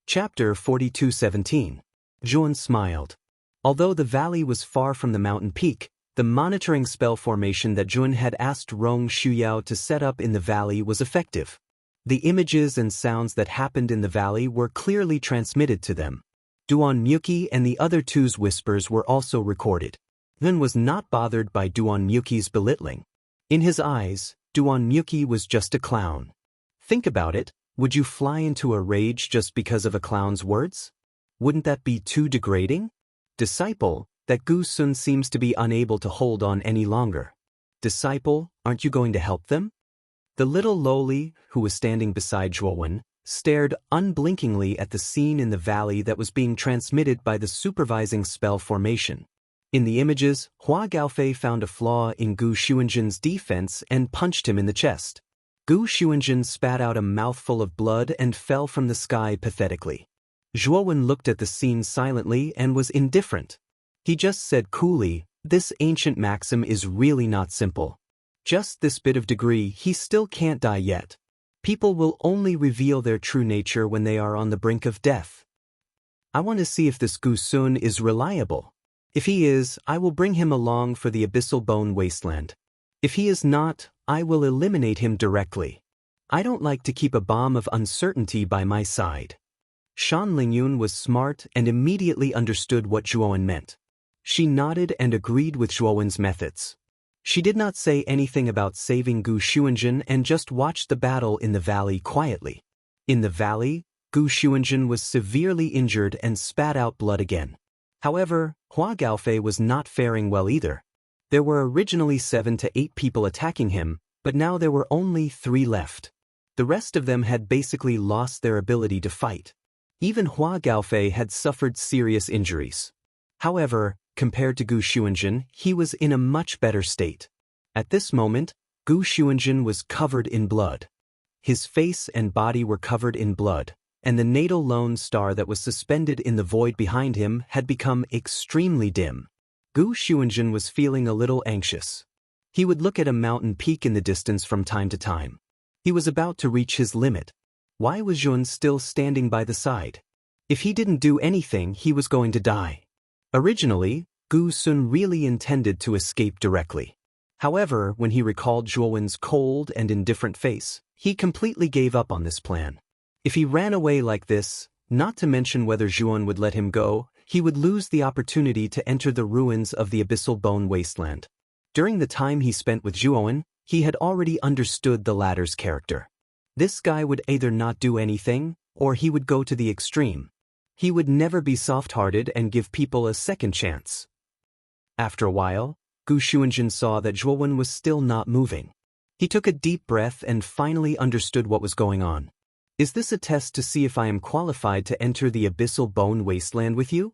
Chapter 42:17. Zhuan smiled. Although the valley was far from the mountain peak, the monitoring spell formation that Zhuan had asked Rong Shuyao to set up in the valley was effective. The images and sounds that happened in the valley were clearly transmitted to them. Duan Muki and the other two's whispers were also recorded. Zhuan was not bothered by Duan Muki's belittling. In his eyes, Duan Muki was just a clown. Think about it, would you fly into a rage just because of a clown's words? Wouldn't that be too degrading? Disciple, that Gu Sun seems to be unable to hold on any longer. Disciple, aren't you going to help them? The little lowly, who was standing beside Zhuowen, stared unblinkingly at the scene in the valley that was being transmitted by the supervising spell formation. In the images, Hua Gaofei found a flaw in Gu Xuanzhen's defense and punched him in the chest. Gu Xuanzhen spat out a mouthful of blood and fell from the sky pathetically. Zhuowen looked at the scene silently and was indifferent. He just said coolly, "This ancient maxim is really not simple. Just this bit of degree, he still can't die yet. People will only reveal their true nature when they are on the brink of death. I want to see if this Gu Sun is reliable. If he is, I will bring him along for the Abyssal Bone Wasteland. If he is not, I will eliminate him directly. I don't like to keep a bomb of uncertainty by my side." Shan Lingyun was smart and immediately understood what Zhuowen meant. She nodded and agreed with Zhuowen's methods. She did not say anything about saving Gu Xuanzhen and just watched the battle in the valley quietly. In the valley, Gu Xuanzhen was severely injured and spat out blood again. However, Hua Gaofei was not faring well either. There were originally 7 to 8 people attacking him, but now there were only 3 left. The rest of them had basically lost their ability to fight. Even Hua Gaofei had suffered serious injuries. However, compared to Gu Xuanzhen, he was in a much better state. At this moment, Gu Xuanzhen was covered in blood. His face and body were covered in blood, and the natal lone star that was suspended in the void behind him had become extremely dim. Gu Xuanzhen was feeling a little anxious. He would look at a mountain peak in the distance from time to time. He was about to reach his limit. Why was Zhuan still standing by the side? If he didn't do anything, he was going to die. Originally, Gu Sun really intended to escape directly. However, when he recalled Zhuowen's cold and indifferent face, he completely gave up on this plan. If he ran away like this, not to mention whether Zhuowen would let him go, he would lose the opportunity to enter the ruins of the Abyssal Bone Wasteland. During the time he spent with Zhuowen, he had already understood the latter's character. This guy would either not do anything, or he would go to the extreme. He would never be soft-hearted and give people a second chance. After a while, Gu Xuanzhen saw that Zhuowen was still not moving. He took a deep breath and finally understood what was going on. "Is this a test to see if I am qualified to enter the Abyssal Bone Wasteland with you?"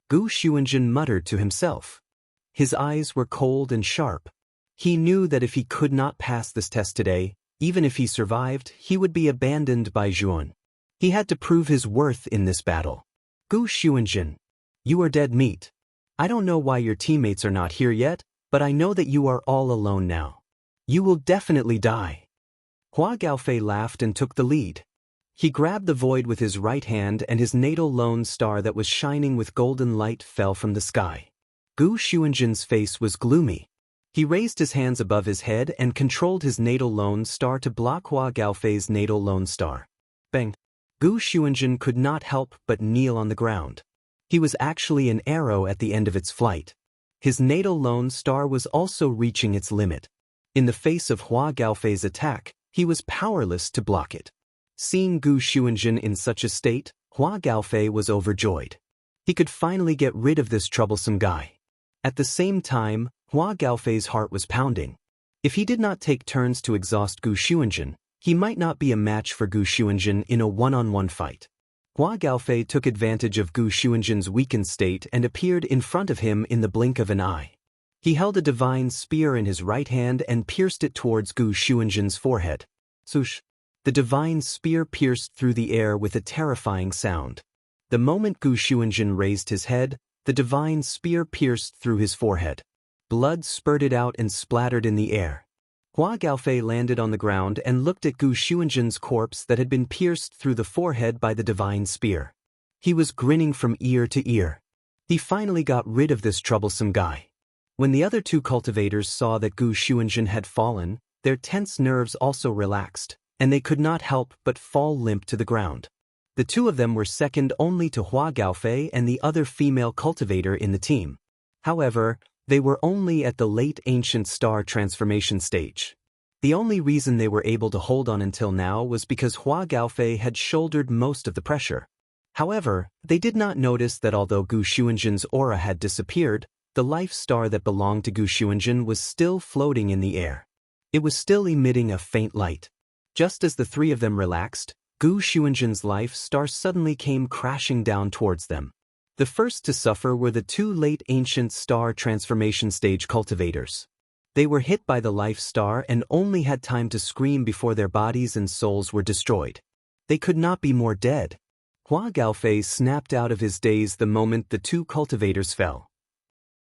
Gu Xuanzhen muttered to himself. His eyes were cold and sharp. He knew that if he could not pass this test today, even if he survived, he would be abandoned by Zhuowen. He had to prove his worth in this battle. "Gu Xuanzhen, you are dead meat. I don't know why your teammates are not here yet, but I know that you are all alone now. You will definitely die." Hua Gaofei laughed and took the lead. He grabbed the void with his right hand and his natal lone star that was shining with golden light fell from the sky. Gu Xuanzhen's face was gloomy. He raised his hands above his head and controlled his natal lone star to block Hua Gaofei's natal lone star. Bang! Gu Xuanzhen could not help but kneel on the ground. He was actually an arrow at the end of its flight. His natal lone star was also reaching its limit. In the face of Hua Gaofei's attack, he was powerless to block it. Seeing Gu Xuanzhen in such a state, Hua Gaofei was overjoyed. He could finally get rid of this troublesome guy. At the same time, Hua Gaofei's heart was pounding. If he did not take turns to exhaust Gu Xuanzhen, he might not be a match for Gu Xuanzhen in a one-on-one fight. Hua Gaofei took advantage of Gu Xuanzhen's weakened state and appeared in front of him in the blink of an eye. He held a divine spear in his right hand and pierced it towards Gu Xuanzhen's forehead. Swoosh! The divine spear pierced through the air with a terrifying sound. The moment Gu Xuanzhen raised his head, the divine spear pierced through his forehead. Blood spurted out and splattered in the air. Hua Gaofei landed on the ground and looked at Gu Xuanzhen's corpse that had been pierced through the forehead by the divine spear. He was grinning from ear to ear. He finally got rid of this troublesome guy. When the other two cultivators saw that Gu Xuanzhen had fallen, their tense nerves also relaxed, and they could not help but fall limp to the ground. The two of them were second only to Hua Gaofei and the other female cultivator in the team. However, they were only at the late ancient star transformation stage. The only reason they were able to hold on until now was because Hua Gaofei had shouldered most of the pressure. However, they did not notice that although Gu Xuanzhen's aura had disappeared, the life star that belonged to Gu Xuanzhen was still floating in the air. It was still emitting a faint light. Just as the three of them relaxed, Gu Xuanzhen's life star suddenly came crashing down towards them. The first to suffer were the two late ancient star transformation stage cultivators. They were hit by the life star and only had time to scream before their bodies and souls were destroyed. They could not be more dead. Hua Gaofei snapped out of his daze the moment the two cultivators fell.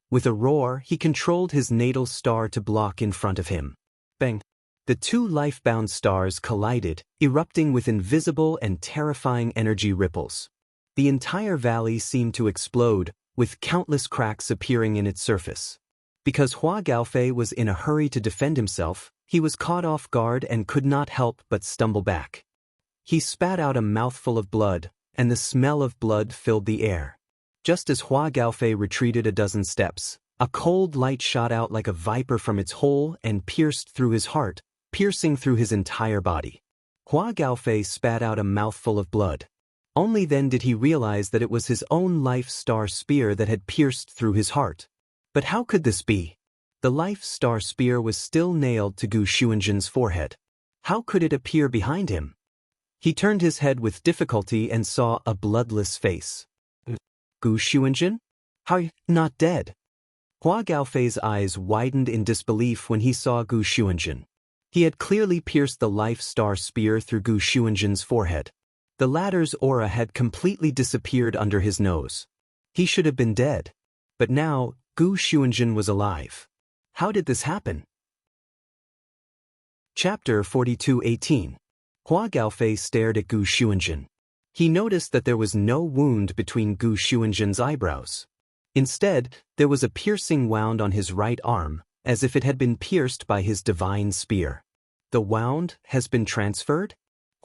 With a roar, he controlled his natal star to block in front of him. Bang! The two life-bound stars collided, erupting with invisible and terrifying energy ripples. The entire valley seemed to explode, with countless cracks appearing in its surface. Because Hua Gaofei was in a hurry to defend himself, he was caught off guard and could not help but stumble back. He spat out a mouthful of blood, and the smell of blood filled the air. Just as Hua Gaofei retreated a dozen steps, a cold light shot out like a viper from its hole and pierced through his heart, piercing through his entire body. Hua Gaofei spat out a mouthful of blood. Only then did he realize that it was his own life star spear that had pierced through his heart. But how could this be? The life star spear was still nailed to Gu Xuanzhen's forehead. How could it appear behind him? He turned his head with difficulty and saw a bloodless face. Gu Xuanzhen? How are you not dead? Hua Gaofei's eyes widened in disbelief when he saw Gu Xuanzhen. He had clearly pierced the life star spear through Gu Xuanzhen's forehead. The latter's aura had completely disappeared under his nose. He should have been dead. But now, Gu Xuanzhen was alive. How did this happen? Chapter 42:18. Hua Gaofei stared at Gu Xuanzhen. He noticed that there was no wound between Gu Xuanzhen's eyebrows. Instead, there was a piercing wound on his right arm, as if it had been pierced by his divine spear. The wound has been transferred?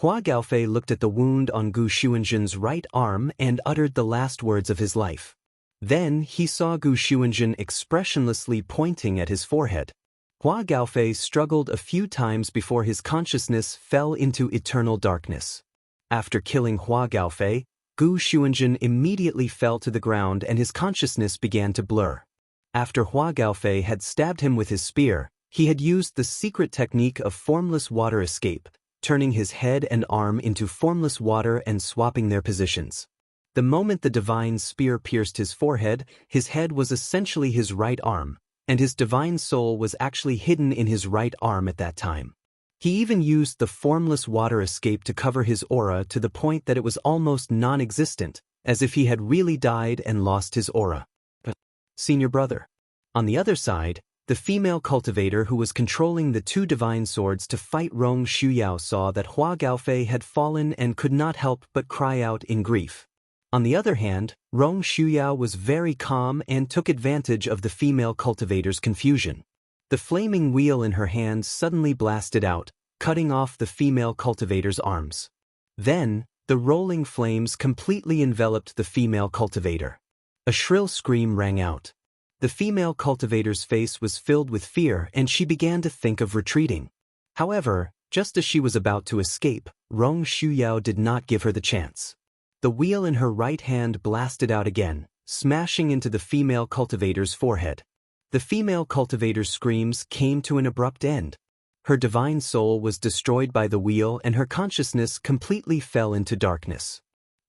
Hua Gaofei looked at the wound on Gu Xuanzhen's right arm and uttered the last words of his life. Then he saw Gu Xuanzhen expressionlessly pointing at his forehead. Hua Gaofei struggled a few times before his consciousness fell into eternal darkness. After killing Hua Gaofei, Gu Xuanzhen immediately fell to the ground and his consciousness began to blur. After Hua Gaofei had stabbed him with his spear, he had used the secret technique of formless water escape, turning his head and arm into formless water and swapping their positions. The moment the divine spear pierced his forehead, his head was essentially his right arm, and his divine soul was actually hidden in his right arm at that time. He even used the formless water escape to cover his aura to the point that it was almost non-existent, as if he had really died and lost his aura. Senior brother. On the other side, the female cultivator who was controlling the two divine swords to fight Rong Shuyao saw that Hua Gaofei had fallen and could not help but cry out in grief. On the other hand, Rong Shuyao was very calm and took advantage of the female cultivator's confusion. The flaming wheel in her hand suddenly blasted out, cutting off the female cultivator's arms. Then, the rolling flames completely enveloped the female cultivator. A shrill scream rang out. The female cultivator's face was filled with fear and she began to think of retreating. However, just as she was about to escape, Rong Shuyao did not give her the chance. The wheel in her right hand blasted out again, smashing into the female cultivator's forehead. The female cultivator's screams came to an abrupt end. Her divine soul was destroyed by the wheel and her consciousness completely fell into darkness.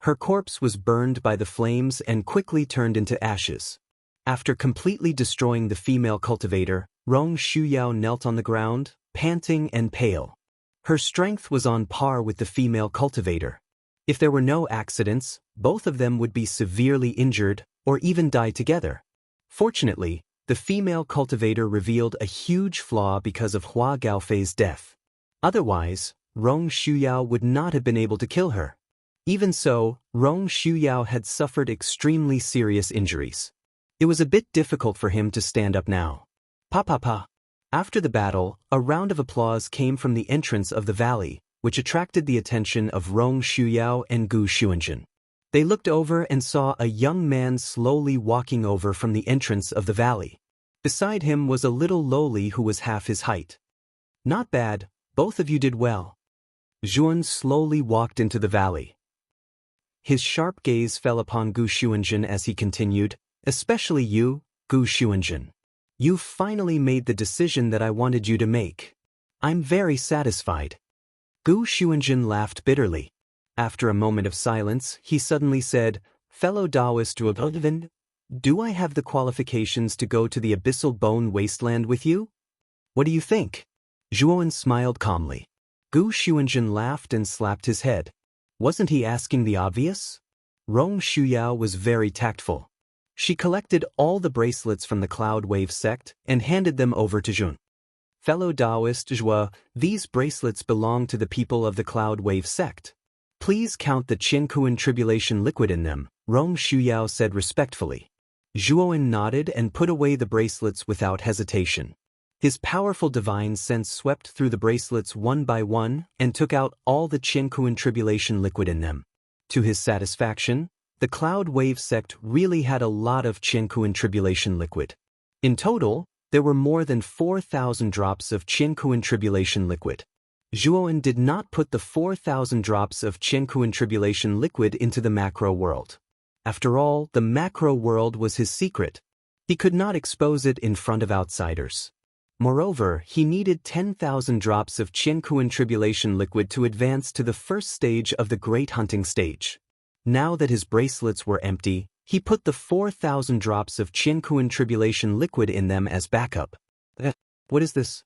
Her corpse was burned by the flames and quickly turned into ashes. After completely destroying the female cultivator, Rong Shuyao knelt on the ground, panting and pale. Her strength was on par with the female cultivator. If there were no accidents, both of them would be severely injured or even die together. Fortunately, the female cultivator revealed a huge flaw because of Hua Gaofei's death. Otherwise, Rong Shuyao would not have been able to kill her. Even so, Rong Shuyao had suffered extremely serious injuries. It was a bit difficult for him to stand up now. Pa. After the battle, a round of applause came from the entrance of the valley, which attracted the attention of Rong Shuyao and Gu Xuanzhen. They looked over and saw a young man slowly walking over from the entrance of the valley. Beside him was a little lowly who was half his height. Not bad, both of you did well. Zhuan slowly walked into the valley. His sharp gaze fell upon Gu Xuanzhen as he continued, especially you, Gu Xuanzhen. You finally made the decision that I wanted you to make. I'm very satisfied. Gu Xuanzhen laughed bitterly. After a moment of silence, he suddenly said, Fellow Taoist Zhuo, do I have the qualifications to go to the abyssal bone wasteland with you? What do you think? Zhuan smiled calmly. Gu Xuanzhen laughed and slapped his head. Wasn't he asking the obvious? Rong Shuyao was very tactful. She collected all the bracelets from the Cloud Wave sect and handed them over to Zhuan. Fellow Taoist Zhuo, these bracelets belong to the people of the Cloud Wave sect. Please count the Qiankuan tribulation liquid in them, Rong Shuyao said respectfully. Zhuoan nodded and put away the bracelets without hesitation. His powerful divine sense swept through the bracelets one by one and took out all the Qiankuan tribulation liquid in them. To his satisfaction, the Cloud Wave sect really had a lot of Qiankuan tribulation liquid. In total, there were more than 4,000 drops of Qiankuan tribulation liquid. Zhuoan did not put the 4,000 drops of Qiankuan tribulation liquid into the macro world. After all, the macro world was his secret. He could not expose it in front of outsiders. Moreover, he needed 10,000 drops of Qiankuan tribulation liquid to advance to the first stage of the Great Hunting stage. Now that his bracelets were empty, he put the 4,000 drops of Qiankuan tribulation liquid in them as backup. What is this?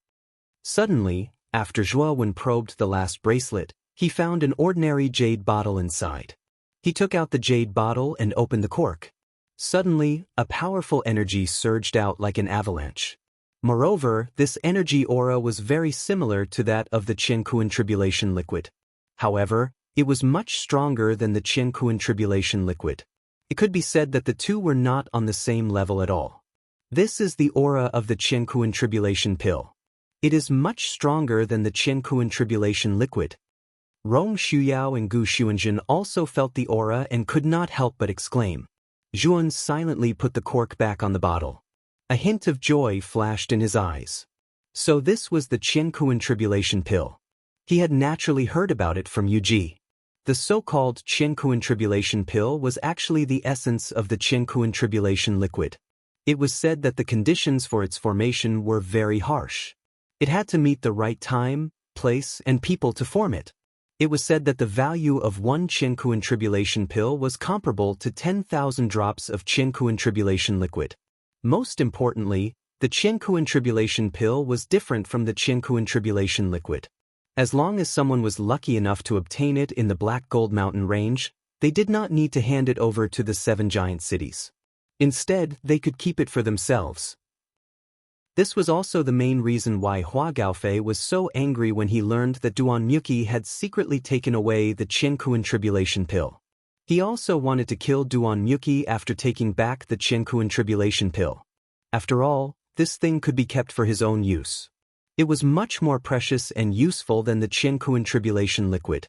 Suddenly, after Zhuowen probed the last bracelet, he found an ordinary jade bottle inside. He took out the jade bottle and opened the cork. Suddenly, a powerful energy surged out like an avalanche. Moreover, this energy aura was very similar to that of the Qiankuan tribulation liquid. However, it was much stronger than the Qiankuan tribulation liquid. It could be said that the two were not on the same level at all. This is the aura of the Qiankuan tribulation pill. It is much stronger than the Qiankuan tribulation liquid. Rong Shuyao and Gu Xuanzhen also felt the aura and could not help but exclaim. Zhuan silently put the cork back on the bottle. A hint of joy flashed in his eyes. So this was the Qiankuan tribulation pill. He had naturally heard about it from Yuji. The so-called Qiankuan tribulation pill was actually the essence of the Qiankuan tribulation liquid. It was said that the conditions for its formation were very harsh. It had to meet the right time, place, and people to form it. It was said that the value of one Qiankuan tribulation pill was comparable to 10,000 drops of Qiankuan tribulation liquid. Most importantly, the Qiankuan tribulation pill was different from the Qiankuan tribulation liquid. As long as someone was lucky enough to obtain it in the Black Gold Mountain range, they did not need to hand it over to the 7 giant cities. Instead, they could keep it for themselves. This was also the main reason why Hua Gaofei was so angry when he learned that Duan Muqi had secretly taken away the Qiankuan tribulation pill. He also wanted to kill Duan Muqi after taking back the Qiankuan tribulation pill. After all, this thing could be kept for his own use. It was much more precious and useful than the Qiankuan tribulation liquid.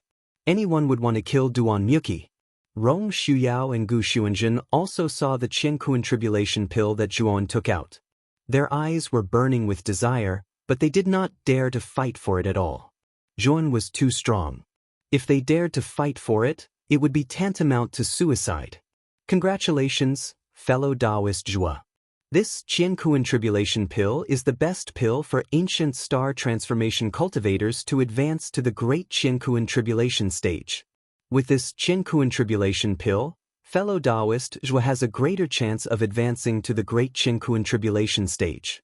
Anyone would want to kill Duan Muqi. Rong Shuyao and Gu Xuanzhen also saw the Qiankuan tribulation pill that Zhuowen took out. Their eyes were burning with desire, but they did not dare to fight for it at all. Zhuowen was too strong. If they dared to fight for it, it would be tantamount to suicide. Congratulations, fellow Taoist Zhuo. This Qiankuan tribulation pill is the best pill for ancient star transformation cultivators to advance to the great Qiankuan tribulation stage. With this Qiankuan tribulation pill, fellow Taoist Zhuo has a greater chance of advancing to the great Qiankuan tribulation stage.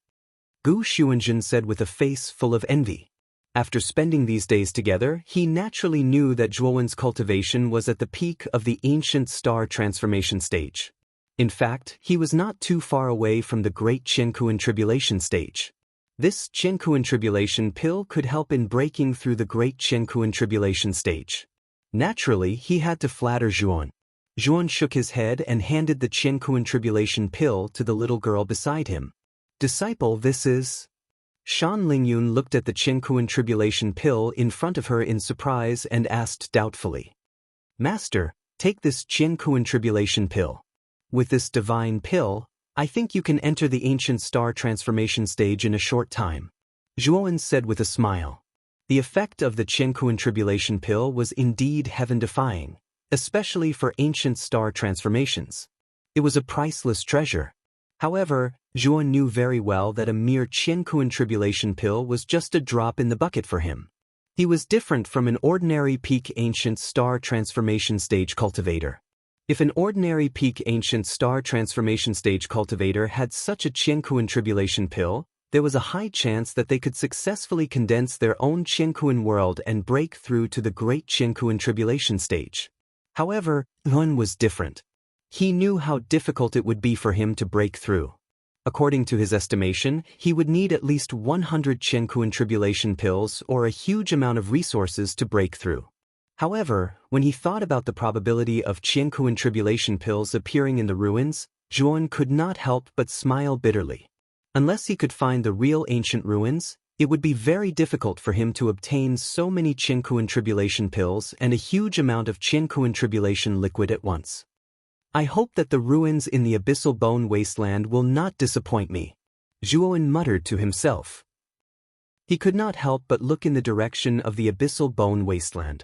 Gu Xuanzhen said with a face full of envy. After spending these days together, he naturally knew that Zhuowen's cultivation was at the peak of the ancient star transformation stage. In fact, he was not too far away from the Great Qiankuan Tribulation stage. This Qiankuan Tribulation pill could help in breaking through the Great Qiankuan Tribulation stage. Naturally, he had to flatter Zhuan. Zhuan shook his head and handed the Qiankuan Tribulation pill to the little girl beside him. Disciple, this is... Shan Lingyun looked at the Qiankuan Tribulation pill in front of her in surprise and asked doubtfully. Master, take this Qiankuan Tribulation pill. With this divine pill, I think you can enter the ancient star transformation stage in a short time. Zhuan said with a smile. The effect of the Qiankuan Tribulation pill was indeed heaven-defying, especially for ancient star transformations. It was a priceless treasure. However, Zhuan knew very well that a mere Qiankuan Tribulation pill was just a drop in the bucket for him. He was different from an ordinary peak ancient star transformation stage cultivator. If an ordinary peak ancient star transformation stage cultivator had such a Qiankuan Tribulation pill, there was a high chance that they could successfully condense their own Qiankuan world and break through to the Great Qiankuan Tribulation stage. However, Yun was different. He knew how difficult it would be for him to break through. According to his estimation, he would need at least 100 Qiankuan Tribulation pills or a huge amount of resources to break through. However, when he thought about the probability of Qiankuan Tribulation pills appearing in the ruins, Zhuan could not help but smile bitterly. Unless he could find the real ancient ruins, it would be very difficult for him to obtain so many Qiankuan Tribulation pills and a huge amount of Qiankuan Tribulation liquid at once. I hope that the ruins in the Abyssal Bone Wasteland will not disappoint me, Zhuan muttered to himself. He could not help but look in the direction of the Abyssal Bone Wasteland.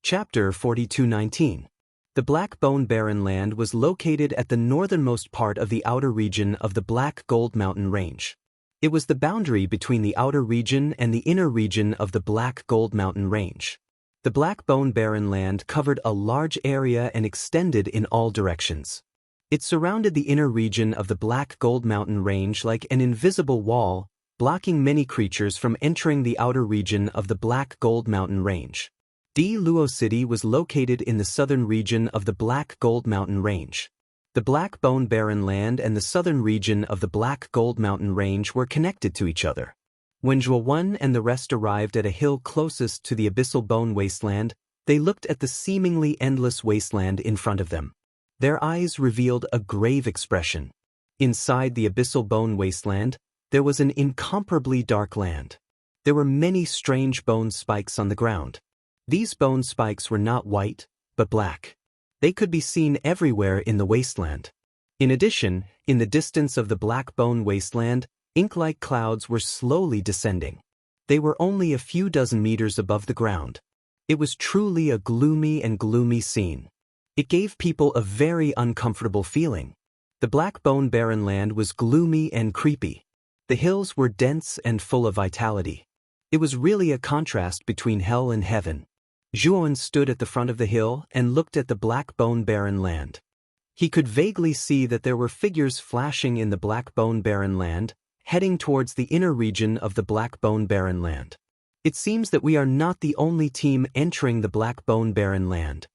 Chapter 42:19. The Black Bone Barren Land was located at the northernmost part of the outer region of the Black Gold Mountain Range. It was the boundary between the outer region and the inner region of the Black Gold Mountain Range. The Black Bone Barren Land covered a large area and extended in all directions. It surrounded the inner region of the Black Gold Mountain Range like an invisible wall, blocking many creatures from entering the outer region of the Black Gold Mountain Range. Di Luo City was located in the southern region of the Black Gold Mountain Range. The Black Bone Barren Land and the southern region of the Black Gold Mountain Range were connected to each other. When Zhuan and the rest arrived at a hill closest to the Abyssal Bone Wasteland, they looked at the seemingly endless wasteland in front of them. Their eyes revealed a grave expression. Inside the Abyssal Bone Wasteland, there was an incomparably dark land. There were many strange bone spikes on the ground. These bone spikes were not white, but black. They could be seen everywhere in the wasteland. In addition, in the distance of the Black Bone Wasteland, ink-like clouds were slowly descending. They were only a few dozen meters above the ground. It was truly a gloomy scene. It gave people a very uncomfortable feeling. The Black Bone Barren Land was gloomy and creepy. The hills were dense and full of vitality. It was really a contrast between hell and heaven. Zhuan stood at the front of the hill and looked at the Black Bone Barren Land. He could vaguely see that there were figures flashing in the Black Bone Barren Land, heading towards the inner region of the Black Bone Barren Land. It seems that we are not the only team entering the Black Bone Barren Land,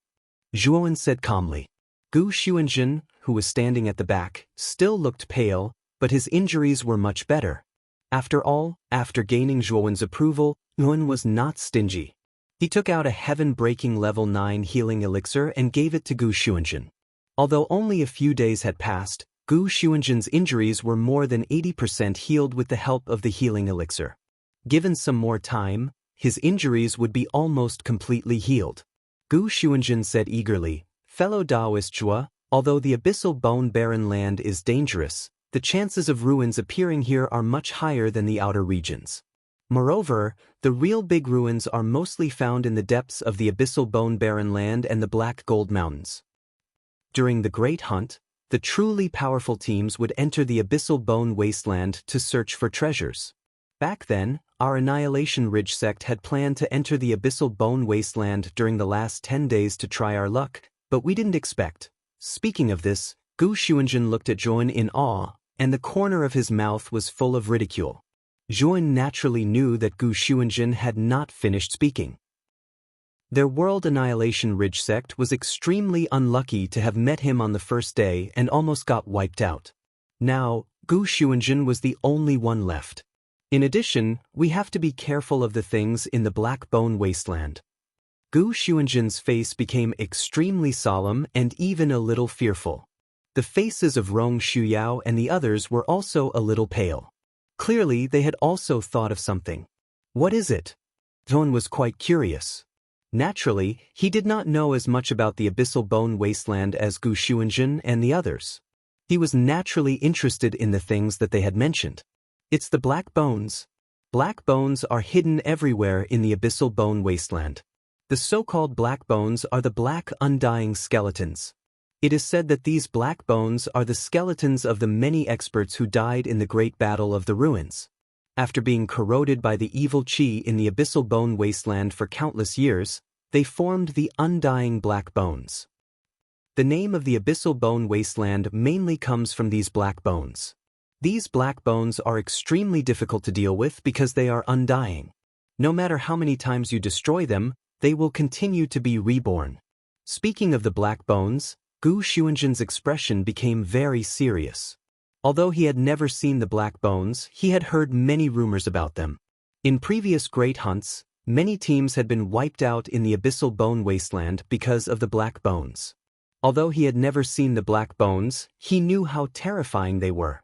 Zhuan said calmly. Gu Xuanzhen, who was standing at the back, still looked pale, but his injuries were much better. After all, after gaining Zhuan's approval, Yuan was not stingy. He took out a heaven-breaking level 9 healing elixir and gave it to Gu Xuanzhen. Although only a few days had passed, Gu Xuanzhen's injuries were more than 80% healed with the help of the healing elixir. Given some more time, his injuries would be almost completely healed. Gu Xuanzhen said eagerly, "Fellow Taoist Zhua, although the Abyssal Bone Barren Land is dangerous, the chances of ruins appearing here are much higher than the outer regions. Moreover, the real big ruins are mostly found in the depths of the Abyssal Bone Barren Land and the Black Gold Mountains." During the Great Hunt, the truly powerful teams would enter the Abyssal Bone Wasteland to search for treasures. Back then, our Annihilation Ridge sect had planned to enter the Abyssal Bone Wasteland during the last 10 days to try our luck, but we didn't expect. Speaking of this, Gu Xuanzhen looked at Zhuan in awe, and the corner of his mouth was full of ridicule. Zhuan naturally knew that Gu Xuanzhen had not finished speaking. Their World Annihilation Ridge sect was extremely unlucky to have met him on the first day and almost got wiped out. Now, Gu Xuanjun was the only one left. In addition, we have to be careful of the things in the Black Bone Wasteland. Gu Xuanjun's face became extremely solemn and even a little fearful. The faces of Rong Shuyao and the others were also a little pale. Clearly, they had also thought of something. What is it? Zhon was quite curious. Naturally, he did not know as much about the Abyssal Bone Wasteland as Gu Xuanjun and the others. He was naturally interested in the things that they had mentioned. It's the black bones. Black bones are hidden everywhere in the Abyssal Bone Wasteland. The so-called black bones are the black undying skeletons. It is said that these black bones are the skeletons of the many experts who died in the Great Battle of the Ruins. After being corroded by the evil qi in the Abyssal Bone Wasteland for countless years, they formed the undying black bones. The name of the Abyssal Bone Wasteland mainly comes from these black bones. These black bones are extremely difficult to deal with because they are undying. No matter how many times you destroy them, they will continue to be reborn. Speaking of the black bones, Gu Xuanjun's expression became very serious. Although he had never seen the black bones, he had heard many rumors about them. In previous great hunts, many teams had been wiped out in the Abyssal Bone Wasteland because of the black bones. Although he had never seen the black bones, he knew how terrifying they were.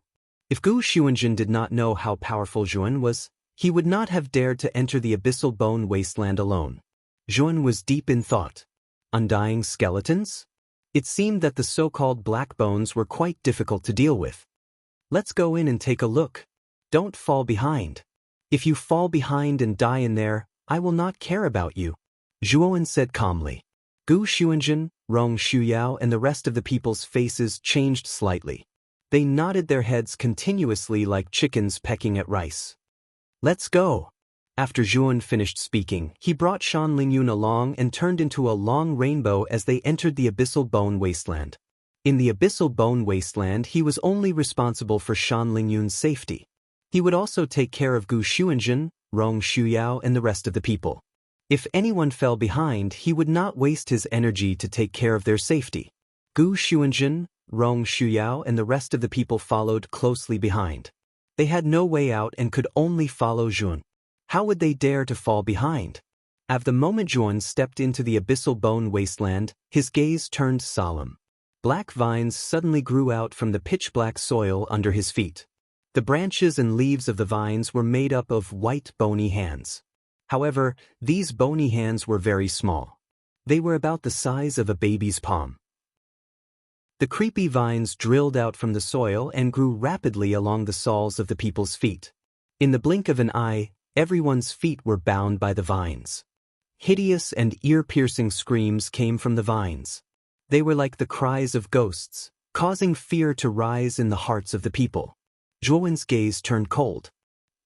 If Gu Xuanjun did not know how powerful Zhuan was, he would not have dared to enter the Abyssal Bone Wasteland alone. Zhuan was deep in thought. Undying skeletons? It seemed that the so-called black bones were quite difficult to deal with. Let's go in and take a look. Don't fall behind. If you fall behind and die in there, I will not care about you, Zhuan said calmly. Gu Xuanjun, Rong Shuyao and the rest of the people's faces changed slightly. They nodded their heads continuously like chickens pecking at rice. Let's go. After Zhuan finished speaking, he brought Shan Lingyun along and turned into a long rainbow as they entered the Abyssal Bone Wasteland. In the Abyssal Bone Wasteland, he was only responsible for Shan Lingyun's safety. He would also take care of Gu Xuanjun, Rong Shuyao and the rest of the people. If anyone fell behind, he would not waste his energy to take care of their safety. Gu Xuanjun, Rong Shuyao and the rest of the people followed closely behind. They had no way out and could only follow Zhuan. How would they dare to fall behind? At the moment Zhuan stepped into the Abyssal Bone Wasteland, his gaze turned solemn. Black vines suddenly grew out from the pitch-black soil under his feet. The branches and leaves of the vines were made up of white bony hands. However, these bony hands were very small. They were about the size of a baby's palm. The creepy vines drilled out from the soil and grew rapidly along the soles of the people's feet. In the blink of an eye, everyone's feet were bound by the vines. Hideous and ear-piercing screams came from the vines. They were like the cries of ghosts, causing fear to rise in the hearts of the people. Zhuan's gaze turned cold.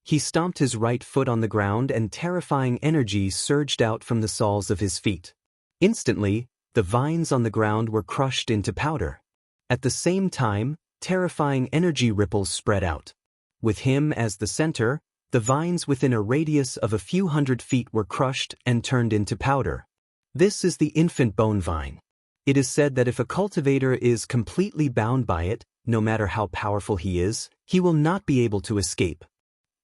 He stomped his right foot on the ground and terrifying energy surged out from the soles of his feet. Instantly, the vines on the ground were crushed into powder. At the same time, terrifying energy ripples spread out. With him as the center, the vines within a radius of a few hundred feet were crushed and turned into powder. This is the infant bone vine. It is said that if a cultivator is completely bound by it, no matter how powerful he is, he will not be able to escape.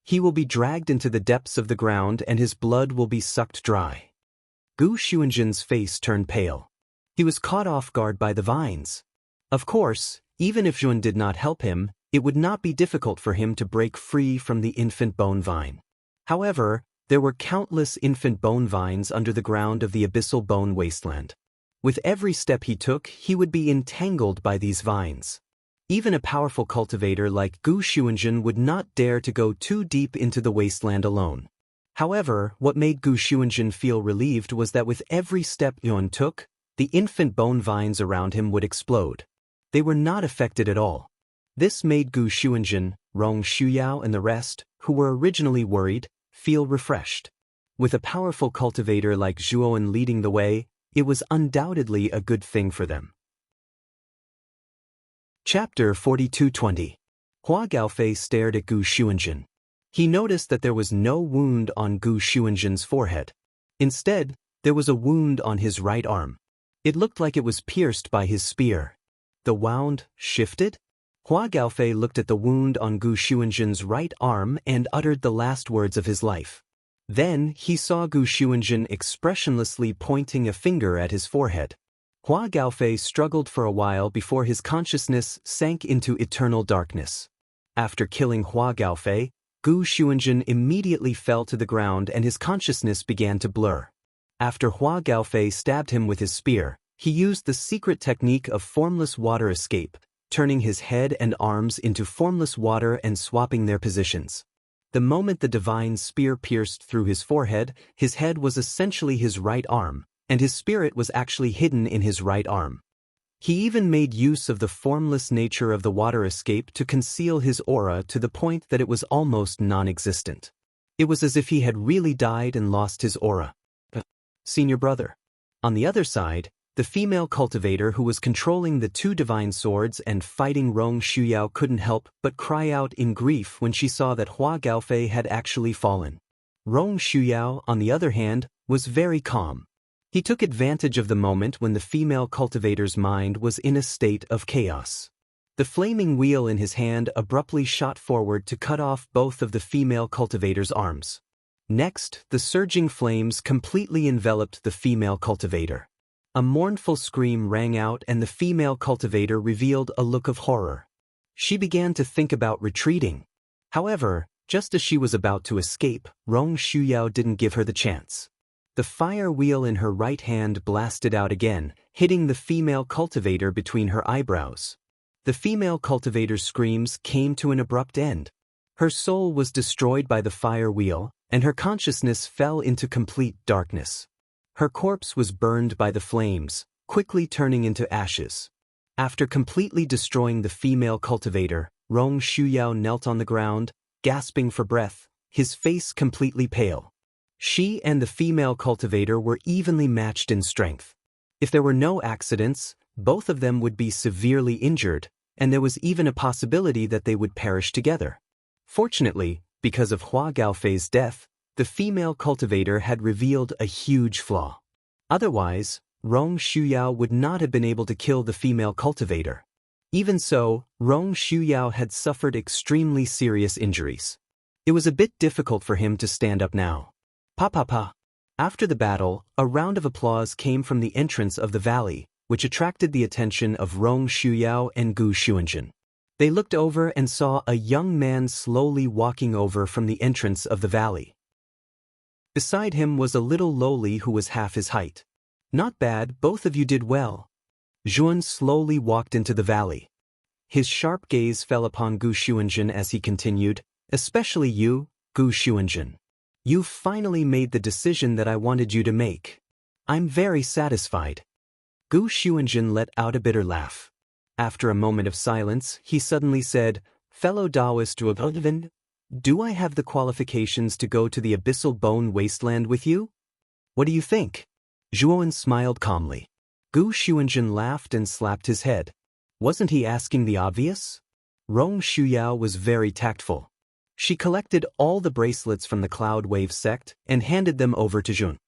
He will be dragged into the depths of the ground and his blood will be sucked dry. Gu Xuanjun's face turned pale. He was caught off guard by the vines. Of course, even if Zhuan did not help him, it would not be difficult for him to break free from the infant bone vine. However, there were countless infant bone vines under the ground of the Abyssal Bone Wasteland. With every step he took, he would be entangled by these vines. Even a powerful cultivator like Gu Xuanjun would not dare to go too deep into the wasteland alone. However, what made Gu Xuanjun feel relieved was that with every step Zhuan took, the infant bone vines around him would explode. They were not affected at all. This made Gu Xuanjun, Rong Shuyao and the rest, who were originally worried, feel refreshed. With a powerful cultivator like Zhuan leading the way, it was undoubtedly a good thing for them. Chapter 42:20. Hua Gaofei stared at Gu Xuanjun. He noticed that there was no wound on Gu Xuanjun's forehead. Instead, There was a wound on his right arm. It looked like it was pierced by his spear. The wound shifted? Hua Gaofei looked at the wound on Gu Xuanzhen's right arm and uttered the last words of his life. Then he saw Gu Xuanzhen expressionlessly pointing a finger at his forehead. Hua Gaofei struggled for a while before his consciousness sank into eternal darkness. After killing Hua Gaofei, Gu Xuanzhen immediately fell to the ground and his consciousness began to blur. After Hua Gaofei stabbed him with his spear, he used the secret technique of formless water escape, turning his head and arms into formless water and swapping their positions. The moment the divine spear pierced through his forehead, his head was essentially his right arm, and his spirit was actually hidden in his right arm. He even made use of the formless nature of the water escape to conceal his aura to the point that it was almost non-existent. It was as if he had really died and lost his aura. Senior brother. On the other side, the female cultivator who was controlling the two divine swords and fighting Rong Shuyao couldn't help but cry out in grief when she saw that Hua Gaofei had actually fallen. Rong Shuyao, on the other hand, was very calm. He took advantage of the moment when the female cultivator's mind was in a state of chaos. The flaming wheel in his hand abruptly shot forward to cut off both of the female cultivator's arms. Next, the surging flames completely enveloped the female cultivator. A mournful scream rang out and the female cultivator revealed a look of horror. She began to think about retreating. However, just as she was about to escape, Rong Shuyao didn't give her the chance. The fire wheel in her right hand blasted out again, hitting the female cultivator between her eyebrows. The female cultivator's screams came to an abrupt end. Her soul was destroyed by the fire wheel, and her consciousness fell into complete darkness. Her corpse was burned by the flames, quickly turning into ashes. After completely destroying the female cultivator, Rong Shuyao knelt on the ground, gasping for breath, his face completely pale. She and the female cultivator were evenly matched in strength. If there were no accidents, both of them would be severely injured, and there was even a possibility that they would perish together. Fortunately, because of Hua Gaofei's death, the female cultivator had revealed a huge flaw. Otherwise, Rong Shuyao would not have been able to kill the female cultivator. Even so, Rong Shuyao had suffered extremely serious injuries. It was a bit difficult for him to stand up now. Pa. After the battle, a round of applause came from the entrance of the valley, which attracted the attention of Rong Shuyao and Gu Xuanzhen. They looked over and saw a young man slowly walking over from the entrance of the valley. Beside him was a little lowly who was half his height. Not bad, both of you did well. Zhuan slowly walked into the valley. His sharp gaze fell upon Gu Xuanzhen as he continued, especially you, Gu Xuanzhen. You've finally made the decision that I wanted you to make. I'm very satisfied. Gu Xuanzhen let out a bitter laugh. After a moment of silence, he suddenly said, Fellow Taoist Duovan, do I have the qualifications to go to the abyssal bone wasteland with you? What do you think? Zhuan smiled calmly. Gu Xuanzhen laughed and slapped his head. Wasn't he asking the obvious? Rong Shuyao was very tactful. She collected all the bracelets from the Cloud Wave sect and handed them over to Zhuan.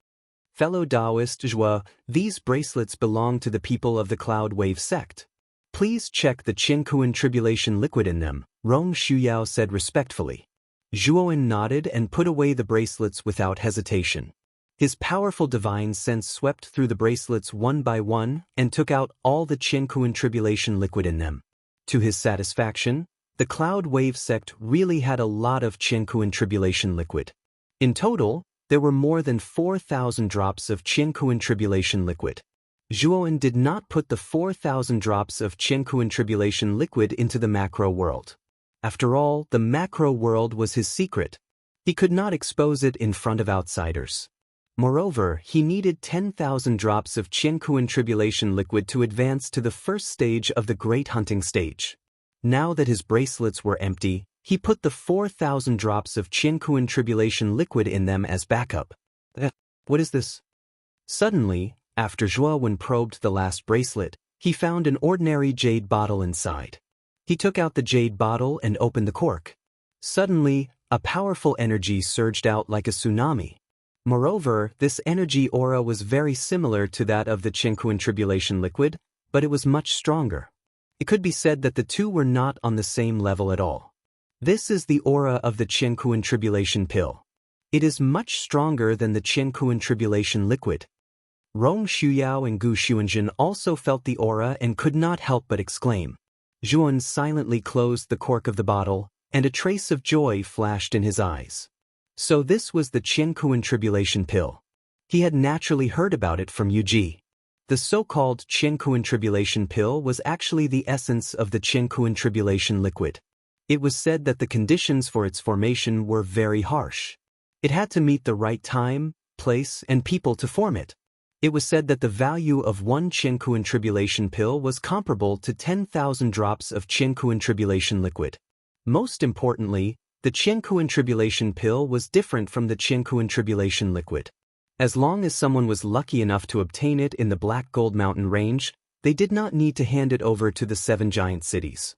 Fellow Taoist Zhua, these bracelets belong to the people of the Cloud Wave sect. Please check the Qiankuan tribulation liquid in them, Rong Shuyao said respectfully. Zhuan nodded and put away the bracelets without hesitation. His powerful divine sense swept through the bracelets one by one and took out all the Qiankuan tribulation liquid in them. To his satisfaction, the Cloud Wave sect really had a lot of Qiankuan tribulation liquid. In total, there were more than 4,000 drops of Qiankuan tribulation liquid. Zhuan did not put the 4,000 drops of Qiankuan tribulation liquid into the macro world. After all, the macro world was his secret. He could not expose it in front of outsiders. Moreover, he needed 10,000 drops of Qiankuan tribulation liquid to advance to the first stage of the Great Hunting stage. Now that his bracelets were empty, he put the 4,000 drops of Qiankuan tribulation liquid in them as backup. What is this? Suddenly, after Zhuan probed the last bracelet, he found an ordinary jade bottle inside. He took out the jade bottle and opened the cork. Suddenly, a powerful energy surged out like a tsunami. Moreover, this energy aura was very similar to that of the Qingkuan tribulation liquid, but it was much stronger. It could be said that the two were not on the same level at all. This is the aura of the Qingkuan tribulation pill. It is much stronger than the Qingkuan tribulation liquid. Rong Shuyao and Gu Xuanjun also felt the aura and could not help but exclaim. Zhuan silently closed the cork of the bottle, and a trace of joy flashed in his eyes. So this was the Qingkuan tribulation pill. He had naturally heard about it from Yu Ji. The so-called Qingkuan tribulation pill was actually the essence of the Qingkuan tribulation liquid. It was said that the conditions for its formation were very harsh. It had to meet the right time, place, and people to form it. It was said that the value of one Qingkuan tribulation pill was comparable to 10,000 drops of Qingkuan tribulation liquid. Most importantly, the Qingkuan tribulation pill was different from the Qingkuan tribulation liquid. As long as someone was lucky enough to obtain it in the Black Gold Mountain range, they did not need to hand it over to the 7 giant cities.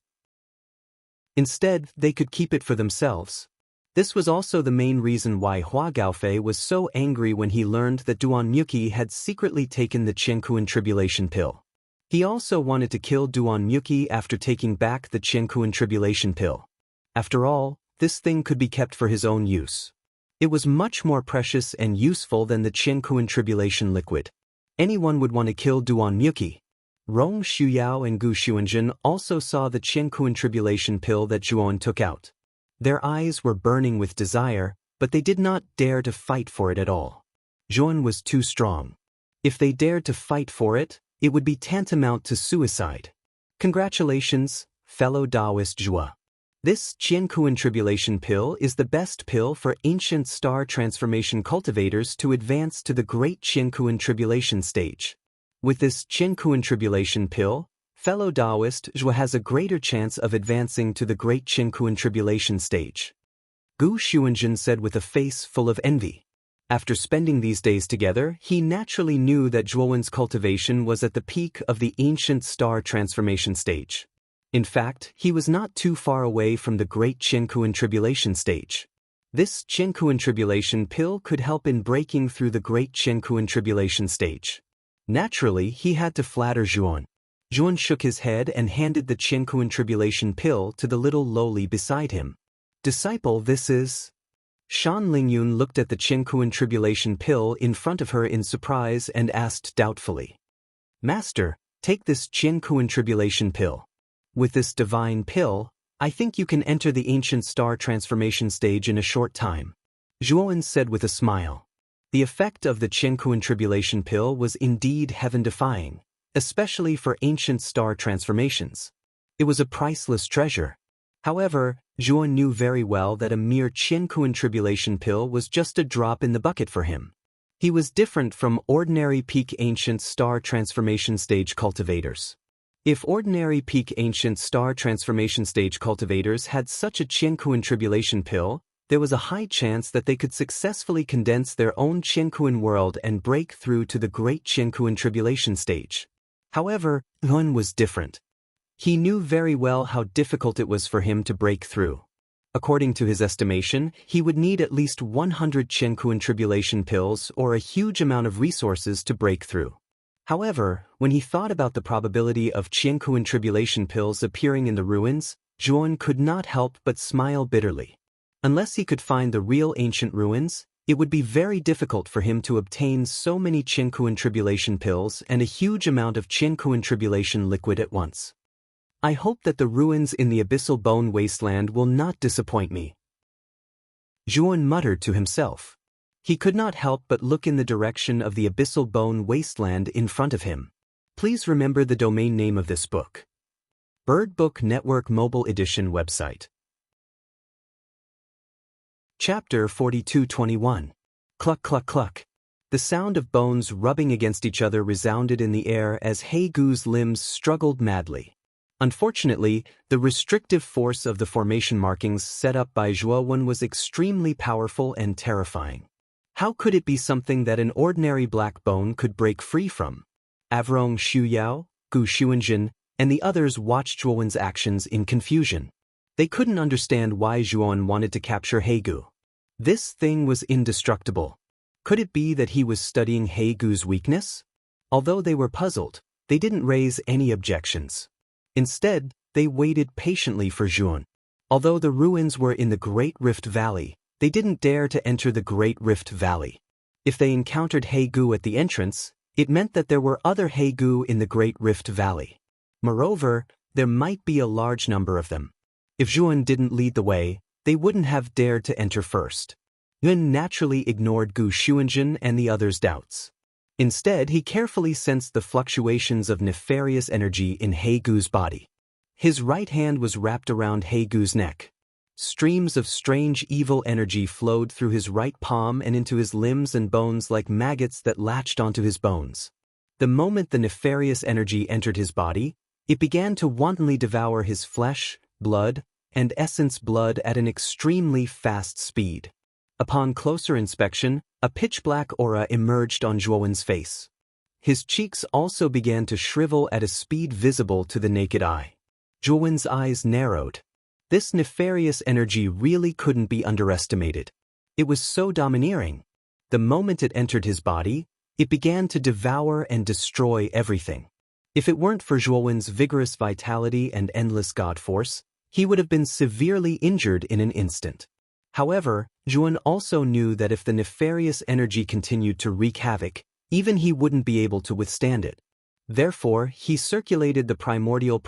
Instead, they could keep it for themselves. This was also the main reason why Hua Gaofei was so angry when he learned that Duan Muqi had secretly taken the Qingkuan tribulation pill. He also wanted to kill Duan Muqi after taking back the Qingkuan tribulation pill. After all, this thing could be kept for his own use. It was much more precious and useful than the Qingkuan tribulation liquid. Anyone would want to kill Duan Muqi. Rong Shuyao and Gu Xuanjun also saw the Qingkuan tribulation pill that Zhuan took out. Their eyes were burning with desire, but they did not dare to fight for it at all. Zhuan was too strong. If they dared to fight for it, it would be tantamount to suicide. Congratulations, fellow Taoist Zhua. This Qingkuan tribulation pill is the best pill for ancient star transformation cultivators to advance to the great Qingkuan tribulation stage. With this Qingkuan tribulation pill, fellow Taoist Zhua has a greater chance of advancing to the great Qingkuan tribulation stage. Gu Xuanjun said with a face full of envy. After spending these days together, he naturally knew that Zhuowen's cultivation was at the peak of the ancient star transformation stage. In fact, he was not too far away from the great Qingkuan tribulation stage. This Qingkuan tribulation pill could help in breaking through the great Qingkuan tribulation stage. Naturally, he had to flatter Zhuan. Zhuan shook his head and handed the Qingkuan tribulation pill to the little lowly beside him. Disciple, this is... Shan Lingyun looked at the Qingkuan tribulation pill in front of her in surprise and asked doubtfully. Master, take this Qingkuan tribulation pill. With this divine pill, I think you can enter the ancient star transformation stage in a short time. Zhuan said with a smile. The effect of the Qingkuan tribulation pill was indeed heaven-defying, especially for ancient star transformations. It was a priceless treasure. However, Zhuan knew very well that a mere Qingkuan tribulation pill was just a drop in the bucket for him. He was different from ordinary peak ancient star transformation stage cultivators. If ordinary peak ancient star transformation stage cultivators had such a Qingkuan tribulation pill, there was a high chance that they could successfully condense their own Qingkuan world and break through to the great Qingkuan tribulation stage. However, Zhuan was different. He knew very well how difficult it was for him to break through. According to his estimation, he would need at least 100 Qingkuan tribulation pills or a huge amount of resources to break through. However, when he thought about the probability of Qingkuan tribulation pills appearing in the ruins, Zhuan could not help but smile bitterly. Unless he could find the real ancient ruins, it would be very difficult for him to obtain so many Qingkuan tribulation pills and a huge amount of Qingkuan tribulation liquid at once. I hope that the ruins in the abyssal bone wasteland will not disappoint me. Zhuan muttered to himself. He could not help but look in the direction of the abyssal bone wasteland in front of him. Please remember the domain name of this book. Bird Book Network Mobile Edition website. Chapter 42:21. Cluck cluck cluck. The sound of bones rubbing against each other resounded in the air as He Gu's limbs struggled madly. Unfortunately, the restrictive force of the formation markings set up by Zhuowen was extremely powerful and terrifying. How could it be something that an ordinary black bone could break free from? Avrong Shuyao, Gu Xuanjun, and the others watched Zhuowen's actions in confusion. They couldn't understand why Zhuowen wanted to capture He Gu. This thing was indestructible. Could it be that he was studying He Gu's weakness? Although they were puzzled, they didn't raise any objections. Instead, they waited patiently for Juan. Although the ruins were in the Great Rift Valley, they didn't dare to enter the Great Rift Valley. If they encountered He Gu at the entrance, it meant that there were other He Gu in the Great Rift Valley. Moreover, there might be a large number of them. If Juan didn't lead the way, they wouldn't have dared to enter first. Yuan naturally ignored Gu Xuanjun and the others' doubts. Instead, he carefully sensed the fluctuations of nefarious energy in He Gu's body. His right hand was wrapped around He Gu's neck. Streams of strange evil energy flowed through his right palm and into his limbs and bones like maggots that latched onto his bones. The moment the nefarious energy entered his body, it began to wantonly devour his flesh, blood, and essence blood at an extremely fast speed. Upon closer inspection, a pitch-black aura emerged on Zhuowen's face. His cheeks also began to shrivel at a speed visible to the naked eye. Zhuowen's eyes narrowed. This nefarious energy really couldn't be underestimated. It was so domineering. The moment it entered his body, it began to devour and destroy everything. If it weren't for Zhuowen's vigorous vitality and endless god force, he would have been severely injured in an instant. However, Zhuan also knew that if the nefarious energy continued to wreak havoc, even he wouldn't be able to withstand it. Therefore, he circulated the primordial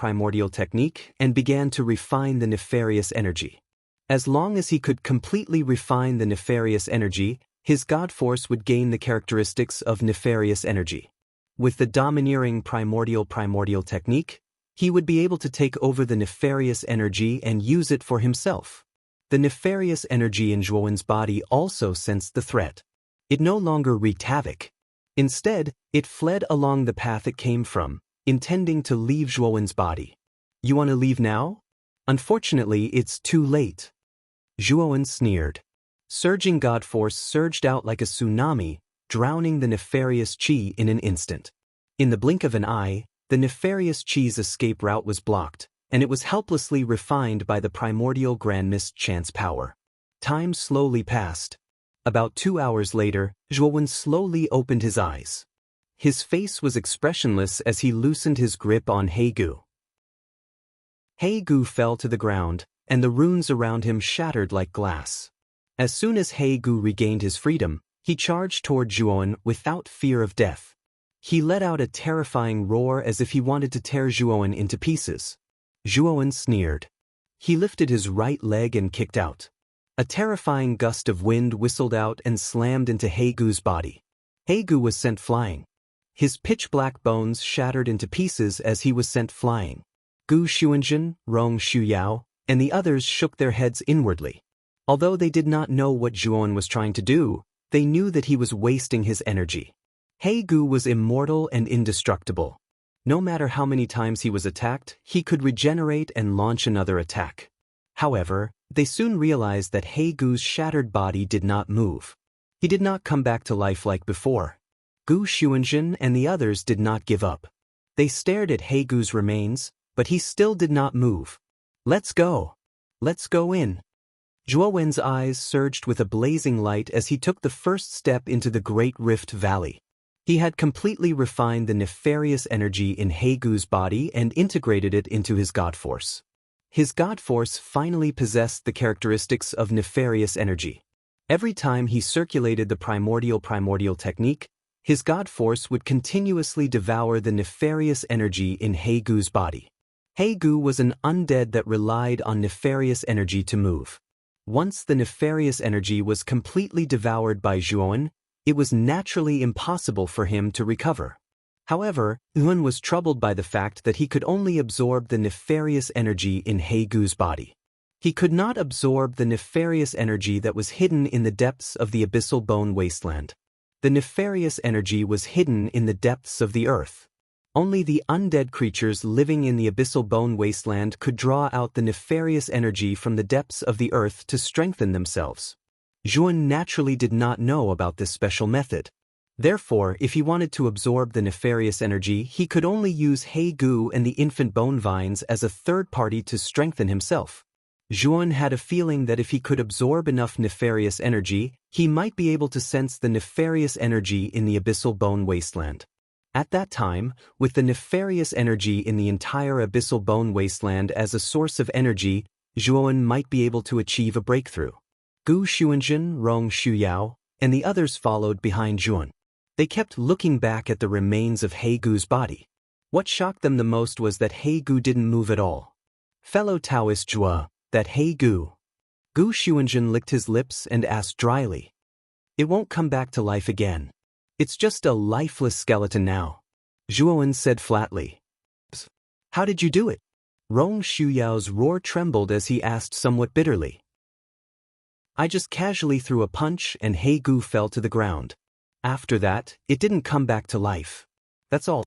technique and began to refine the nefarious energy. As long as he could completely refine the nefarious energy, his god force would gain the characteristics of nefarious energy. With the domineering primordial technique, he would be able to take over the nefarious energy and use it for himself. The nefarious energy in Zhuowen's body also sensed the threat. It no longer wreaked havoc. Instead, it fled along the path it came from, intending to leave Zhuowen's body. You want to leave now? Unfortunately, it's too late. Zhuowen sneered. Surging god force surged out like a tsunami, drowning the nefarious qi in an instant. In the blink of an eye, the nefarious qi's escape route was blocked, and it was helplessly refined by the primordial grand mist chance power. Time slowly passed. About 2 hours later, Zhuowen slowly opened his eyes. His face was expressionless as he loosened his grip on He Gu. He Gu fell to the ground, and the runes around him shattered like glass. As soon as He Gu regained his freedom, he charged toward Zhuowen without fear of death. He let out a terrifying roar as if he wanted to tear Zhuowen into pieces. Zhuowen sneered. He lifted his right leg and kicked out. A terrifying gust of wind whistled out and slammed into He Gu's body. He Gu was sent flying. His pitch-black bones shattered into pieces as he was sent flying. Gu Xuanjun, Rong Shuyao, and the others shook their heads inwardly. Although they did not know what Zhuowen was trying to do, they knew that he was wasting his energy. He Gu was immortal and indestructible. No matter how many times he was attacked, he could regenerate and launch another attack. However, they soon realized that He Gu's shattered body did not move. He did not come back to life like before. Gu Xuanjun and the others did not give up. They stared at He Gu's remains, but he still did not move. Let's go. Let's go in. Zhuowen's eyes surged with a blazing light as he took the first step into the Great Rift Valley. He had completely refined the nefarious energy in He Gu's body and integrated it into his god force. His god force finally possessed the characteristics of nefarious energy. Every time he circulated the primordial technique, his god force would continuously devour the nefarious energy in He Gu's body. He Gu was an undead that relied on nefarious energy to move. Once the nefarious energy was completely devoured by Zhuowen, it was naturally impossible for him to recover. However, Yuan was troubled by the fact that he could only absorb the nefarious energy in He Gu's body. He could not absorb the nefarious energy that was hidden in the depths of the abyssal bone wasteland. The nefarious energy was hidden in the depths of the earth. Only the undead creatures living in the abyssal bone wasteland could draw out the nefarious energy from the depths of the earth to strengthen themselves. Zhuan naturally did not know about this special method. Therefore, if he wanted to absorb the nefarious energy, he could only use He Gu and the infant bone vines as a third party to strengthen himself. Zhuan had a feeling that if he could absorb enough nefarious energy, he might be able to sense the nefarious energy in the abyssal bone wasteland. At that time, with the nefarious energy in the entire abyssal bone wasteland as a source of energy, Zhuan might be able to achieve a breakthrough. Gu Xuanzhen, Rong Shuyao, and the others followed behind Zhuan. They kept looking back at the remains of He Gu's body. What shocked them the most was that He Gu didn't move at all. Fellow Taoist Zhua, that He Gu. Gu Xuanzhen licked his lips and asked dryly. It won't come back to life again. It's just a lifeless skeleton now. Zhuan said flatly. How did you do it? Rong Shuyao's roar trembled as he asked somewhat bitterly. I just casually threw a punch and He Gu fell to the ground. After that, it didn't come back to life. That's all.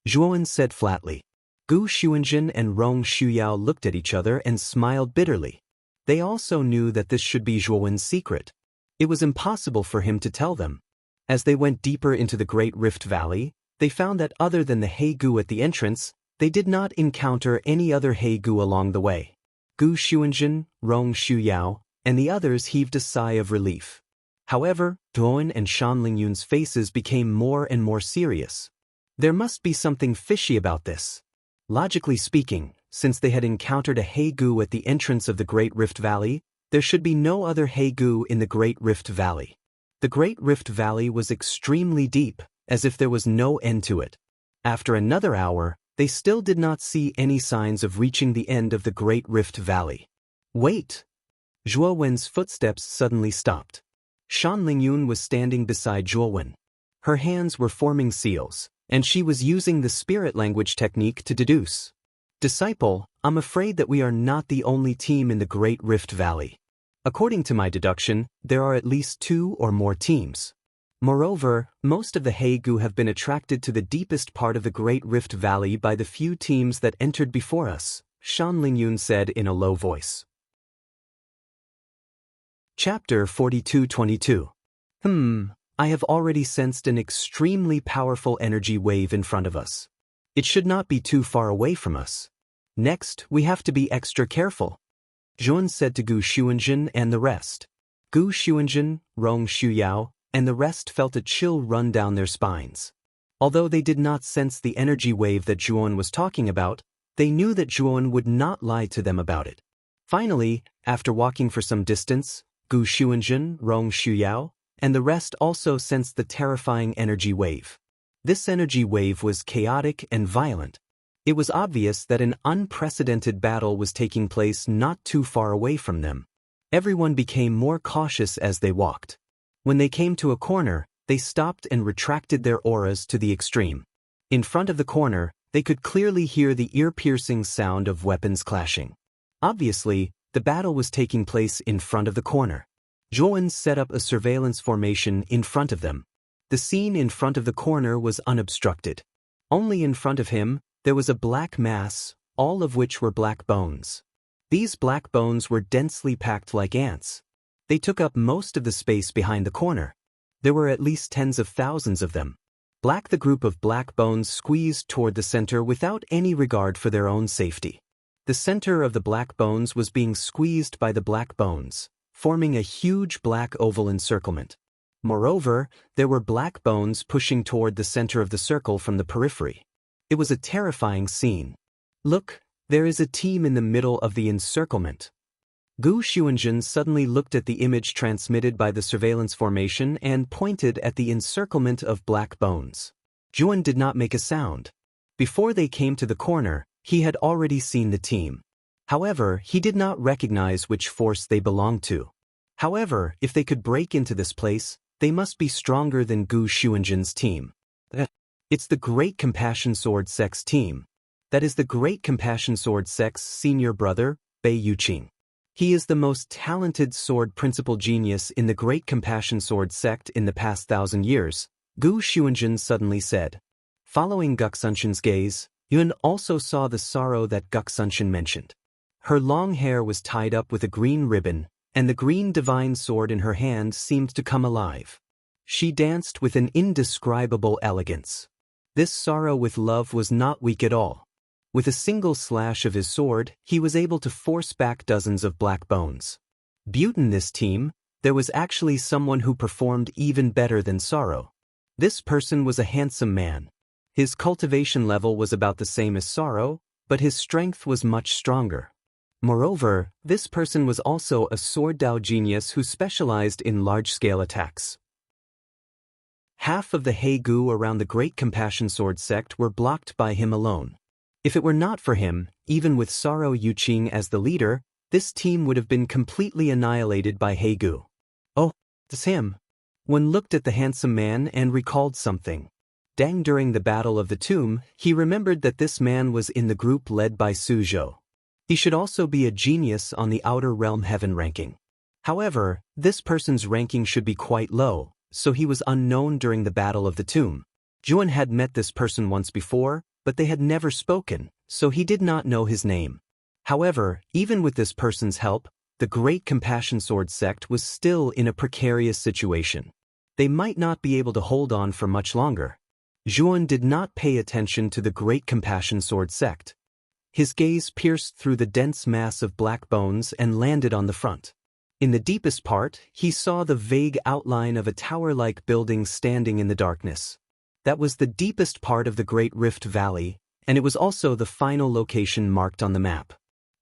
Zhuan said flatly. Gu Xuanzhen and Rong Shuyao looked at each other and smiled bitterly. They also knew that this should be Zhuan's secret. It was impossible for him to tell them. As they went deeper into the Great Rift Valley, they found that other than the He Gu at the entrance, they did not encounter any other He Gu along the way. Gu Xuanzhen, Rong Shuyao, and the others heaved a sigh of relief. However, Zhuan and Shan Lingyun's faces became more and more serious. There must be something fishy about this. Logically speaking, since they had encountered a He Gu at the entrance of the Great Rift Valley, there should be no other He Gu in the Great Rift Valley. The Great Rift Valley was extremely deep, as if there was no end to it. After another hour, they still did not see any signs of reaching the end of the Great Rift Valley. Wait! Zhuo Wen's footsteps suddenly stopped. Shan Lingyun was standing beside Zhuo Wen. Her hands were forming seals, and she was using the spirit language technique to deduce. Disciple, I'm afraid that we are not the only team in the Great Rift Valley. According to my deduction, there are at least 2 or more teams. Moreover, most of the He Gu have been attracted to the deepest part of the Great Rift Valley by the few teams that entered before us, Shan Lingyun said in a low voice. Chapter 42-22. I have already sensed an extremely powerful energy wave in front of us. It should not be too far away from us. Next, we have to be extra careful. Zhuan said to Gu Xuanzhen and the rest. Gu Xuanzhen, Rong Shuyao, and the rest felt a chill run down their spines. Although they did not sense the energy wave that Zhuan was talking about, they knew that Zhuan would not lie to them about it. Finally, after walking for some distance, Gu Xuanzhen, Rong Shuyao, and the rest also sensed the terrifying energy wave. This energy wave was chaotic and violent. It was obvious that an unprecedented battle was taking place not too far away from them. Everyone became more cautious as they walked. When they came to a corner, they stopped and retracted their auras to the extreme. In front of the corner, they could clearly hear the ear-piercing sound of weapons clashing. Obviously, the battle was taking place in front of the corner. Zhuan set up a surveillance formation in front of them. The scene in front of the corner was unobstructed. Only in front of him, there was a black mass, all of which were black bones. These black bones were densely packed like ants. They took up most of the space behind the corner. There were at least tens of thousands of them. The group of black bones squeezed toward the center without any regard for their own safety. The center of the black bones was being squeezed by the black bones, forming a huge black oval encirclement. Moreover, there were black bones pushing toward the center of the circle from the periphery. It was a terrifying scene. Look, there is a team in the middle of the encirclement. Gu Xuanzhen suddenly looked at the image transmitted by the surveillance formation and pointed at the encirclement of black bones. Zhuan did not make a sound. Before they came to the corner, he had already seen the team. However, he did not recognize which force they belonged to. However, if they could break into this place, they must be stronger than Gu Xuanzhen's team. It's the Great Compassion Sword Sect's team. That is the Great Compassion Sword Sect's senior brother, Bei Yuqing. He is the most talented sword principal genius in the Great Compassion Sword Sect in the past 1,000 years, Gu Xuanzhen suddenly said. Following Guxunshen's gaze, Yun also saw the sorrow that Guxunshen mentioned. Her long hair was tied up with a green ribbon, and the green divine sword in her hand seemed to come alive. She danced with an indescribable elegance. This sorrow with love was not weak at all. With a single slash of his sword, he was able to force back dozens of black bones. But in this team, there was actually someone who performed even better than Sorrow. This person was a handsome man. His cultivation level was about the same as Sorrow, but his strength was much stronger. Moreover, this person was also a sword Dao genius who specialized in large-scale attacks. Half of the Heigu around the Great Compassion Sword sect were blocked by him alone. If it were not for him, even with Sorrow Yuqing as the leader, this team would have been completely annihilated by Heigu. Oh, it's him. One looked at the handsome man and recalled something. During the Battle of the Tomb, he remembered that this man was in the group led by Suzhou. He should also be a genius on the Outer Realm Heaven ranking. However, this person's ranking should be quite low, so he was unknown during the Battle of the Tomb. Juan had met this person once before, but they had never spoken, so he did not know his name. However, even with this person's help, the Great Compassion Sword sect was still in a precarious situation. They might not be able to hold on for much longer. Juan did not pay attention to the Great Compassion Sword sect. His gaze pierced through the dense mass of black bones and landed on the front. In the deepest part, he saw the vague outline of a tower-like building standing in the darkness. That was the deepest part of the Great Rift Valley, and it was also the final location marked on the map.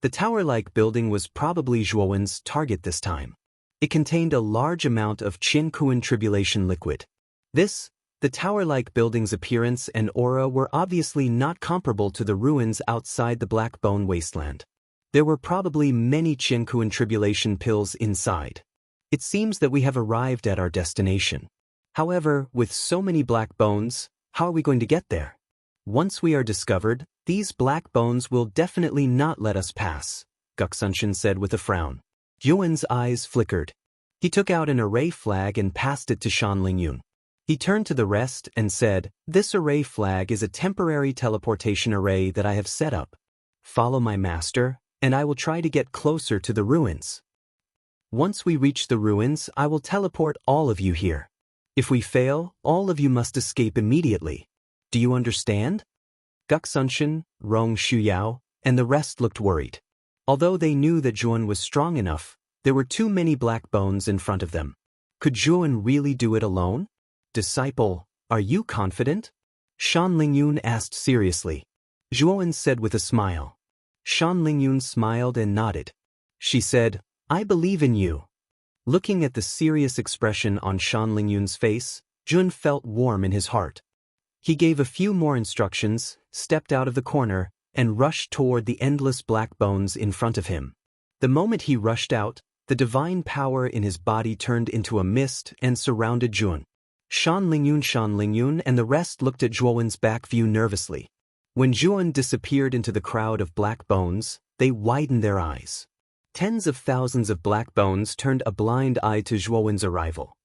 The tower-like building was probably Zhuowen's target this time. It contained a large amount of Qiankuan Tribulation liquid. The tower-like building's appearance and aura were obviously not comparable to the ruins outside the Black Bone Wasteland. There were probably many Qiankuan Tribulation pills inside. It seems that we have arrived at our destination. However, with so many black bones, how are we going to get there? Once we are discovered, these black bones will definitely not let us pass, Guxunshin said with a frown. Yuan's eyes flickered. He took out an array flag and passed it to Shan Lingyun. He turned to the rest and said, "This array flag is a temporary teleportation array that I have set up. Follow my master, and I will try to get closer to the ruins. Once we reach the ruins, I will teleport all of you here. If we fail, all of you must escape immediately. Do you understand?" Guxunshin, Rong Shuyao, and the rest looked worried. Although they knew that Zhuan was strong enough, there were too many black bones in front of them. Could Zhuan really do it alone? "Disciple, are you confident?" Shan Lingyun asked seriously. Zhuan said with a smile. Shan Lingyun smiled and nodded. She said, "I believe in you." Looking at the serious expression on Shan Lingyun's face, Zhuan felt warm in his heart. He gave a few more instructions, stepped out of the corner, and rushed toward the endless black bones in front of him. The moment he rushed out, the divine power in his body turned into a mist and surrounded Zhuan. Shan Lingyun, and the rest looked at Zhuowen's back view nervously. When Zhuan disappeared into the crowd of black bones, they widened their eyes. Tens of thousands of black bones turned a blind eye to Zhuowen's arrival.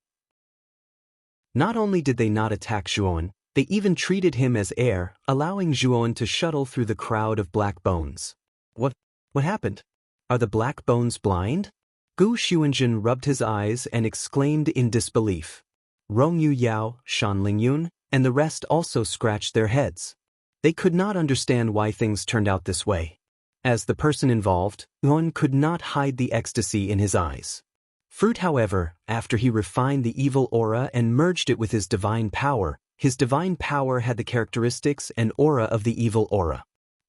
Not only did they not attack Zhuowen, they even treated him as air, allowing Zhuowen to shuttle through the crowd of black bones. What happened? Are the black bones blind? Gu Xuanjun rubbed his eyes and exclaimed in disbelief. Rong Yuyao, Shan Lingyun, and the rest also scratched their heads. They could not understand why things turned out this way. As the person involved, Yuan could not hide the ecstasy in his eyes. Fruit, however, after he refined the evil aura and merged it with his divine power had the characteristics and aura of the evil aura.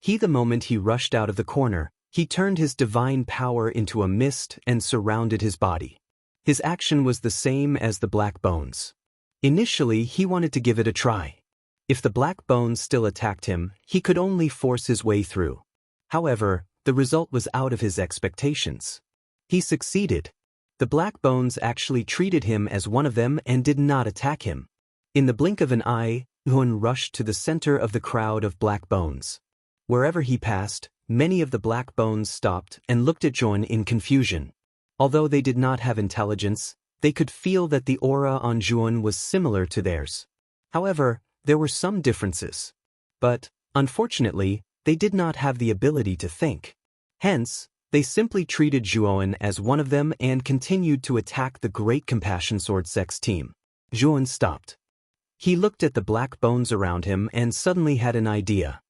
The moment he rushed out of the corner, he turned his divine power into a mist and surrounded his body. His action was the same as the black bones. Initially, he wanted to give it a try. If the black bones still attacked him, he could only force his way through. However, the result was out of his expectations. He succeeded. The black bones actually treated him as one of them and did not attack him. In the blink of an eye, Yuan rushed to the center of the crowd of black bones. Wherever he passed, many of the black bones stopped and looked at Zhuan in confusion. Although they did not have intelligence, they could feel that the aura on Zhuan was similar to theirs. However, there were some differences. But, unfortunately, they did not have the ability to think. Hence, they simply treated Zhuowen as one of them and continued to attack the Great Compassion Sword Sect's team. Zhuowen stopped. He looked at the black bones around him and suddenly had an idea.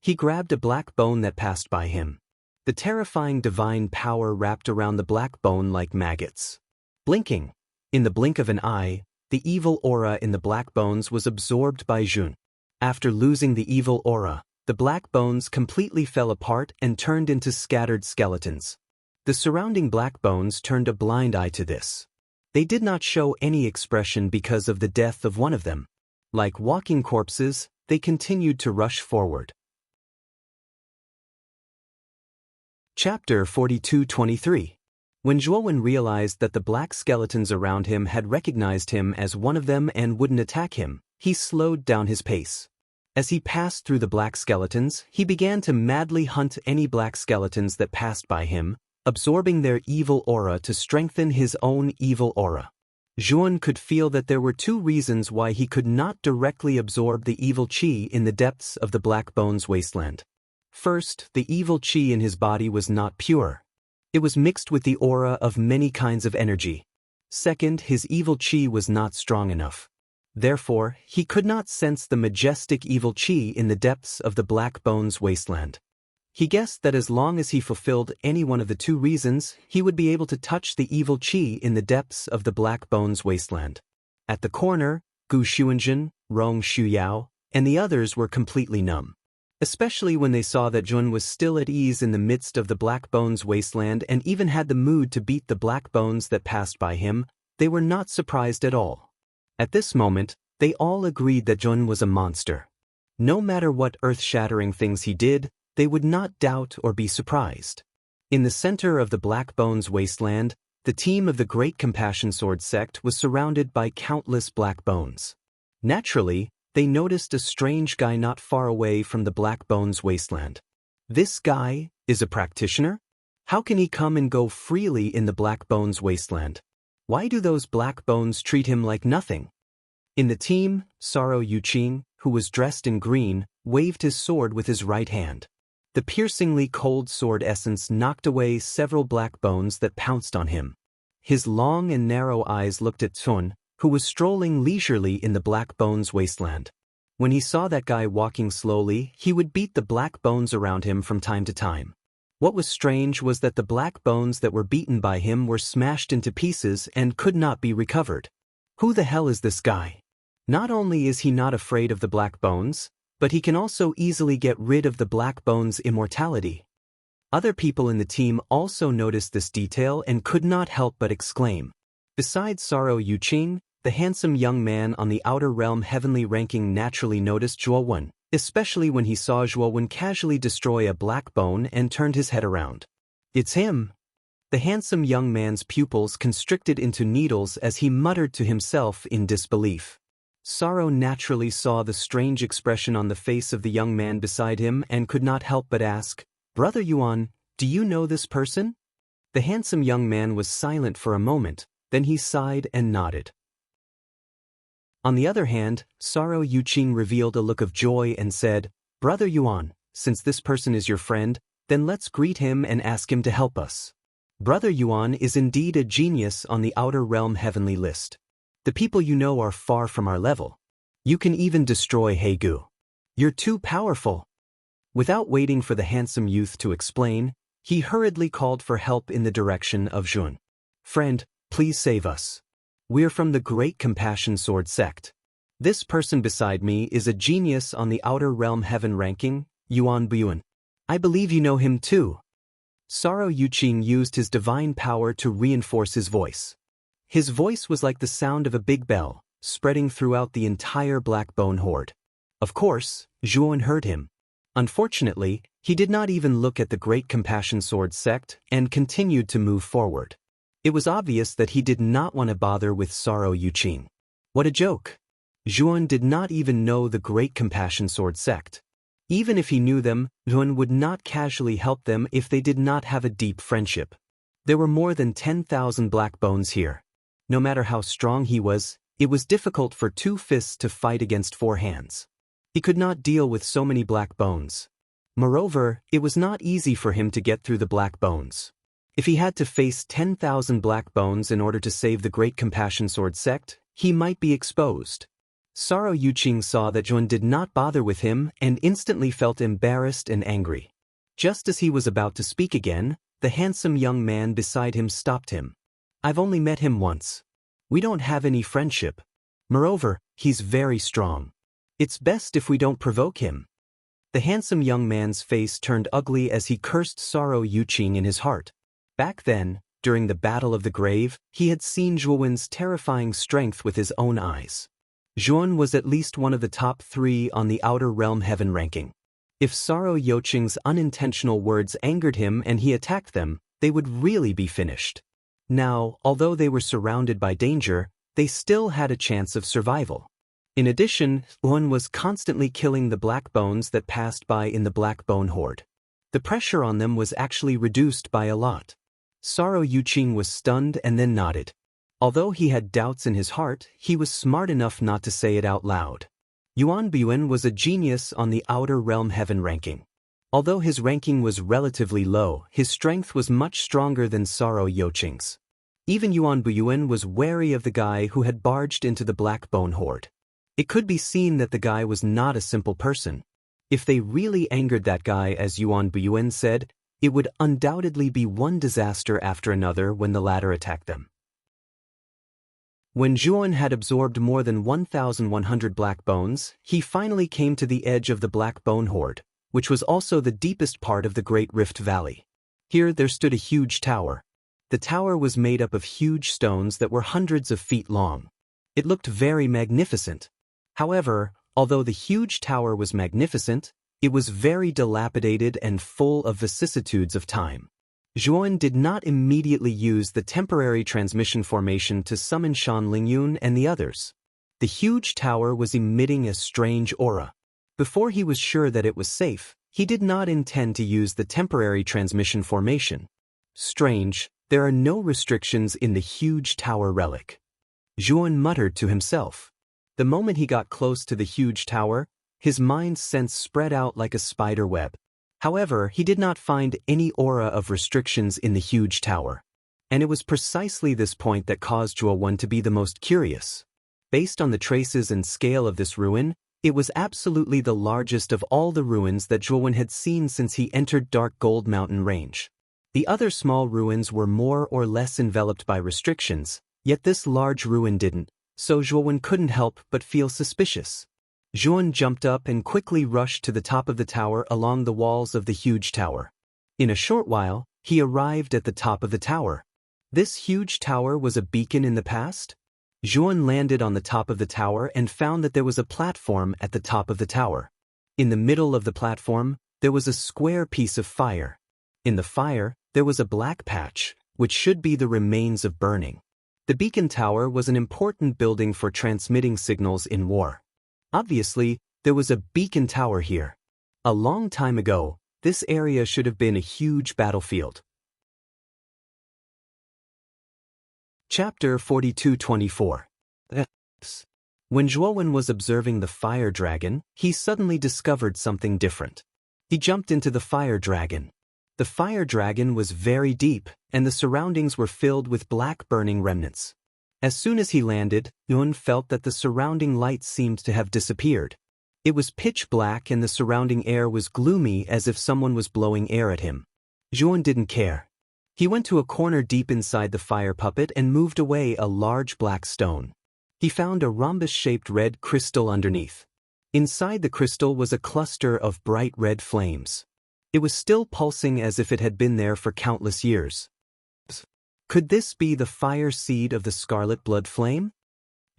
He grabbed a black bone that passed by him. The terrifying divine power wrapped around the black bone like maggots. Blinking. In the blink of an eye, the evil aura in the black bones was absorbed by Jun. After losing the evil aura, the black bones completely fell apart and turned into scattered skeletons. The surrounding black bones turned a blind eye to this. They did not show any expression because of the death of one of them. Like walking corpses, they continued to rush forward. Chapter 42-23. When Zhuowen realized that the black skeletons around him had recognized him as one of them and wouldn't attack him, he slowed down his pace. As he passed through the black skeletons, he began to madly hunt any black skeletons that passed by him, absorbing their evil aura to strengthen his own evil aura. Zhuowen could feel that there were two reasons why he could not directly absorb the evil qi in the depths of the black bones wasteland. First, the evil qi in his body was not pure. It was mixed with the aura of many kinds of energy. Second, his evil qi was not strong enough. Therefore, he could not sense the majestic evil qi in the depths of the black bones wasteland. He guessed that as long as he fulfilled any one of the two reasons, he would be able to touch the evil qi in the depths of the black bones wasteland. At the corner, Gu Xuanzhen, Rong Shuyao, and the others were completely numb. Especially when they saw that Jun was still at ease in the midst of the black bones wasteland and even had the mood to beat the black bones that passed by him, they were not surprised at all. At this moment, they all agreed that Jun was a monster. No matter what earth-shattering things he did, they would not doubt or be surprised. In the center of the black bones wasteland, the team of the Great Compassion Sword sect was surrounded by countless black bones. Naturally, they noticed a strange guy not far away from the black bones wasteland. This guy is a practitioner? How can he come and go freely in the black bones wasteland? Why do those black bones treat him like nothing? In the team, Saro Yuqing, who was dressed in green, waved his sword with his right hand. The piercingly cold sword essence knocked away several black bones that pounced on him. His long and narrow eyes looked at Sun, who was strolling leisurely in the black bones wasteland. When he saw that guy walking slowly, he would beat the black bones around him from time to time. What was strange was that the black bones that were beaten by him were smashed into pieces and could not be recovered. Who the hell is this guy? Not only is he not afraid of the black bones, but he can also easily get rid of the black bones' immortality. Other people in the team also noticed this detail and could not help but exclaim. Besides Saro Yuqing, the handsome young man on the outer realm heavenly ranking naturally noticed Zhuowen, especially when he saw Zhuowen casually destroy a black bone and turned his head around. It's him! The handsome young man's pupils constricted into needles as he muttered to himself in disbelief. Saro naturally saw the strange expression on the face of the young man beside him and could not help but ask, "Brother Yuan, do you know this person?" The handsome young man was silent for a moment, then he sighed and nodded. On the other hand, Saro Yuqing revealed a look of joy and said, "Brother Yuan, since this person is your friend, then let's greet him and ask him to help us." Brother Yuan is indeed a genius on the outer realm heavenly list. The people you know are far from our level. You can even destroy Hegu. You're too powerful. Without waiting for the handsome youth to explain, he hurriedly called for help in the direction of Jun. "Friend, please save us. We're from the Great Compassion Sword sect. This person beside me is a genius on the outer realm heaven ranking, Yuan Buyuan. I believe you know him too." Saro Yuqing used his divine power to reinforce his voice. His voice was like the sound of a big bell, spreading throughout the entire black bone horde. Of course, Zhuowen heard him. Unfortunately, he did not even look at the Great Compassion Sword sect and continued to move forward. It was obvious that he did not want to bother with Saro Yuqing. What a joke! Zhuowen did not even know the Great Compassion Sword sect. Even if he knew them, Zhuowen would not casually help them if they did not have a deep friendship. There were more than 10,000 black bones here. No matter how strong he was, it was difficult for 2 fists to fight against 4 hands. He could not deal with so many black bones. Moreover, it was not easy for him to get through the black bones. If he had to face 10,000 black bones in order to save the Great Compassion Sword sect, he might be exposed. Saro Yuqing saw that Zhuan did not bother with him and instantly felt embarrassed and angry. Just as he was about to speak again, the handsome young man beside him stopped him. I've only met him once. We don't have any friendship. Moreover, he's very strong. It's best if we don't provoke him. The handsome young man's face turned ugly as he cursed Saro Yuqing in his heart. Back then, during the Battle of the Grave, he had seen Zhuowen's terrifying strength with his own eyes. Zhuowen was at least one of the top 3 on the Outer Realm Heaven ranking. If Saro Yuqing's unintentional words angered him and he attacked them, they would really be finished. Now, although they were surrounded by danger, they still had a chance of survival. In addition, Zhuowen was constantly killing the black bones that passed by in the black bone horde. The pressure on them was actually reduced by a lot. Saro Yuqing was stunned and then nodded. Although he had doubts in his heart, he was smart enough not to say it out loud. Yuan Buyan was a genius on the Outer Realm Heaven ranking. Although his ranking was relatively low, his strength was much stronger than Saro Yuqing's. Even Yuan Buyan was wary of the guy who had barged into the Black Bone Horde. It could be seen that the guy was not a simple person. If they really angered that guy, as Yuan Buyan said, it would undoubtedly be one disaster after another when the latter attacked them. When Zhuowen had absorbed more than 1,100 black bones, he finally came to the edge of the Black Bone Horde, which was also the deepest part of the Great Rift Valley. Here there stood a huge tower. The tower was made up of huge stones that were hundreds of feet long. It looked very magnificent. However, although the huge tower was magnificent, it was very dilapidated and full of vicissitudes of time. Zhuowen did not immediately use the temporary transmission formation to summon Shan Lingyun and the others. The huge tower was emitting a strange aura. Before he was sure that it was safe, he did not intend to use the temporary transmission formation. Strange, there are no restrictions in the huge tower relic. Zhuowen muttered to himself. The moment he got close to the huge tower, his mind's sense spread out like a spider web. However, he did not find any aura of restrictions in the huge tower. And it was precisely this point that caused Zhuowen to be the most curious. Based on the traces and scale of this ruin, it was absolutely the largest of all the ruins that Zhuowen had seen since he entered Dark Gold Mountain Range. The other small ruins were more or less enveloped by restrictions, yet this large ruin didn't, so Zhuowen couldn't help but feel suspicious. Zhuowen jumped up and quickly rushed to the top of the tower along the walls of the huge tower. In a short while, he arrived at the top of the tower. This huge tower was a beacon in the past? Zhuowen landed on the top of the tower and found that there was a platform at the top of the tower. In the middle of the platform, there was a square piece of fire. In the fire, there was a black patch, which should be the remains of burning. The beacon tower was an important building for transmitting signals in war. Obviously, there was a beacon tower here. A long time ago, this area should have been a huge battlefield. Chapter 42-24. When Zhuowen was observing the fire dragon, he suddenly discovered something different. He jumped into the fire dragon. The fire dragon was very deep, and the surroundings were filled with black burning remnants. As soon as he landed, Zhuowen felt that the surrounding lights seemed to have disappeared. It was pitch black and the surrounding air was gloomy as if someone was blowing air at him. Zhuowen didn't care. He went to a corner deep inside the fire puppet and moved away a large black stone. He found a rhombus-shaped red crystal underneath. Inside the crystal was a cluster of bright red flames. It was still pulsing as if it had been there for countless years. Could this be the fire seed of the scarlet blood flame?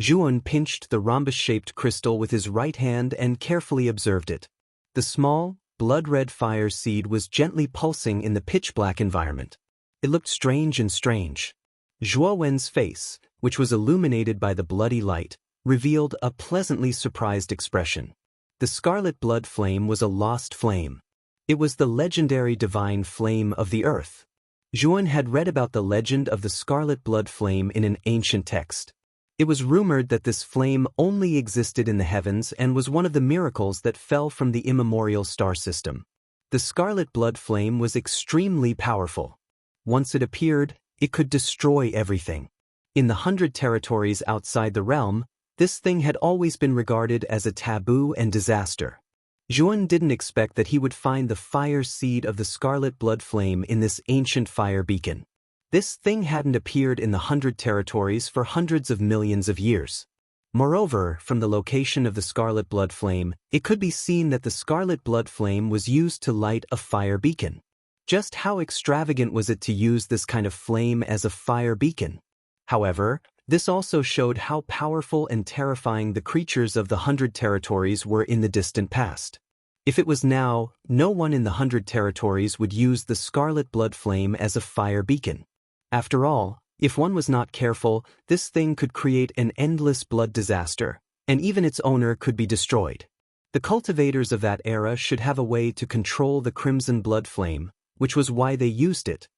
Zhuowen pinched the rhombus-shaped crystal with his right hand and carefully observed it. The small, blood-red fire seed was gently pulsing in the pitch-black environment. It looked strange and strange. Zhuowen's face, which was illuminated by the bloody light, revealed a pleasantly surprised expression. The scarlet blood flame was a lost flame. It was the legendary divine flame of the earth. Zhuowen had read about the legend of the scarlet blood flame in an ancient text. It was rumored that this flame only existed in the heavens and was one of the miracles that fell from the immemorial star system. The scarlet blood flame was extremely powerful. Once it appeared, it could destroy everything. In the 100 territories outside the realm, This thing had always been regarded as a taboo and disaster. Zhuan didn't expect that he would find the fire seed of the scarlet blood flame in this ancient fire beacon. This thing hadn't appeared in the 100 territories for hundreds of millions of years. Moreover, from the location of the scarlet blood flame, it could be seen that the scarlet blood flame was used to light a fire beacon. Just how extravagant was it to use this kind of flame as a fire beacon? However, this also showed how powerful and terrifying the creatures of the 100 territories were in the distant past. If it was now, no one in the 100 territories would use the scarlet blood flame as a fire beacon. After all, if one was not careful, this thing could create an endless blood disaster, and even its owner could be destroyed. The cultivators of that era should have a way to control the crimson blood flame, which was why they used it.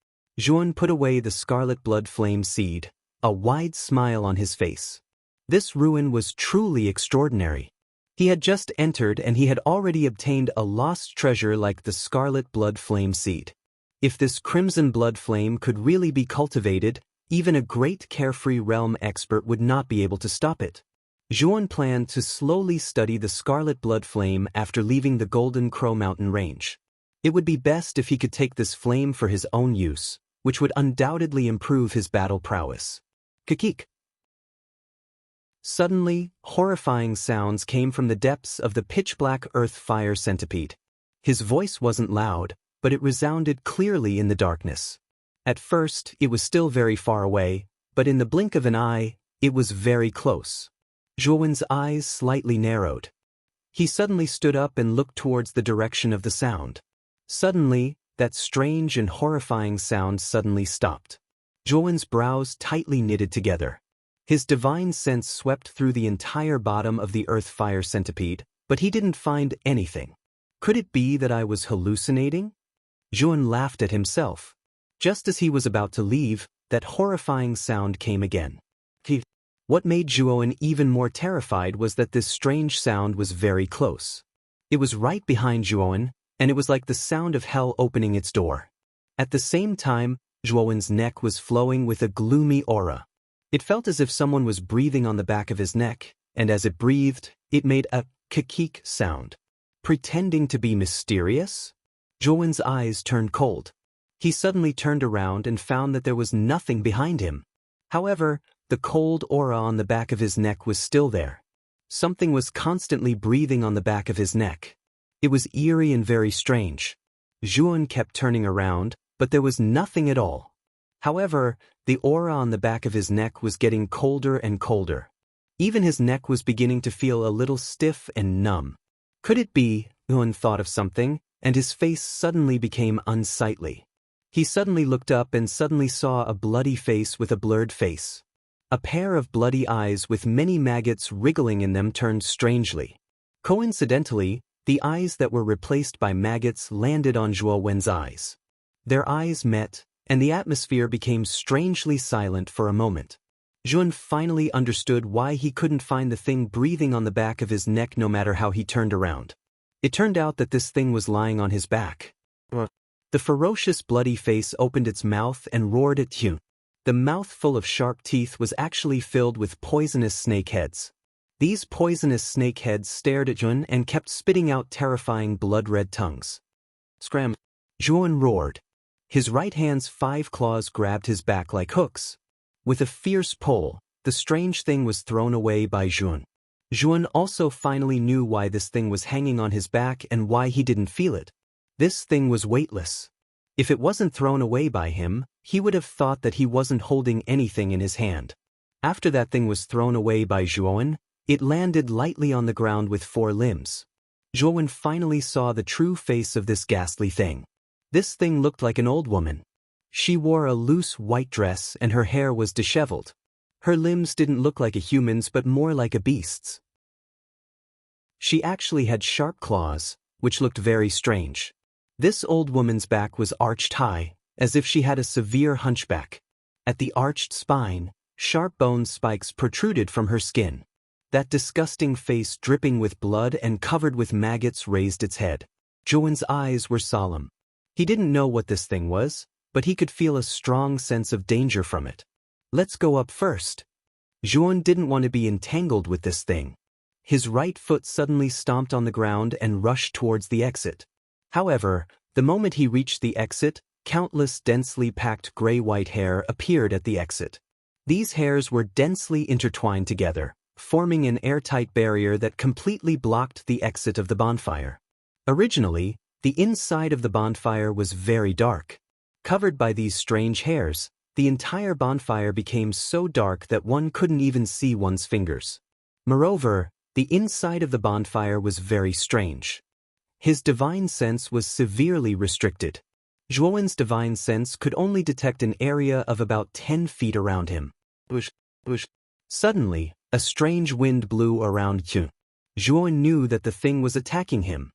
Zhuan put away the scarlet blood flame seed, a wide smile on his face. This ruin was truly extraordinary. He had just entered and he had already obtained a lost treasure like the scarlet blood flame seed. If this crimson blood flame could really be cultivated, even a great carefree realm expert would not be able to stop it. Zhuan planned to slowly study the scarlet blood flame after leaving the Golden Crow Mountain range. It would be best if he could take this flame for his own use, which would undoubtedly improve his battle prowess. Kikik. Suddenly, horrifying sounds came from the depths of the pitch-black earth fire centipede. His voice wasn't loud, but it resounded clearly in the darkness. At first, it was still very far away, but in the blink of an eye, it was very close. Zhuan's eyes slightly narrowed. He suddenly stood up and looked towards the direction of the sound. Suddenly, that strange and horrifying sound suddenly stopped. Zhuan's brows tightly knitted together. His divine sense swept through the entire bottom of the earth fire centipede, but he didn't find anything. Could it be that I was hallucinating? Zhuan laughed at himself. Just as he was about to leave, that horrifying sound came again. What made Zhuan even more terrified was that this strange sound was very close. It was right behind Zhuan, and it was like the sound of hell opening its door. At the same time, Zhuan's neck was flowing with a gloomy aura. It felt as if someone was breathing on the back of his neck, and as it breathed, it made a kikik sound. Pretending to be mysterious? Zhuan's eyes turned cold. He suddenly turned around and found that there was nothing behind him. However, the cold aura on the back of his neck was still there. Something was constantly breathing on the back of his neck. It was eerie and very strange. Zhuan kept turning around, but there was nothing at all. However, the aura on the back of his neck was getting colder and colder. Even his neck was beginning to feel a little stiff and numb. Could it be? Zhuan thought of something, and his face suddenly became unsightly. He suddenly looked up and suddenly saw a bloody face with a blurred face. A pair of bloody eyes with many maggots wriggling in them turned strangely. Coincidentally, the eyes that were replaced by maggots landed on Zhuan's eyes. Their eyes met, and the atmosphere became strangely silent for a moment. Zhuan finally understood why he couldn't find the thing breathing on the back of his neck no matter how he turned around. It turned out that this thing was lying on his back. The ferocious bloody face opened its mouth and roared at Zhuan. The mouth full of sharp teeth was actually filled with poisonous snake heads. These poisonous snake heads stared at Zhuan and kept spitting out terrifying blood-red tongues. Scram! Zhuan roared. His right hand's 5 claws grabbed his back like hooks. With a fierce pull, the strange thing was thrown away by Zhuan. Zhuan also finally knew why this thing was hanging on his back and why he didn't feel it. This thing was weightless. If it wasn't thrown away by him, he would have thought that he wasn't holding anything in his hand. After that thing was thrown away by Zhuan, it landed lightly on the ground with 4 limbs. Zhuan finally saw the true face of this ghastly thing. This thing looked like an old woman. She wore a loose white dress and her hair was disheveled. Her limbs didn't look like a human's but more like a beast's. She actually had sharp claws, which looked very strange. This old woman's back was arched high, as if she had a severe hunchback. At the arched spine, sharp bone spikes protruded from her skin. That disgusting face dripping with blood and covered with maggots raised its head. Zhuan's eyes were solemn. He didn't know what this thing was, but he could feel a strong sense of danger from it. Let's go up first. Juan didn't want to be entangled with this thing. His right foot suddenly stomped on the ground and rushed towards the exit. However, the moment he reached the exit, countless densely packed gray-white hair appeared at the exit. These hairs were densely intertwined together, forming an airtight barrier that completely blocked the exit of the bonfire. Originally, the inside of the bonfire was very dark. Covered by these strange hairs, the entire bonfire became so dark that one couldn't even see one's fingers. Moreover, the inside of the bonfire was very strange. His divine sense was severely restricted. Juan's divine sense could only detect an area of about 10 feet around him. Suddenly, a strange wind blew around Juan. Juan knew that the thing was attacking him.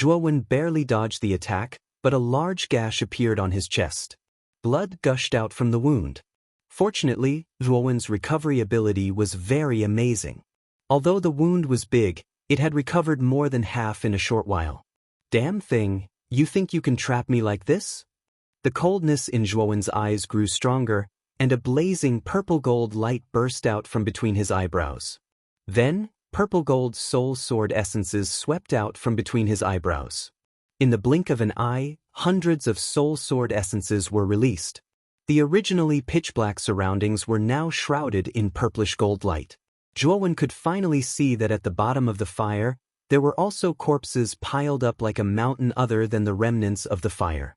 Juan barely dodged the attack, but a large gash appeared on his chest. Blood gushed out from the wound. Fortunately, Juan's recovery ability was very amazing. Although the wound was big, it had recovered more than half in a short while. Damn thing, you think you can trap me like this? The coldness in Juan's eyes grew stronger, and a blazing purple-gold light burst out from between his eyebrows. Then, purple-gold soul sword essences swept out from between his eyebrows. In the blink of an eye, hundreds of soul sword essences were released. The originally pitch-black surroundings were now shrouded in purplish-gold light. Juan could finally see that at the bottom of the fire, there were also corpses piled up like a mountain other than the remnants of the fire.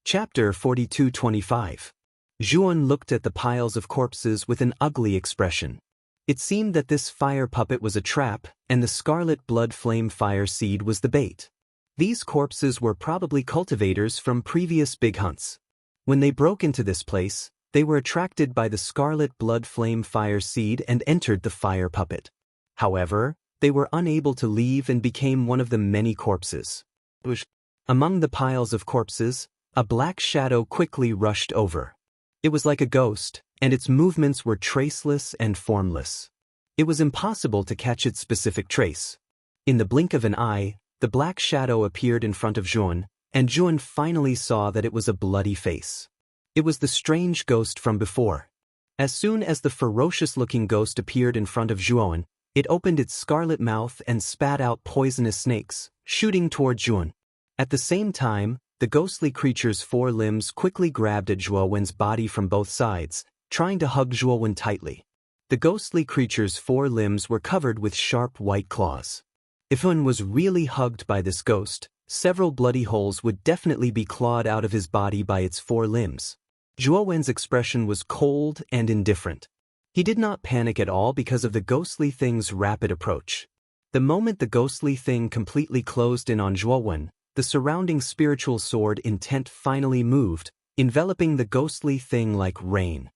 Chapter 42-25. Juan looked at the piles of corpses with an ugly expression. It seemed that this fire puppet was a trap, and the scarlet blood flame fire seed was the bait. These corpses were probably cultivators from previous big hunts. When they broke into this place, they were attracted by the scarlet blood flame fire seed and entered the fire puppet. However, they were unable to leave and became one of the many corpses. Among the piles of corpses, a black shadow quickly rushed over. It was like a ghost, and its movements were traceless and formless. It was impossible to catch its specific trace. In the blink of an eye, the black shadow appeared in front of Juan, and Juan finally saw that it was a bloody face. It was the strange ghost from before. As soon as the ferocious-looking ghost appeared in front of Juan, it opened its scarlet mouth and spat out poisonous snakes, shooting toward Juan. At the same time, the ghostly creature's four limbs quickly grabbed at Juan's body from both sides, trying to hug Juan tightly. The ghostly creature's four limbs were covered with sharp white claws. If Juan was really hugged by this ghost, several bloody holes would definitely be clawed out of his body by its four limbs. Juan's expression was cold and indifferent. He did not panic at all because of the ghostly thing's rapid approach. The moment the ghostly thing completely closed in on Juan, the surrounding spiritual sword intent finally moved, enveloping the ghostly thing like rain.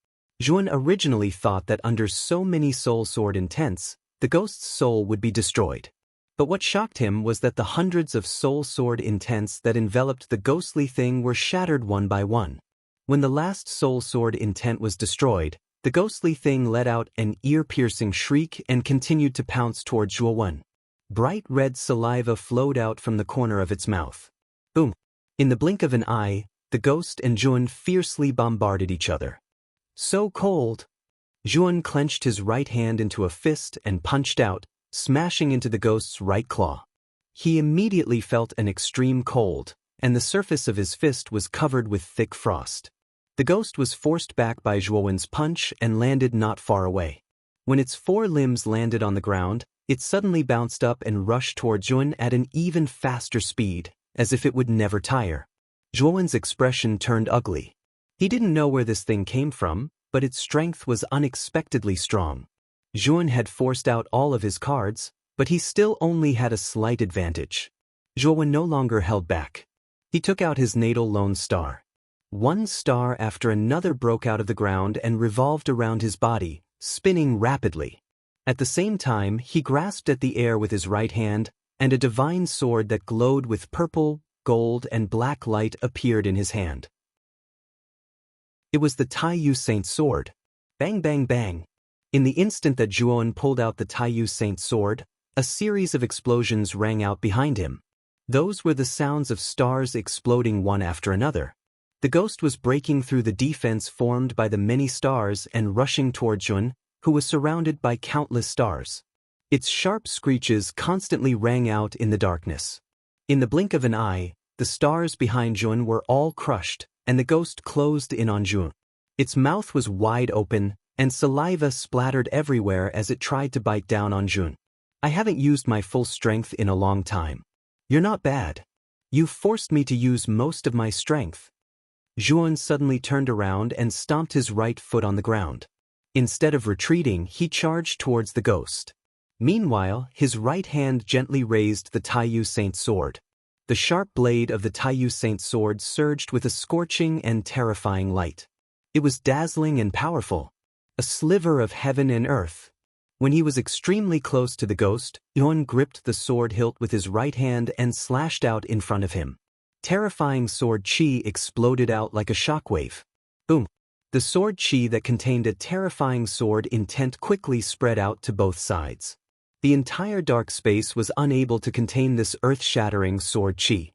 Juan originally thought that under so many soul sword intents, the ghost's soul would be destroyed. But what shocked him was that the hundreds of soul sword intents that enveloped the ghostly thing were shattered one by one. When the last soul sword intent was destroyed, the ghostly thing let out an ear-piercing shriek and continued to pounce toward Juan. Bright red saliva flowed out from the corner of its mouth. Boom! In the blink of an eye, the ghost and Juan fiercely bombarded each other. So cold! Juan clenched his right hand into a fist and punched out, smashing into the ghost's right claw. He immediately felt an extreme cold, and the surface of his fist was covered with thick frost. The ghost was forced back by Juan's punch and landed not far away. When its four limbs landed on the ground, it suddenly bounced up and rushed toward Juan at an even faster speed, as if it would never tire. Juan's expression turned ugly. He didn't know where this thing came from, but its strength was unexpectedly strong. Juan had forced out all of his cards, but he still only had a slight advantage. Juan no longer held back. He took out his natal lone star. One star after another broke out of the ground and revolved around his body, spinning rapidly. At the same time, he grasped at the air with his right hand, and a divine sword that glowed with purple, gold, and black light appeared in his hand. It was the Taiyu Saint sword. Bang bang bang. In the instant that Juan pulled out the Taiyu Saint sword, a series of explosions rang out behind him. Those were the sounds of stars exploding one after another. The ghost was breaking through the defense formed by the many stars and rushing toward Jun, who was surrounded by countless stars. Its sharp screeches constantly rang out in the darkness. In the blink of an eye, the stars behind Jun were all crushed, and the ghost closed in on Jun. Its mouth was wide open, and saliva splattered everywhere as it tried to bite down on Jun. I haven't used my full strength in a long time. You're not bad. You forced me to use most of my strength. Jun suddenly turned around and stomped his right foot on the ground. Instead of retreating, he charged towards the ghost. Meanwhile, his right hand gently raised the Taiyu Saint sword. The sharp blade of the Taiyu Saint sword surged with a scorching and terrifying light. It was dazzling and powerful, a sliver of heaven and earth. When he was extremely close to the ghost, Jun gripped the sword hilt with his right hand and slashed out in front of him. Terrifying sword chi exploded out like a shockwave. Boom! The sword chi that contained a terrifying sword intent quickly spread out to both sides. The entire dark space was unable to contain this earth-shattering sword chi.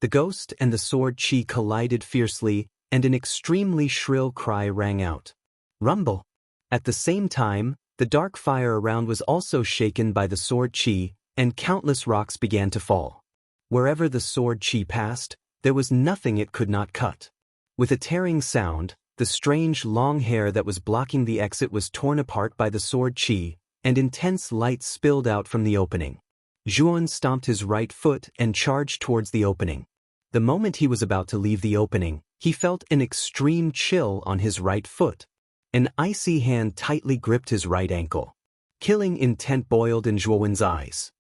The ghost and the sword chi collided fiercely, and an extremely shrill cry rang out. Rumble! At the same time, the dark fire around was also shaken by the sword chi, and countless rocks began to fall. Wherever the sword chi passed, there was nothing it could not cut. With a tearing sound, the strange long hair that was blocking the exit was torn apart by the sword chi, and intense light spilled out from the opening. Jun stomped his right foot and charged towards the opening. The moment he was about to leave the opening, he felt an extreme chill on his right foot. An icy hand tightly gripped his right ankle. Killing intent boiled in Zhuowen's eyes.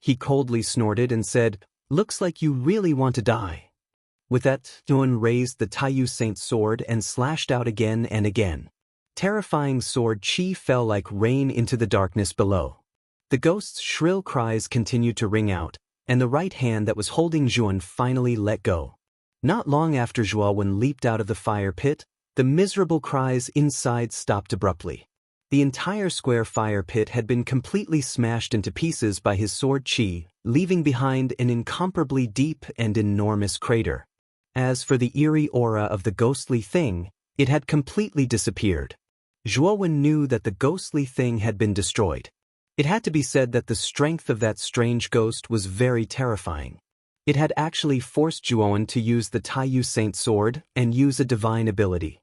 He coldly snorted and said, "Looks like you really want to die." With that, Jun raised the Taiyu Saint sword and slashed out again and again. Terrifying sword chi fell like rain into the darkness below. The ghost's shrill cries continued to ring out, and the right hand that was holding Jun finally let go. Not long after Zhuowen leaped out of the fire pit, the miserable cries inside stopped abruptly. The entire square fire pit had been completely smashed into pieces by his sword chi, leaving behind an incomparably deep and enormous crater. As for the eerie aura of the ghostly thing, it had completely disappeared. Zhuowen knew that the ghostly thing had been destroyed. It had to be said that the strength of that strange ghost was very terrifying. It had actually forced Zhuowen to use the Taiyu Saint sword and use a divine ability.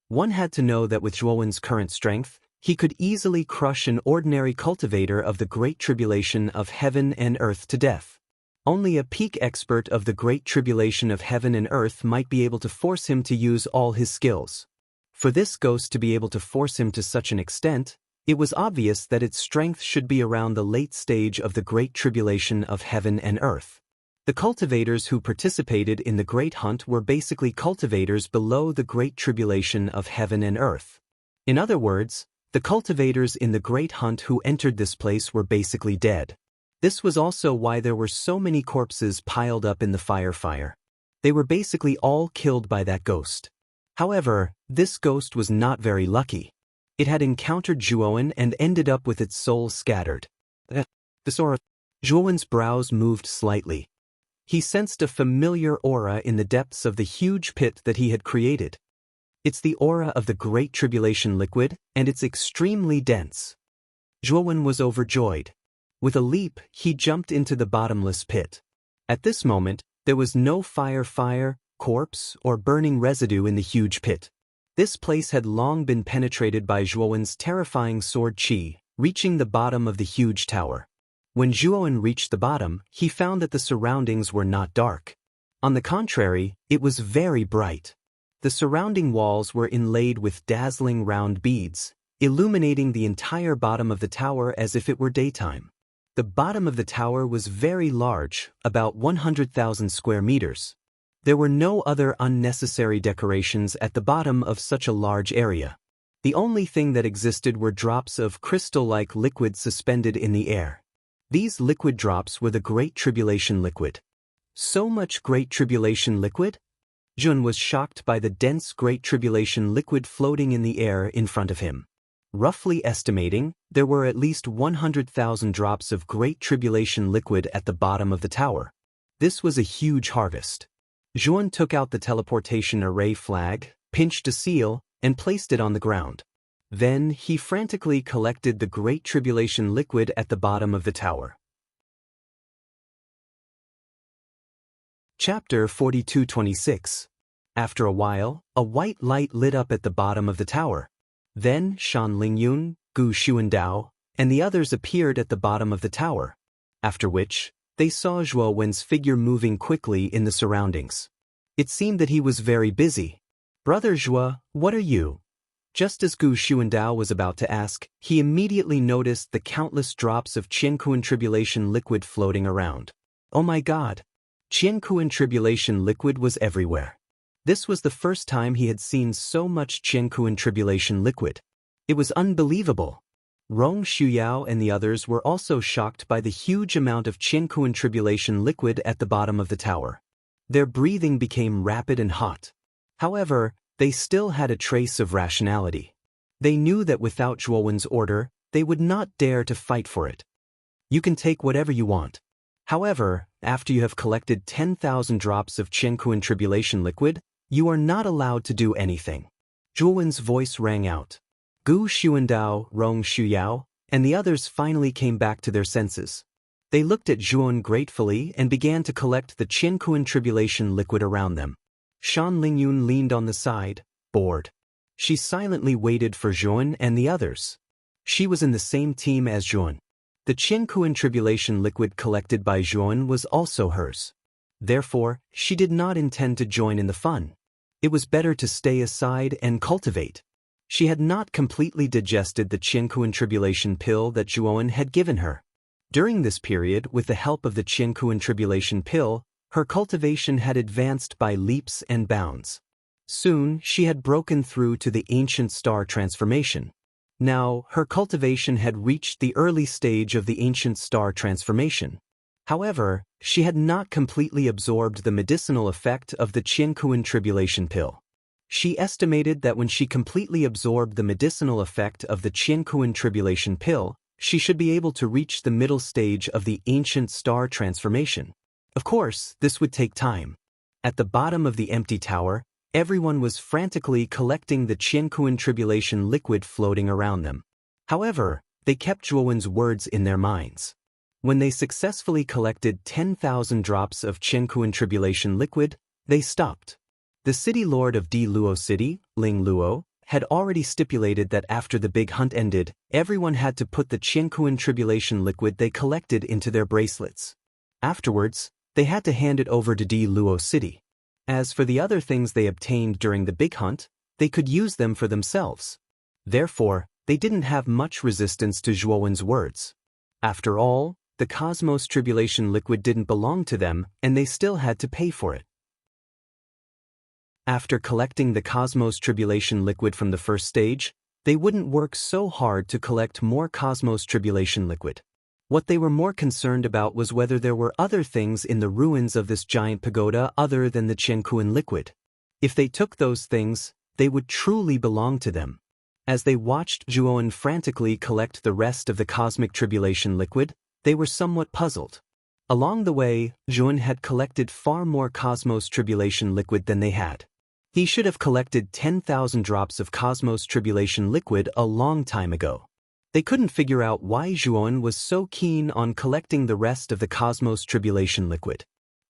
One had to know that with Zhuowen's current strength, he could easily crush an ordinary cultivator of the Great Tribulation of Heaven and Earth to death. Only a peak expert of the Great Tribulation of Heaven and Earth might be able to force him to use all his skills. For this ghost to be able to force him to such an extent, it was obvious that its strength should be around the late stage of the Great Tribulation of Heaven and Earth. The cultivators who participated in the Great Hunt were basically cultivators below the Great Tribulation of Heaven and Earth. In other words, the cultivators in the Great Hunt who entered this place were basically dead. This was also why there were so many corpses piled up in the fire. They were basically all killed by that ghost. However, this ghost was not very lucky. It had encountered Zhuowen and ended up with its soul scattered. This aura. Zhuowen's brows moved slightly. He sensed a familiar aura in the depths of the huge pit that he had created. It's the aura of the Great Tribulation liquid, and it's extremely dense. Zhuowen was overjoyed. With a leap, he jumped into the bottomless pit. At this moment, there was no fire, corpse, or burning residue in the huge pit. This place had long been penetrated by Zhuowen's terrifying sword chi, reaching the bottom of the huge tower. When Zhuowen reached the bottom, he found that the surroundings were not dark. On the contrary, it was very bright. The surrounding walls were inlaid with dazzling round beads, illuminating the entire bottom of the tower as if it were daytime. The bottom of the tower was very large, about 100,000 square meters. There were no other unnecessary decorations at the bottom of such a large area. The only thing that existed were drops of crystal-like liquid suspended in the air. These liquid drops were the Great Tribulation liquid. So much Great Tribulation liquid? Jun was shocked by the dense Great Tribulation liquid floating in the air in front of him. Roughly estimating, there were at least 100,000 drops of Great Tribulation liquid at the bottom of the tower. This was a huge harvest. Zhuan took out the teleportation array flag, pinched a seal, and placed it on the ground. Then he frantically collected the Great Tribulation liquid at the bottom of the tower. Chapter 42:26. After a while, a white light lit up at the bottom of the tower. Then Shan Lingyun, Gu Xuandao, and the others appeared at the bottom of the tower, after which, they saw Zhuo Wen's figure moving quickly in the surroundings. It seemed that he was very busy. "Brother Zhuo, what are you?" Just as Gu Xuandao was about to ask, he immediately noticed the countless drops of Qiankuan Tribulation liquid floating around. Oh my God! Qiankuan Tribulation liquid was everywhere. This was the first time he had seen so much Qiankuan Tribulation liquid. It was unbelievable. Rong Shuyao and the others were also shocked by the huge amount of Qiankuan Tribulation liquid at the bottom of the tower. Their breathing became rapid and hot. However, they still had a trace of rationality. They knew that without Zhuo Wen's order, they would not dare to fight for it. You can take whatever you want. However, after you have collected 10,000 drops of Qiankuan Tribulation liquid, you are not allowed to do anything. Zhuo Wen's voice rang out. Gu Xuandao, Rong Shuyao, and the others finally came back to their senses. They looked at Zhuan gratefully and began to collect the Qiankuan Tribulation liquid around them. Shan Lingyun leaned on the side, bored. She silently waited for Zhuan and the others. She was in the same team as Zhuan. The Qiankuan Tribulation liquid collected by Zhuan was also hers. Therefore, she did not intend to join in the fun. It was better to stay aside and cultivate. She had not completely digested the Qiankuan Tribulation pill that Zhuan had given her. During this period, with the help of the Qiankuan Tribulation pill, her cultivation had advanced by leaps and bounds. Soon, she had broken through to the ancient star transformation. Now, her cultivation had reached the early stage of the ancient star transformation. However, she had not completely absorbed the medicinal effect of the Qiankuan Tribulation pill. She estimated that when she completely absorbed the medicinal effect of the Qiankuan Tribulation pill, she should be able to reach the middle stage of the ancient star transformation. Of course, this would take time. At the bottom of the empty tower, everyone was frantically collecting the Qiankuan Tribulation liquid floating around them. However, they kept Zhuo Wen's words in their minds. When they successfully collected 10,000 drops of Qiankuan Tribulation liquid, they stopped. The city lord of Di Luo City, Ling Luo, had already stipulated that after the big hunt ended, everyone had to put the Qiankuan Tribulation liquid they collected into their bracelets. Afterwards, they had to hand it over to Di Luo City. As for the other things they obtained during the big hunt, they could use them for themselves. Therefore, they didn't have much resistance to Zhuo Wen's words. After all, the Cosmos Tribulation liquid didn't belong to them, and they still had to pay for it. After collecting the Cosmos Tribulation liquid from the first stage, they wouldn't work so hard to collect more Cosmos Tribulation liquid. What they were more concerned about was whether there were other things in the ruins of this giant pagoda other than the Qiankuan liquid. If they took those things, they would truly belong to them. As they watched Zhuo frantically collect the rest of the Cosmic Tribulation liquid, they were somewhat puzzled. Along the way, Zhuo had collected far more Cosmos Tribulation liquid than they had. He should have collected 10,000 drops of Cosmos Tribulation liquid a long time ago. They couldn't figure out why Zhuo was so keen on collecting the rest of the Cosmos Tribulation liquid.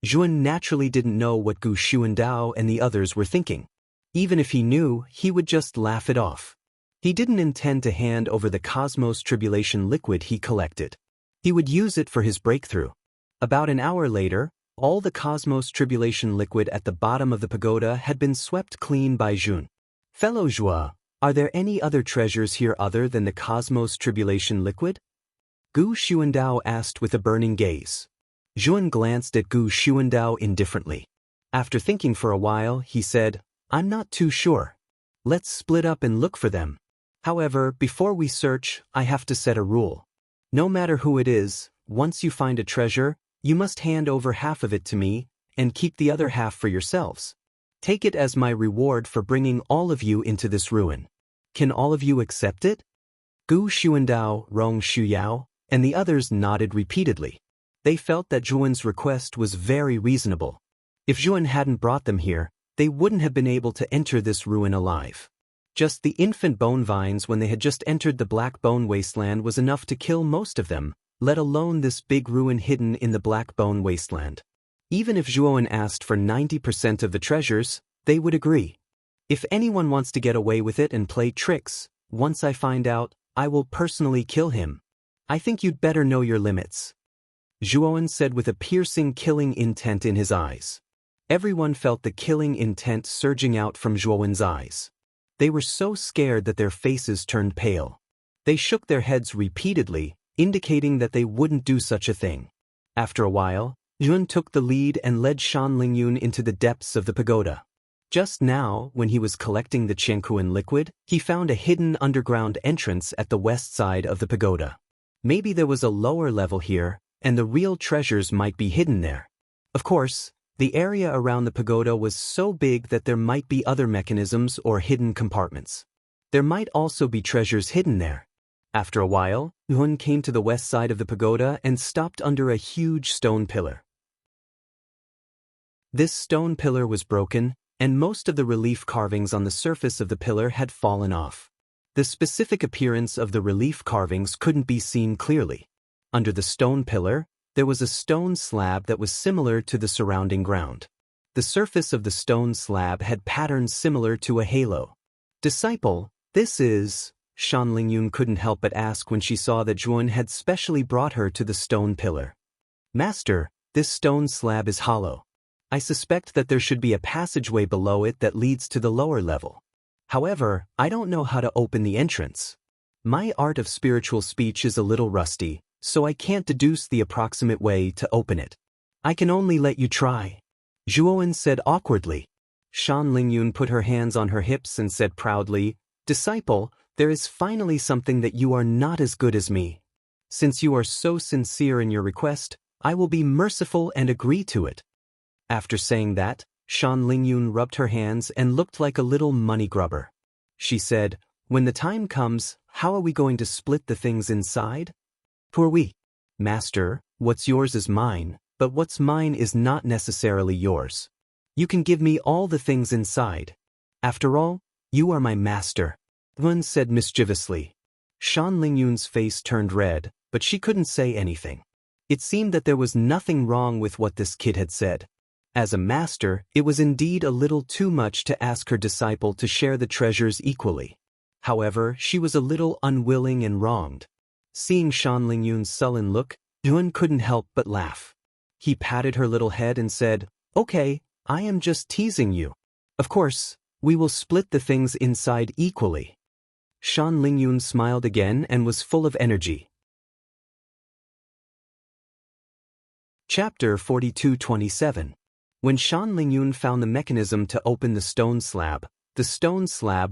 Zhuo naturally didn't know what Gu Xuandao and the others were thinking. Even if he knew, he would just laugh it off. He didn't intend to hand over the Cosmos Tribulation liquid he collected. He would use it for his breakthrough. About an hour later, all the Cosmos Tribulation liquid at the bottom of the pagoda had been swept clean by Zhuo. Fellow Zhuo, are there any other treasures here other than the Cosmos Tribulation liquid? Gu Xuandao asked with a burning gaze. Zhuo glanced at Gu Xuandao indifferently. After thinking for a while, he said, "I'm not too sure. Let's split up and look for them. However, before we search, I have to set a rule. No matter who it is, once you find a treasure, you must hand over half of it to me, and keep the other half for yourselves. Take it as my reward for bringing all of you into this ruin. Can all of you accept it?" Gu Xuandao, Rong Shuyao, and the others nodded repeatedly. They felt that Zhuo's request was very reasonable. If Zhuan hadn't brought them here, they wouldn't have been able to enter this ruin alive. Just the infant bone vines when they had just entered the black bone wasteland was enough to kill most of them, let alone this big ruin hidden in the black bone wasteland. Even if Zhuan asked for 90% of the treasures, they would agree. If anyone wants to get away with it and play tricks, once I find out, I will personally kill him. I think you'd better know your limits. Zhuan said with a piercing killing intent in his eyes. Everyone felt the killing intent surging out from Zhuan's eyes. They were so scared that their faces turned pale. They shook their heads repeatedly, indicating that they wouldn't do such a thing. After a while, Zhuan took the lead and led Shan Lingyun into the depths of the pagoda. Just now, when he was collecting the Qiankuan liquid, he found a hidden underground entrance at the west side of the pagoda. Maybe there was a lower level here, and the real treasures might be hidden there. Of course, the area around the pagoda was so big that there might be other mechanisms or hidden compartments. There might also be treasures hidden there. After a while, Zhuan came to the west side of the pagoda and stopped under a huge stone pillar. This stone pillar was broken, and most of the relief carvings on the surface of the pillar had fallen off. The specific appearance of the relief carvings couldn't be seen clearly. Under the stone pillar, there was a stone slab that was similar to the surrounding ground. The surface of the stone slab had patterns similar to a halo. Disciple, this is... Shan Lingyun couldn't help but ask when she saw that Zhuan had specially brought her to the stone pillar. Master, this stone slab is hollow. I suspect that there should be a passageway below it that leads to the lower level. However, I don't know how to open the entrance. My art of spiritual speech is a little rusty, so I can't deduce the approximate way to open it. I can only let you try. Zhuan said awkwardly. Shan Lingyun put her hands on her hips and said proudly, Disciple, there is finally something that you are not as good as me. Since you are so sincere in your request, I will be merciful and agree to it. After saying that, Shan Lingyun rubbed her hands and looked like a little money grubber. She said, When the time comes, how are we going to split the things inside? For we. Master, what's yours is mine, but what's mine is not necessarily yours. You can give me all the things inside. After all, you are my master. Zhuan said mischievously. Shan Lingyun's face turned red, but she couldn't say anything. It seemed that there was nothing wrong with what this kid had said. As a master, it was indeed a little too much to ask her disciple to share the treasures equally. However, she was a little unwilling and wronged. Seeing Shan Lingyun's sullen look, Zhuan couldn't help but laugh. He patted her little head and said, Okay, I am just teasing you. Of course, we will split the things inside equally. Shan Lingyun smiled again and was full of energy. Chapter 42-27. When Shan Lingyun found the mechanism to open the stone slab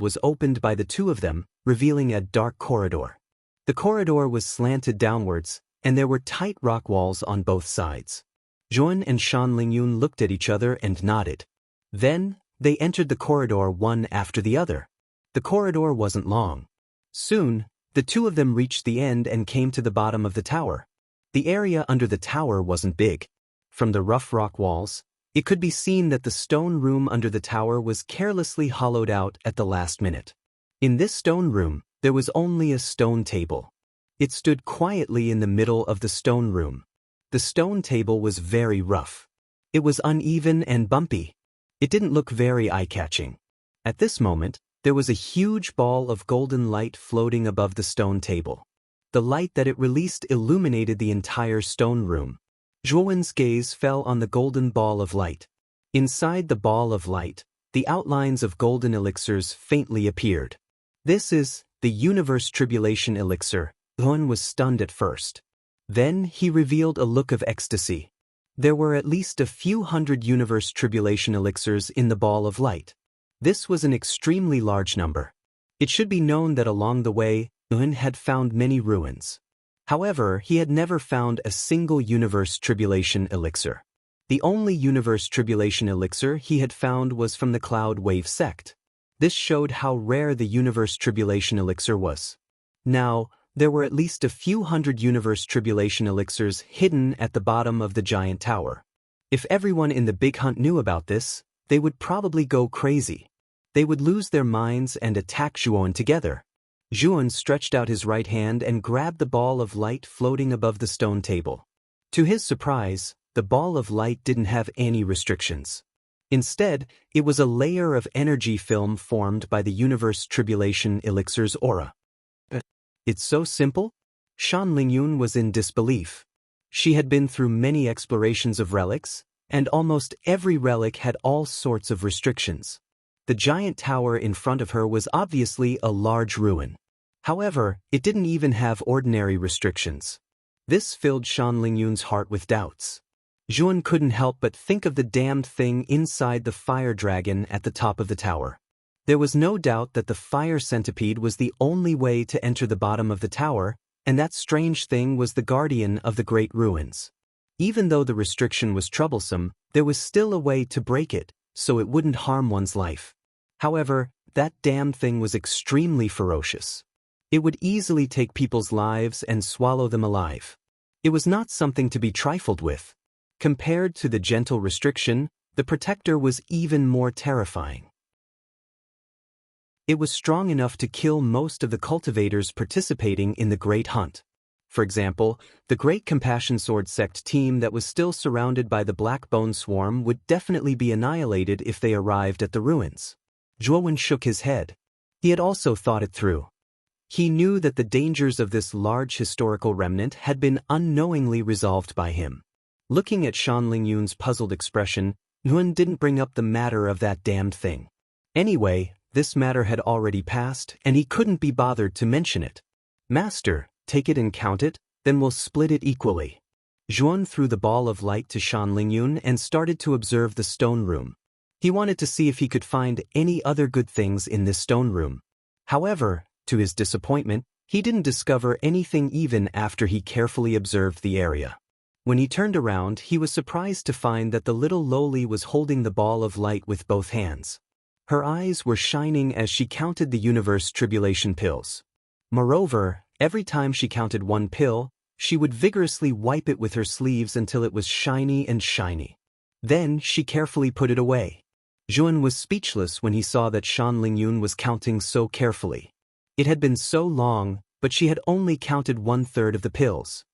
was opened by the two of them, revealing a dark corridor. The corridor was slanted downwards, and there were tight rock walls on both sides. Zhuan and Shan Lingyun looked at each other and nodded. Then, they entered the corridor one after the other. The corridor wasn't long. Soon, the two of them reached the end and came to the bottom of the tower. The area under the tower wasn't big. From the rough rock walls, it could be seen that the stone room under the tower was carelessly hollowed out at the last minute. In this stone room, there was only a stone table. It stood quietly in the middle of the stone room. The stone table was very rough. It was uneven and bumpy. It didn't look very eye-catching. At this moment, there was a huge ball of golden light floating above the stone table. The light that it released illuminated the entire stone room. Zhuan's gaze fell on the golden ball of light. Inside the ball of light, the outlines of golden elixirs faintly appeared. This is the universe tribulation elixir. Zhuan was stunned at first. Then he revealed a look of ecstasy. There were at least a few hundred universe tribulation elixirs in the ball of light. This was an extremely large number. It should be known that along the way, Zhuan had found many ruins. However, he had never found a single universe tribulation elixir. The only universe tribulation elixir he had found was from the Cloud Wave sect. This showed how rare the universe tribulation elixir was. Now, there were at least a few hundred universe tribulation elixirs hidden at the bottom of the giant tower. If everyone in the big hunt knew about this, they would probably go crazy. They would lose their minds and attack Juon together. Juon stretched out his right hand and grabbed the ball of light floating above the stone table. To his surprise, the ball of light didn't have any restrictions. Instead, it was a layer of energy film formed by the universe tribulation elixir's aura. It's so simple? Shan Lingyun was in disbelief. She had been through many explorations of relics, and almost every relic had all sorts of restrictions. The giant tower in front of her was obviously a large ruin. However, it didn't even have ordinary restrictions. This filled Shan Lingyun's heart with doubts. Juon couldn't help but think of the damned thing inside the fire dragon at the top of the tower. There was no doubt that the fire centipede was the only way to enter the bottom of the tower, and that strange thing was the guardian of the great ruins. Even though the restriction was troublesome, there was still a way to break it, so it wouldn't harm one's life. However, that damned thing was extremely ferocious. It would easily take people's lives and swallow them alive. It was not something to be trifled with. Compared to the gentle restriction, the protector was even more terrifying. It was strong enough to kill most of the cultivators participating in the Great Hunt. For example, the Great Compassion Sword Sect team that was still surrounded by the Black Bone Swarm would definitely be annihilated if they arrived at the ruins. Juon shook his head. He had also thought it through. He knew that the dangers of this large historical remnant had been unknowingly resolved by him. Looking at Shan Lingyun's puzzled expression, Nguyen didn't bring up the matter of that damned thing. Anyway, this matter had already passed, and he couldn't be bothered to mention it. Master, take it and count it, then we'll split it equally. Juon threw the ball of light to Shan Lingyun and started to observe the stone room. He wanted to see if he could find any other good things in this stone room. However, to his disappointment, he didn't discover anything even after he carefully observed the area. When he turned around, he was surprised to find that the little lowly was holding the ball of light with both hands. Her eyes were shining as she counted the universe tribulation pills. Moreover, every time she counted one pill, she would vigorously wipe it with her sleeves until it was shiny and shiny. Then she carefully put it away. Juon was speechless when he saw that Shan Lingyun was counting so carefully. It had been so long, but she had only counted 1/3 of the pills.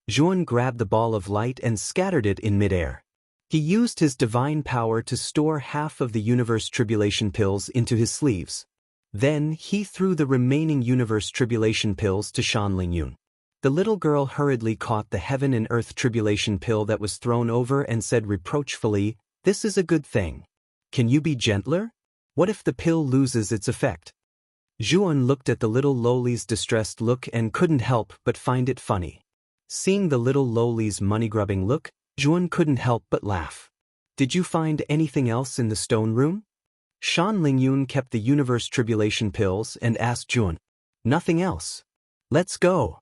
Juon grabbed the ball of light and scattered it in midair. He used his divine power to store half of the universe tribulation pills into his sleeves. Then he threw the remaining universe tribulation pills to Shan Lingyun. The little girl hurriedly caught the heaven and earth tribulation pill that was thrown over and said reproachfully, "This is a good thing. Can you be gentler? What if the pill loses its effect?" Juon looked at the little lowly's distressed look and couldn't help but find it funny. Seeing the little lowly's money-grubbing look, Juon couldn't help but laugh. "Did you find anything else in the stone room?" Shan Lingyun kept the universe tribulation pills and asked Juon. "Nothing else. Let's go."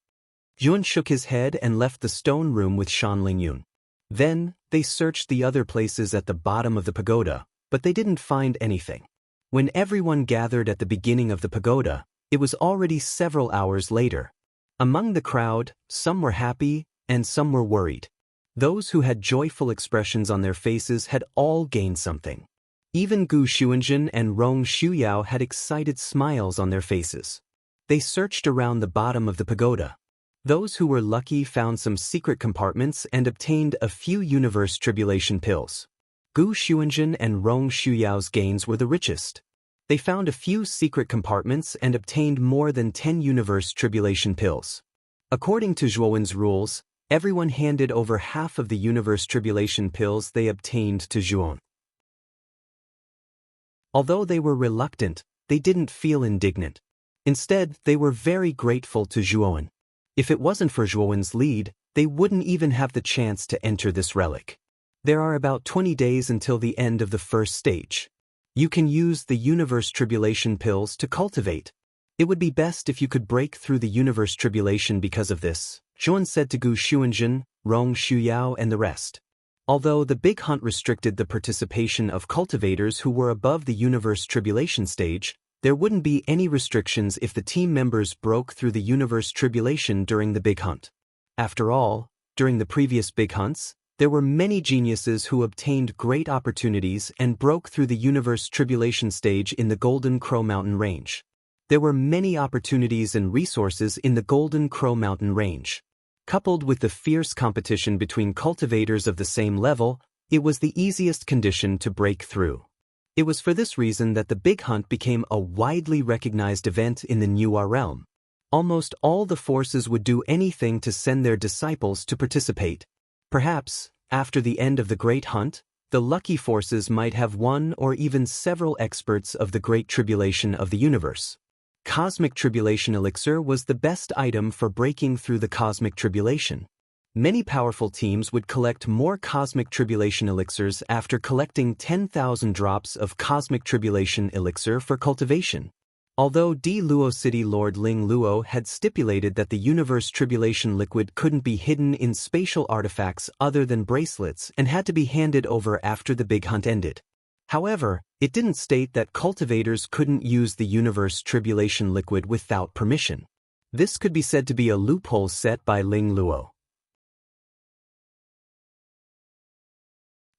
Juon shook his head and left the stone room with Shan Lingyun. Then, they searched the other places at the bottom of the pagoda, but they didn't find anything. When everyone gathered at the beginning of the pagoda, it was already several hours later. Among the crowd, some were happy, and some were worried. Those who had joyful expressions on their faces had all gained something. Even Gu Xuanzhen and Rong Shuyao had excited smiles on their faces. They searched around the bottom of the pagoda. Those who were lucky found some secret compartments and obtained a few universe tribulation pills. Gu Xuanzhen and Rong Shuyao's gains were the richest. They found a few secret compartments and obtained more than 10 universe tribulation pills. According to Zhuowen's rules, everyone handed over half of the universe tribulation pills they obtained to Zhuon. Although they were reluctant, they didn't feel indignant. Instead, they were very grateful to Zhuon. If it wasn't for Zhuowen's lead, they wouldn't even have the chance to enter this relic. There are about 20 days until the end of the first stage. You can use the universe tribulation pills to cultivate. It would be best if you could break through the universe tribulation because of this, Zhuon said to Gu Xuanzhen, Rong Shuyao and the rest. Although the big hunt restricted the participation of cultivators who were above the universe tribulation stage, there wouldn't be any restrictions if the team members broke through the universe tribulation during the big hunt. After all, during the previous big hunts, There were many geniuses who obtained great opportunities and broke through the universe tribulation stage in the Golden Crow Mountain Range. There were many opportunities and resources in the Golden Crow Mountain Range. Coupled with the fierce competition between cultivators of the same level, it was the easiest condition to break through. It was for this reason that the Big Hunt became a widely recognized event in the New Realm. Almost all the forces would do anything to send their disciples to participate. Perhaps, after the end of the Great Hunt, the lucky forces might have one or even several experts of the Great Tribulation of the universe. Cosmic Tribulation Elixir was the best item for breaking through the Cosmic Tribulation. Many powerful teams would collect more Cosmic Tribulation Elixirs after collecting 10,000 drops of Cosmic Tribulation Elixir for cultivation. Although D. Luo City Lord Ling Luo had stipulated that the Universe Tribulation liquid couldn't be hidden in spatial artifacts other than bracelets and had to be handed over after the Big Hunt ended. However, it didn't state that cultivators couldn't use the Universe Tribulation liquid without permission. This could be said to be a loophole set by Ling Luo.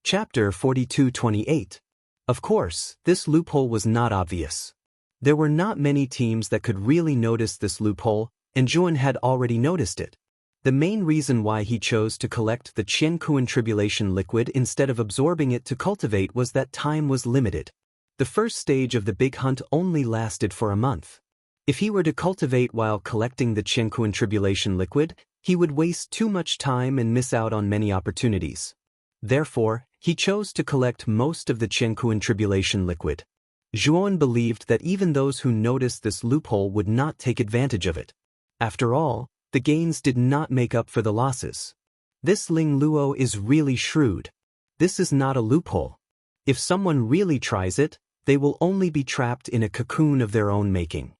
Chapter 42-28. Of course, this loophole was not obvious. There were not many teams that could really notice this loophole, and Juan had already noticed it. The main reason why he chose to collect the Qiankuan Tribulation liquid instead of absorbing it to cultivate was that time was limited. The first stage of the Big Hunt only lasted for a month. If he were to cultivate while collecting the Qiankuan Tribulation liquid, he would waste too much time and miss out on many opportunities. Therefore, he chose to collect most of the Qiankuan Tribulation liquid. Zhuan believed that even those who noticed this loophole would not take advantage of it. After all, the gains did not make up for the losses. This Ling Luo is really shrewd. This is not a loophole. If someone really tries it, they will only be trapped in a cocoon of their own making.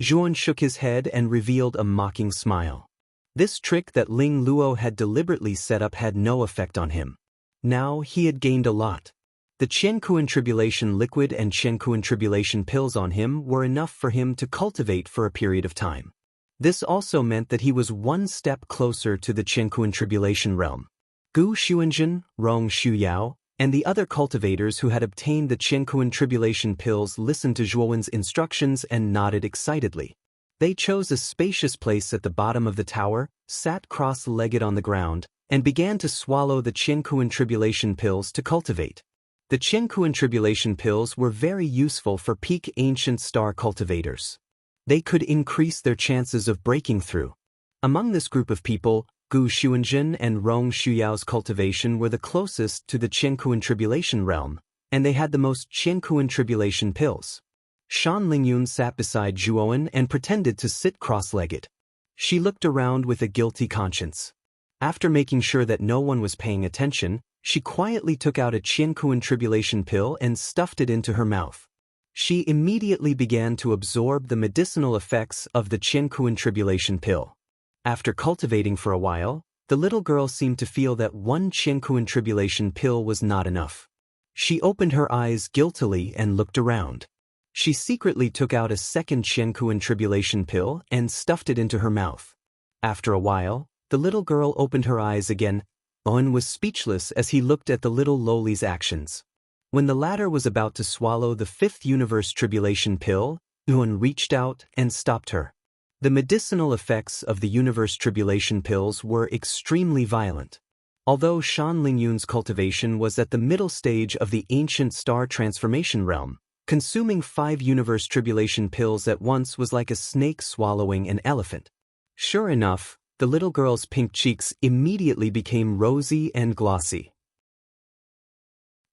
Zhuan shook his head and revealed a mocking smile. This trick that Ling Luo had deliberately set up had no effect on him. Now he had gained a lot. The Qiankuan Tribulation liquid and Qiankuan Tribulation pills on him were enough for him to cultivate for a period of time. This also meant that he was one step closer to the Qiankuan Tribulation realm. Gu Xuanzhen, Rong Xuyao, and the other cultivators who had obtained the Qiankuan Tribulation pills listened to Zhuowen's instructions and nodded excitedly. They chose a spacious place at the bottom of the tower, sat cross-legged on the ground, and began to swallow the Qiankuan Tribulation pills to cultivate. The Qiankuan Tribulation pills were very useful for peak ancient star cultivators. They could increase their chances of breaking through. Among this group of people, Gu Xuanzhen and Rong Xuyao's cultivation were the closest to the Qiankuan Tribulation realm, and they had the most Qiankuan Tribulation pills. Shan Lingyun sat beside Zhuowen and pretended to sit cross-legged. She looked around with a guilty conscience. After making sure that no one was paying attention, she quietly took out a Qiankuan Tribulation pill and stuffed it into her mouth. She immediately began to absorb the medicinal effects of the Qiankuan Tribulation pill. After cultivating for a while, the little girl seemed to feel that one Qiankuan Tribulation pill was not enough. She opened her eyes guiltily and looked around. She secretly took out a second Qiankuan Tribulation pill and stuffed it into her mouth. After a while, the little girl opened her eyes again. Owen was speechless as he looked at the little lowly's actions. When the latter was about to swallow the fifth Universe Tribulation pill, Owen reached out and stopped her. The medicinal effects of the Universe Tribulation pills were extremely violent. Although Shan Lingyun's cultivation was at the middle stage of the ancient star transformation realm, consuming 5 Universe Tribulation pills at once was like a snake swallowing an elephant. Sure enough, the little girl's pink cheeks immediately became rosy and glossy.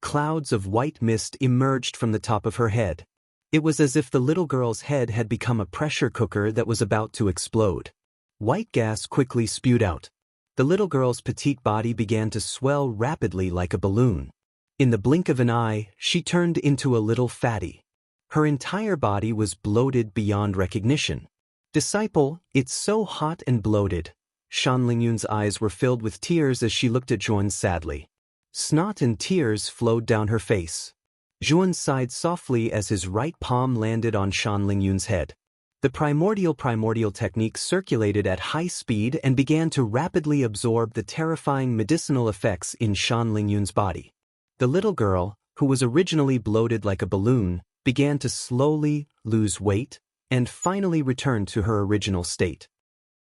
Clouds of white mist emerged from the top of her head. It was as if the little girl's head had become a pressure cooker that was about to explode. White gas quickly spewed out. The little girl's petite body began to swell rapidly like a balloon. In the blink of an eye, she turned into a little fatty. Her entire body was bloated beyond recognition. Disciple, it's so hot and bloated. Shan Lingyun's eyes were filled with tears as she looked at Zhuan sadly. Snot and tears flowed down her face. Zhuan sighed softly as his right palm landed on Shan Lingyun's head. The primordial technique circulated at high speed and began to rapidly absorb the terrifying medicinal effects in Shan Lingyun's body. The little girl, who was originally bloated like a balloon, began to slowly lose weight and finally returned to her original state.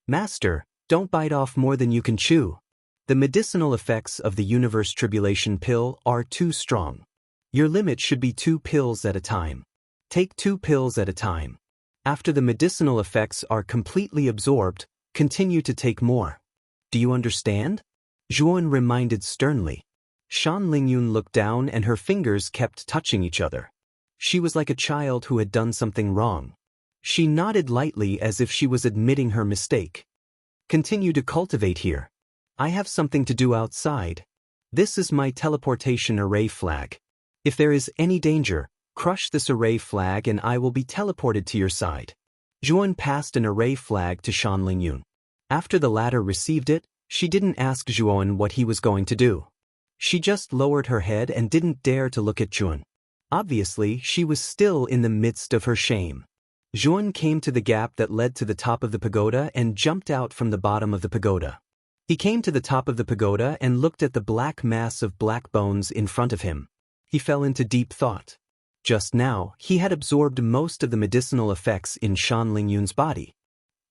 Master, don't bite off more than you can chew. The medicinal effects of the universe tribulation pill are too strong. Your limit should be 2 pills at a time. Take 2 pills at a time. After the medicinal effects are completely absorbed, continue to take more. Do you understand? Zhuan reminded sternly. Shan Lingyun looked down and her fingers kept touching each other. She was like a child who had done something wrong. She nodded lightly as if she was admitting her mistake. Continue to cultivate here. I have something to do outside. This is my teleportation array flag. If there is any danger, crush this array flag and I will be teleported to your side. Zhuan passed an array flag to Shan Lingyun. After the latter received it, she didn't ask Zhuan what he was going to do. She just lowered her head and didn't dare to look at Zhuan. Obviously, she was still in the midst of her shame. Zhuan came to the gap that led to the top of the pagoda and jumped out from the bottom of the pagoda. He came to the top of the pagoda and looked at the black mass of black bones in front of him. He fell into deep thought. Just now, he had absorbed most of the medicinal effects in Shan Lingyun's body.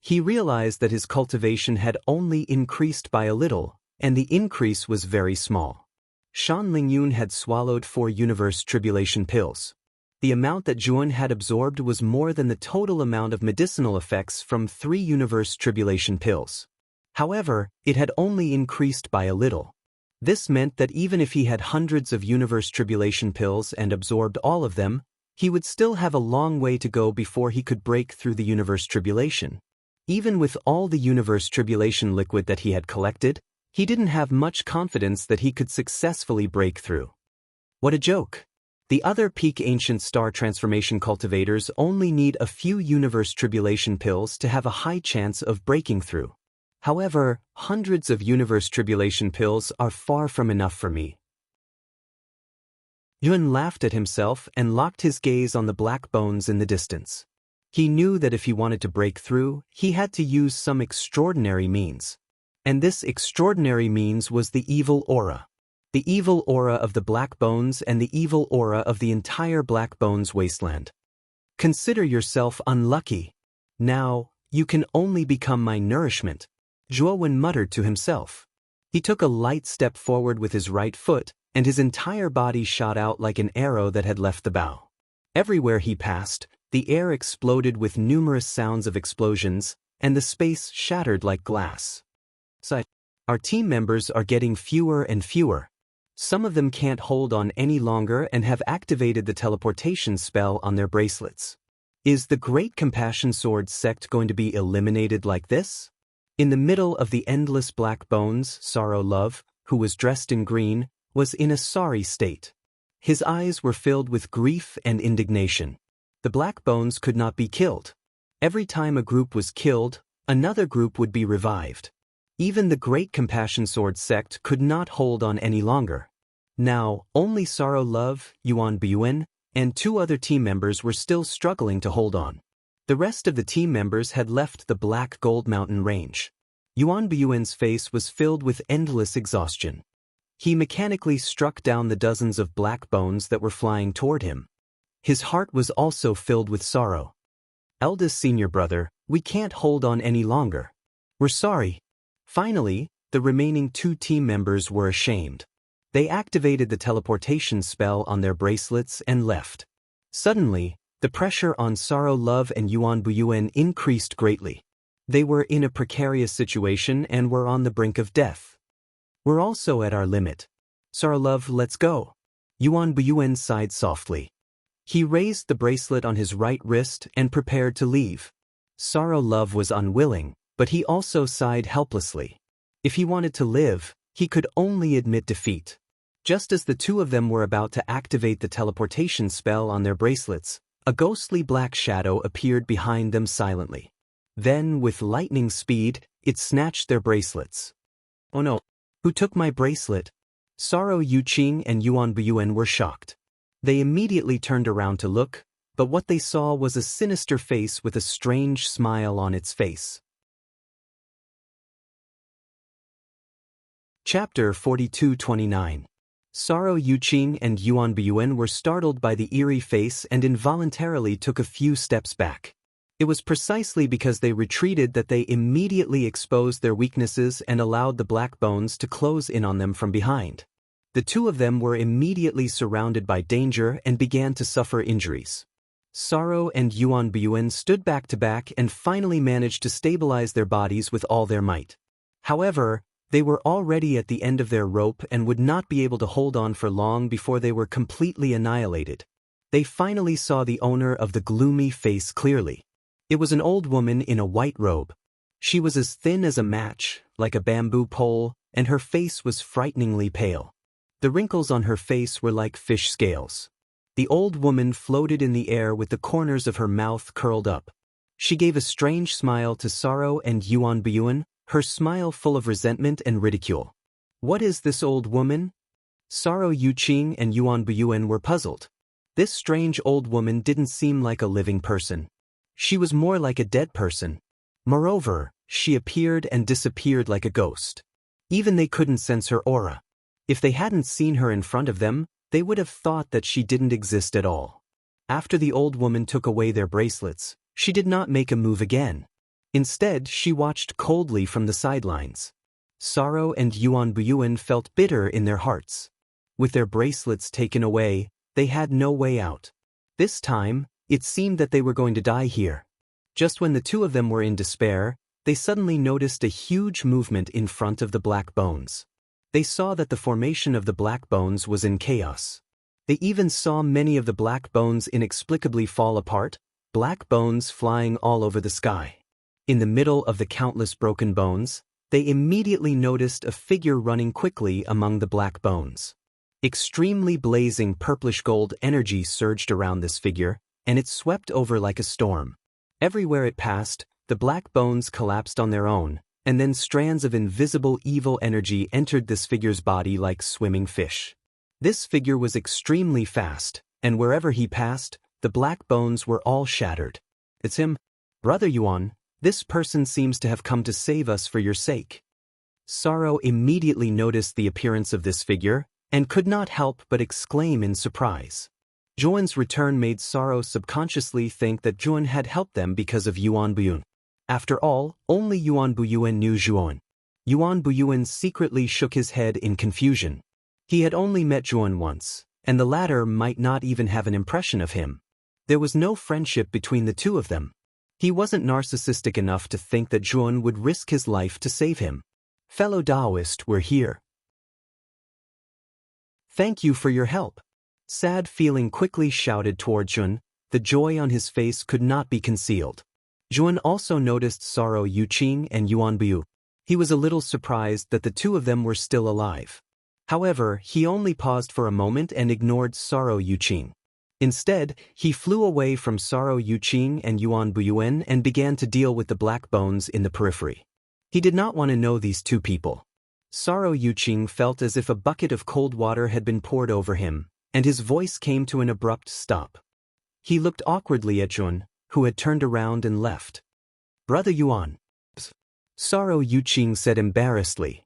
He realized that his cultivation had only increased by a little, and the increase was very small. Shan Lingyun had swallowed 4 universe tribulation pills. The amount that Zhuan had absorbed was more than the total amount of medicinal effects from 3 universe tribulation pills. However, it had only increased by a little. This meant that even if he had hundreds of universe tribulation pills and absorbed all of them, he would still have a long way to go before he could break through the universe tribulation. Even with all the universe tribulation liquid that he had collected, he didn't have much confidence that he could successfully break through. What a joke! The other peak ancient star transformation cultivators only need a few universe tribulation pills to have a high chance of breaking through. However, hundreds of universe tribulation pills are far from enough for me. Yun laughed at himself and locked his gaze on the black bones in the distance. He knew that if he wanted to break through, he had to use some extraordinary means. And this extraordinary means was the evil aura. The evil aura of the black bones and the evil aura of the entire black bones wasteland. Consider yourself unlucky. Now, you can only become my nourishment. Zhuowen muttered to himself. He took a light step forward with his right foot, and his entire body shot out like an arrow that had left the bow. Everywhere he passed, the air exploded with numerous sounds of explosions, and the space shattered like glass. Our team members are getting fewer and fewer. Some of them can't hold on any longer and have activated the teleportation spell on their bracelets. Is the Great Compassion Sword sect going to be eliminated like this? In the middle of the endless black bones, Sorrow Love, who was dressed in green, was in a sorry state. His eyes were filled with grief and indignation. The black bones could not be killed. Every time a group was killed, another group would be revived. Even the Great Compassion Sword sect could not hold on any longer. Now, only Sorrow Love, Yuan Buyuan, and 2 other team members were still struggling to hold on. The rest of the team members had left the Black Gold Mountain range. Yuan Buyuan's face was filled with endless exhaustion. He mechanically struck down the dozens of black bones that were flying toward him. His heart was also filled with sorrow. Eldest senior brother, we can't hold on any longer. We're sorry. Finally, the remaining 2 team members were ashamed. They activated the teleportation spell on their bracelets and left. Suddenly, the pressure on Sorrow Love and Yuan Buyuan increased greatly. They were in a precarious situation and were on the brink of death. We're also at our limit. Sorrow Love, let's go. Yuan Buyuan sighed softly. He raised the bracelet on his right wrist and prepared to leave. Sorrow Love was unwilling, but he also sighed helplessly. If he wanted to live, he could only admit defeat. Just as the 2 of them were about to activate the teleportation spell on their bracelets, a ghostly black shadow appeared behind them silently. Then, with lightning speed, it snatched their bracelets. Oh no! Who took my bracelet? Sorrow Yuqing and Yuan Buyuan were shocked. They immediately turned around to look, but what they saw was a sinister face with a strange smile on its face. Chapter 42-29. Saro Yuqing and Yuan Buyuan were startled by the eerie face and involuntarily took a few steps back. It was precisely because they retreated that they immediately exposed their weaknesses and allowed the black bones to close in on them from behind. The two of them were immediately surrounded by danger and began to suffer injuries. Saro and Yuan Buyuan stood back to back and finally managed to stabilize their bodies with all their might. However, they were already at the end of their rope and would not be able to hold on for long before they were completely annihilated. They finally saw the owner of the gloomy face clearly. It was an old woman in a white robe. She was as thin as a match, like a bamboo pole, and her face was frighteningly pale. The wrinkles on her face were like fish scales. The old woman floated in the air with the corners of her mouth curled up. She gave a strange smile to Saro and Yuan Buyuan, her smile full of resentment and ridicule. What is this old woman? Saro Yuqing and Yuan Buyuan were puzzled. This strange old woman didn't seem like a living person. She was more like a dead person. Moreover, she appeared and disappeared like a ghost. Even they couldn't sense her aura. If they hadn't seen her in front of them, they would have thought that she didn't exist at all. After the old woman took away their bracelets, she did not make a move again. Instead, she watched coldly from the sidelines. Saro and Yuan Buyuan felt bitter in their hearts. With their bracelets taken away, they had no way out. This time, it seemed that they were going to die here. Just when the two of them were in despair, they suddenly noticed a huge movement in front of the black bones. They saw that the formation of the black bones was in chaos. They even saw many of the black bones inexplicably fall apart, black bones flying all over the sky. In the middle of the countless broken bones, they immediately noticed a figure running quickly among the black bones. Extremely blazing purplish-gold energy surged around this figure, and it swept over like a storm. Everywhere it passed, the black bones collapsed on their own, and then strands of invisible evil energy entered this figure's body like swimming fish. This figure was extremely fast, and wherever he passed, the black bones were all shattered. It's him, Brother Yuan. This person seems to have come to save us for your sake. Saro immediately noticed the appearance of this figure, and could not help but exclaim in surprise. Zhuan's return made Saro subconsciously think that Zhuan had helped them because of Yuan Buyuan. After all, only Yuan Buyuan knew Zhuan. Yuan Buyuan secretly shook his head in confusion. He had only met Zhuan once, and the latter might not even have an impression of him. There was no friendship between the two of them. He wasn't narcissistic enough to think that Zhuan would risk his life to save him. Fellow Taoist, we're here. Thank you for your help. Sad feeling quickly shouted toward Zhuan. The joy on his face could not be concealed. Zhuan also noticed Saro Yuqing and Yuan Buyuan. He was a little surprised that the two of them were still alive. However, he only paused for a moment and ignored Saro Yuqing. Instead, he flew away from Saro Yuqing and Yuan Buyuan and began to deal with the black bones in the periphery. He did not want to know these two people. Saro Yuqing felt as if a bucket of cold water had been poured over him, and his voice came to an abrupt stop. He looked awkwardly at Zhuan, who had turned around and left. Brother Yuan. Saro Yuqing said embarrassedly.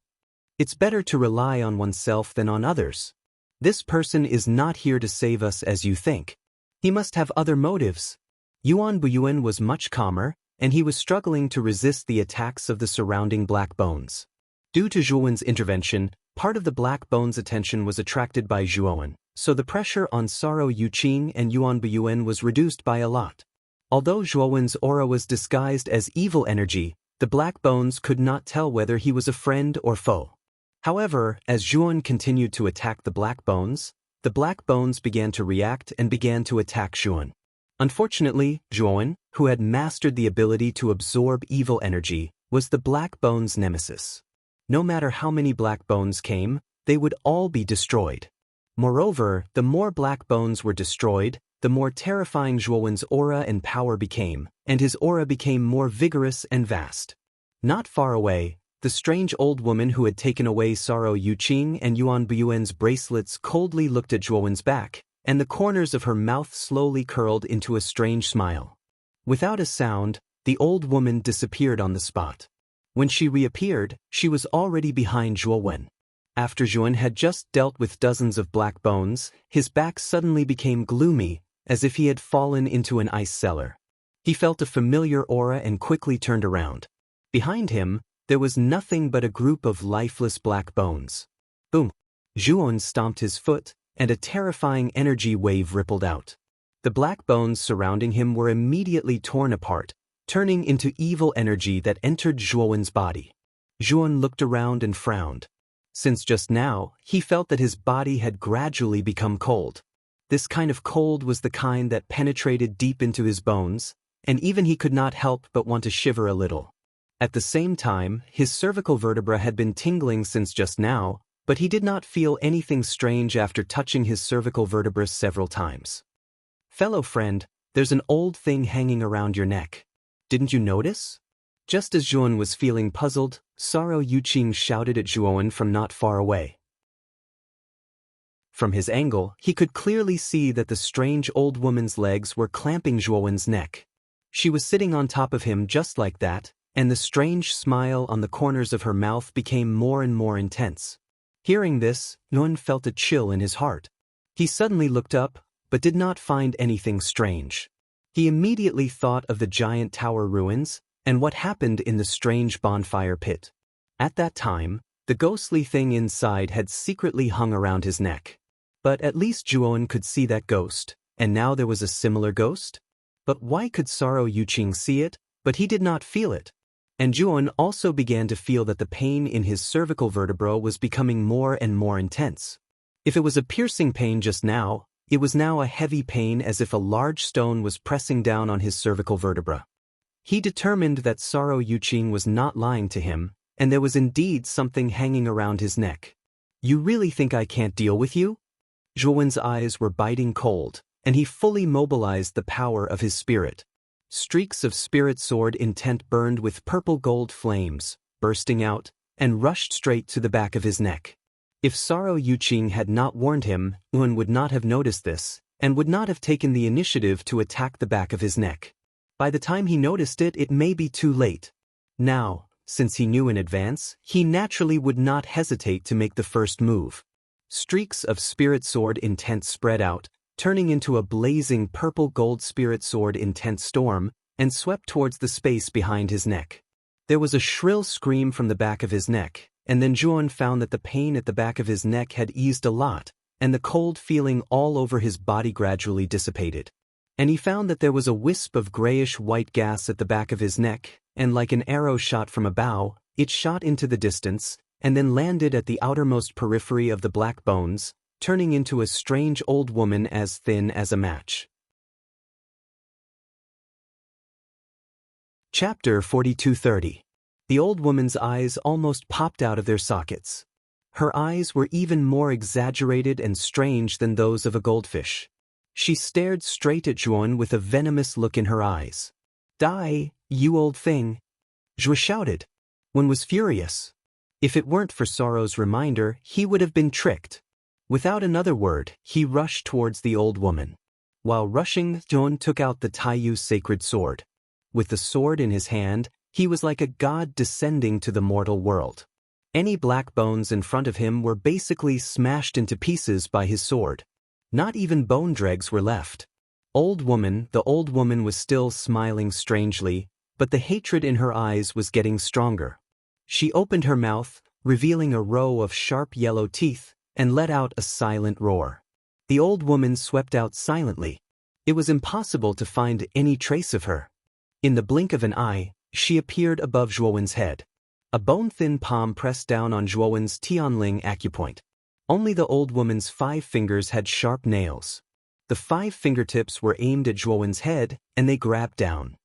It's better to rely on oneself than on others. This person is not here to save us as you think. He must have other motives. Yuan Buyuan was much calmer, and he was struggling to resist the attacks of the surrounding black bones. Due to Zhuan's intervention, part of the black bones' attention was attracted by Zhuan, so the pressure on Saro Yuqing and Yuan Buyuan was reduced by a lot. Although Zhuan's aura was disguised as evil energy, the black bones could not tell whether he was a friend or foe. However, as Zhuan continued to attack the black bones began to react and began to attack Zhuan. Unfortunately, Zhuan, who had mastered the ability to absorb evil energy, was the black bones' nemesis. No matter how many black bones came, they would all be destroyed. Moreover, the more black bones were destroyed, the more terrifying Zhuan's aura and power became, and his aura became more vigorous and vast. Not far away, the strange old woman who had taken away Saro Yuqing and Yuan Buyuan's bracelets coldly looked at Zhuan's back, and the corners of her mouth slowly curled into a strange smile. Without a sound, the old woman disappeared on the spot. When she reappeared, she was already behind Zhuowen. After Zhuowen had just dealt with dozens of black bones, his back suddenly became gloomy, as if he had fallen into an ice cellar. He felt a familiar aura and quickly turned around. Behind him, there was nothing but a group of lifeless black bones. Boom! Zhuowen stomped his foot, and a terrifying energy wave rippled out. The black bones surrounding him were immediately torn apart, turning into evil energy that entered Zhuowen's body. Zhuowen looked around and frowned. Since just now, he felt that his body had gradually become cold. This kind of cold was the kind that penetrated deep into his bones, and even he could not help but want to shiver a little. At the same time, his cervical vertebra had been tingling since just now, but he did not feel anything strange after touching his cervical vertebra several times. "Fellow friend, there's an old thing hanging around your neck. Didn't you notice?" Just as Zhuowen was feeling puzzled, Saro Yuqing shouted at Zhuowen from not far away. From his angle, he could clearly see that the strange old woman's legs were clamping Zhuowen's neck. She was sitting on top of him just like that, and the strange smile on the corners of her mouth became more and more intense. Hearing this, Zhuowen felt a chill in his heart. He suddenly looked up, but did not find anything strange. He immediately thought of the giant tower ruins, and what happened in the strange bonfire pit. At that time, the ghostly thing inside had secretly hung around his neck. But at least Zhuowen could see that ghost, and now there was a similar ghost? But why could Saro Yuqing see it, but he did not feel it? And Zhuowen also began to feel that the pain in his cervical vertebra was becoming more and more intense. If it was a piercing pain just now, it was now a heavy pain as if a large stone was pressing down on his cervical vertebra. He determined that Saro Yuqing was not lying to him, and there was indeed something hanging around his neck. "You really think I can't deal with you?" Zhuowen's eyes were biting cold, and he fully mobilized the power of his spirit. Streaks of spirit sword intent burned with purple-gold flames, bursting out, and rushed straight to the back of his neck. If Saro Yuqing had not warned him, Zhuowen would not have noticed this, and would not have taken the initiative to attack the back of his neck. By the time he noticed it, it may be too late. Now, since he knew in advance, he naturally would not hesitate to make the first move. Streaks of spirit sword intent spread out, turning into a blazing purple-gold spirit sword intent storm, and swept towards the space behind his neck. There was a shrill scream from the back of his neck, and then Zhuowen found that the pain at the back of his neck had eased a lot, and the cold feeling all over his body gradually dissipated. And he found that there was a wisp of grayish-white gas at the back of his neck, and like an arrow shot from a bow, it shot into the distance, and then landed at the outermost periphery of the black bones, turning into a strange old woman as thin as a match. Chapter 4230. The old woman's eyes almost popped out of their sockets. Her eyes were even more exaggerated and strange than those of a goldfish. She stared straight at Zhuowen with a venomous look in her eyes. "Die, you old thing!" Zhuo shouted. Zhuowen was furious. If it weren't for Sorrow's reminder, he would have been tricked. Without another word, he rushed towards the old woman. While rushing, Zhuowen took out the Taiyu sacred sword. With the sword in his hand, he was like a god descending to the mortal world. Any black bones in front of him were basically smashed into pieces by his sword. Not even bone dregs were left. The old woman was still smiling strangely, but the hatred in her eyes was getting stronger. She opened her mouth, revealing a row of sharp yellow teeth, and let out a silent roar. The old woman swept out silently. It was impossible to find any trace of her. In the blink of an eye, she appeared above Zhuowen's head. A bone-thin palm pressed down on Zhuowen's Tianling acupoint. Only the old woman's 5 fingers had sharp nails. The 5 fingertips were aimed at Zhuowen's head, and they grabbed down.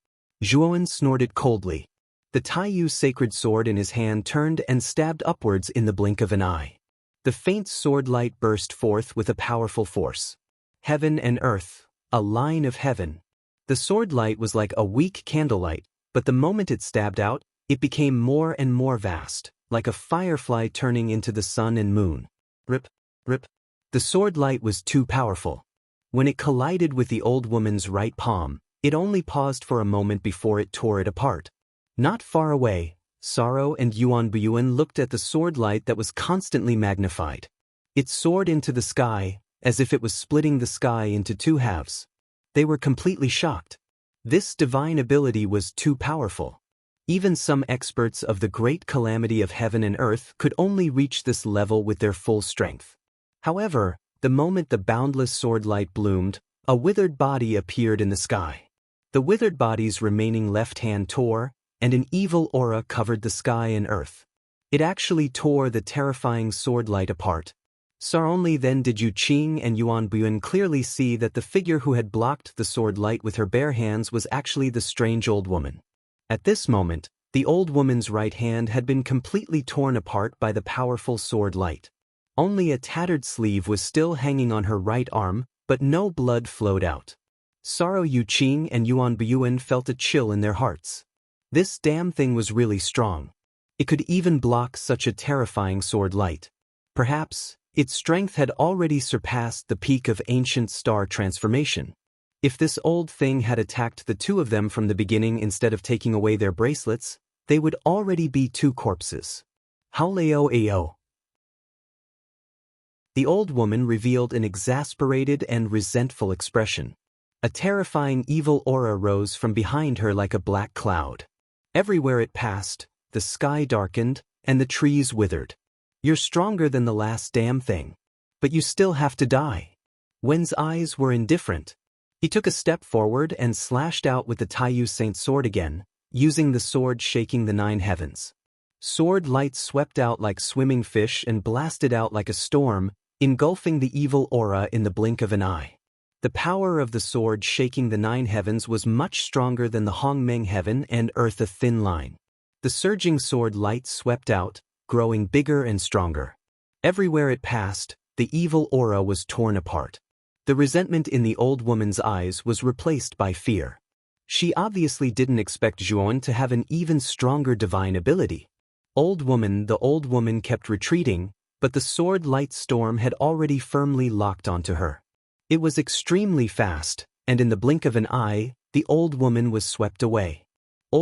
Zhuowen snorted coldly. The Taiyu sacred sword in his hand turned and stabbed upwards in the blink of an eye. The faint sword light burst forth with a powerful force. Heaven and earth, a line of heaven. The sword light was like a weak candlelight, but the moment it stabbed out, it became more and more vast, like a firefly turning into the sun and moon. Rip, rip. The sword light was too powerful. When it collided with the old woman's right palm, it only paused for a moment before it tore it apart. Not far away, Sorrow and Yuan Buyuan looked at the sword light that was constantly magnified. It soared into the sky, as if it was splitting the sky into two halves. They were completely shocked. This divine ability was too powerful. Even some experts of the great calamity of heaven and earth could only reach this level with their full strength. However, the moment the boundless sword light bloomed, a withered body appeared in the sky. The withered body's remaining left hand tore, and an evil aura covered the sky and earth. It actually tore the terrifying sword light apart. Only then did Yu Qing and Yuan Buyuan clearly see that the figure who had blocked the sword light with her bare hands was actually the strange old woman. At this moment, the old woman's right hand had been completely torn apart by the powerful sword light. Only a tattered sleeve was still hanging on her right arm, but no blood flowed out. Sorrow, Yu Qing and Yuan Buyuan felt a chill in their hearts. This damn thing was really strong. It could even block such a terrifying sword light. Perhaps, its strength had already surpassed the peak of ancient star transformation. If this old thing had attacked the two of them from the beginning instead of taking away their bracelets, they would already be two corpses. Haoleo. The old woman revealed an exasperated and resentful expression. A terrifying evil aura rose from behind her like a black cloud. Everywhere it passed, the sky darkened, and the trees withered. You're stronger than the last damn thing. But you still have to die. Wen's eyes were indifferent. He took a step forward and slashed out with the Taiyu Saint sword again, using the sword shaking the 9 heavens. Sword lights swept out like swimming fish and blasted out like a storm, engulfing the evil aura in the blink of an eye. The power of the sword shaking the 9 heavens was much stronger than the Hongmeng heaven and earth a thin line. The surging sword light swept out, growing bigger and stronger. Everywhere it passed, the evil aura was torn apart. The resentment in the old woman's eyes was replaced by fear. She obviously didn't expect Zhuan to have an even stronger divine ability. The old woman kept retreating, but the sword light storm had already firmly locked onto her. It was extremely fast, and in the blink of an eye, the old woman was swept away. The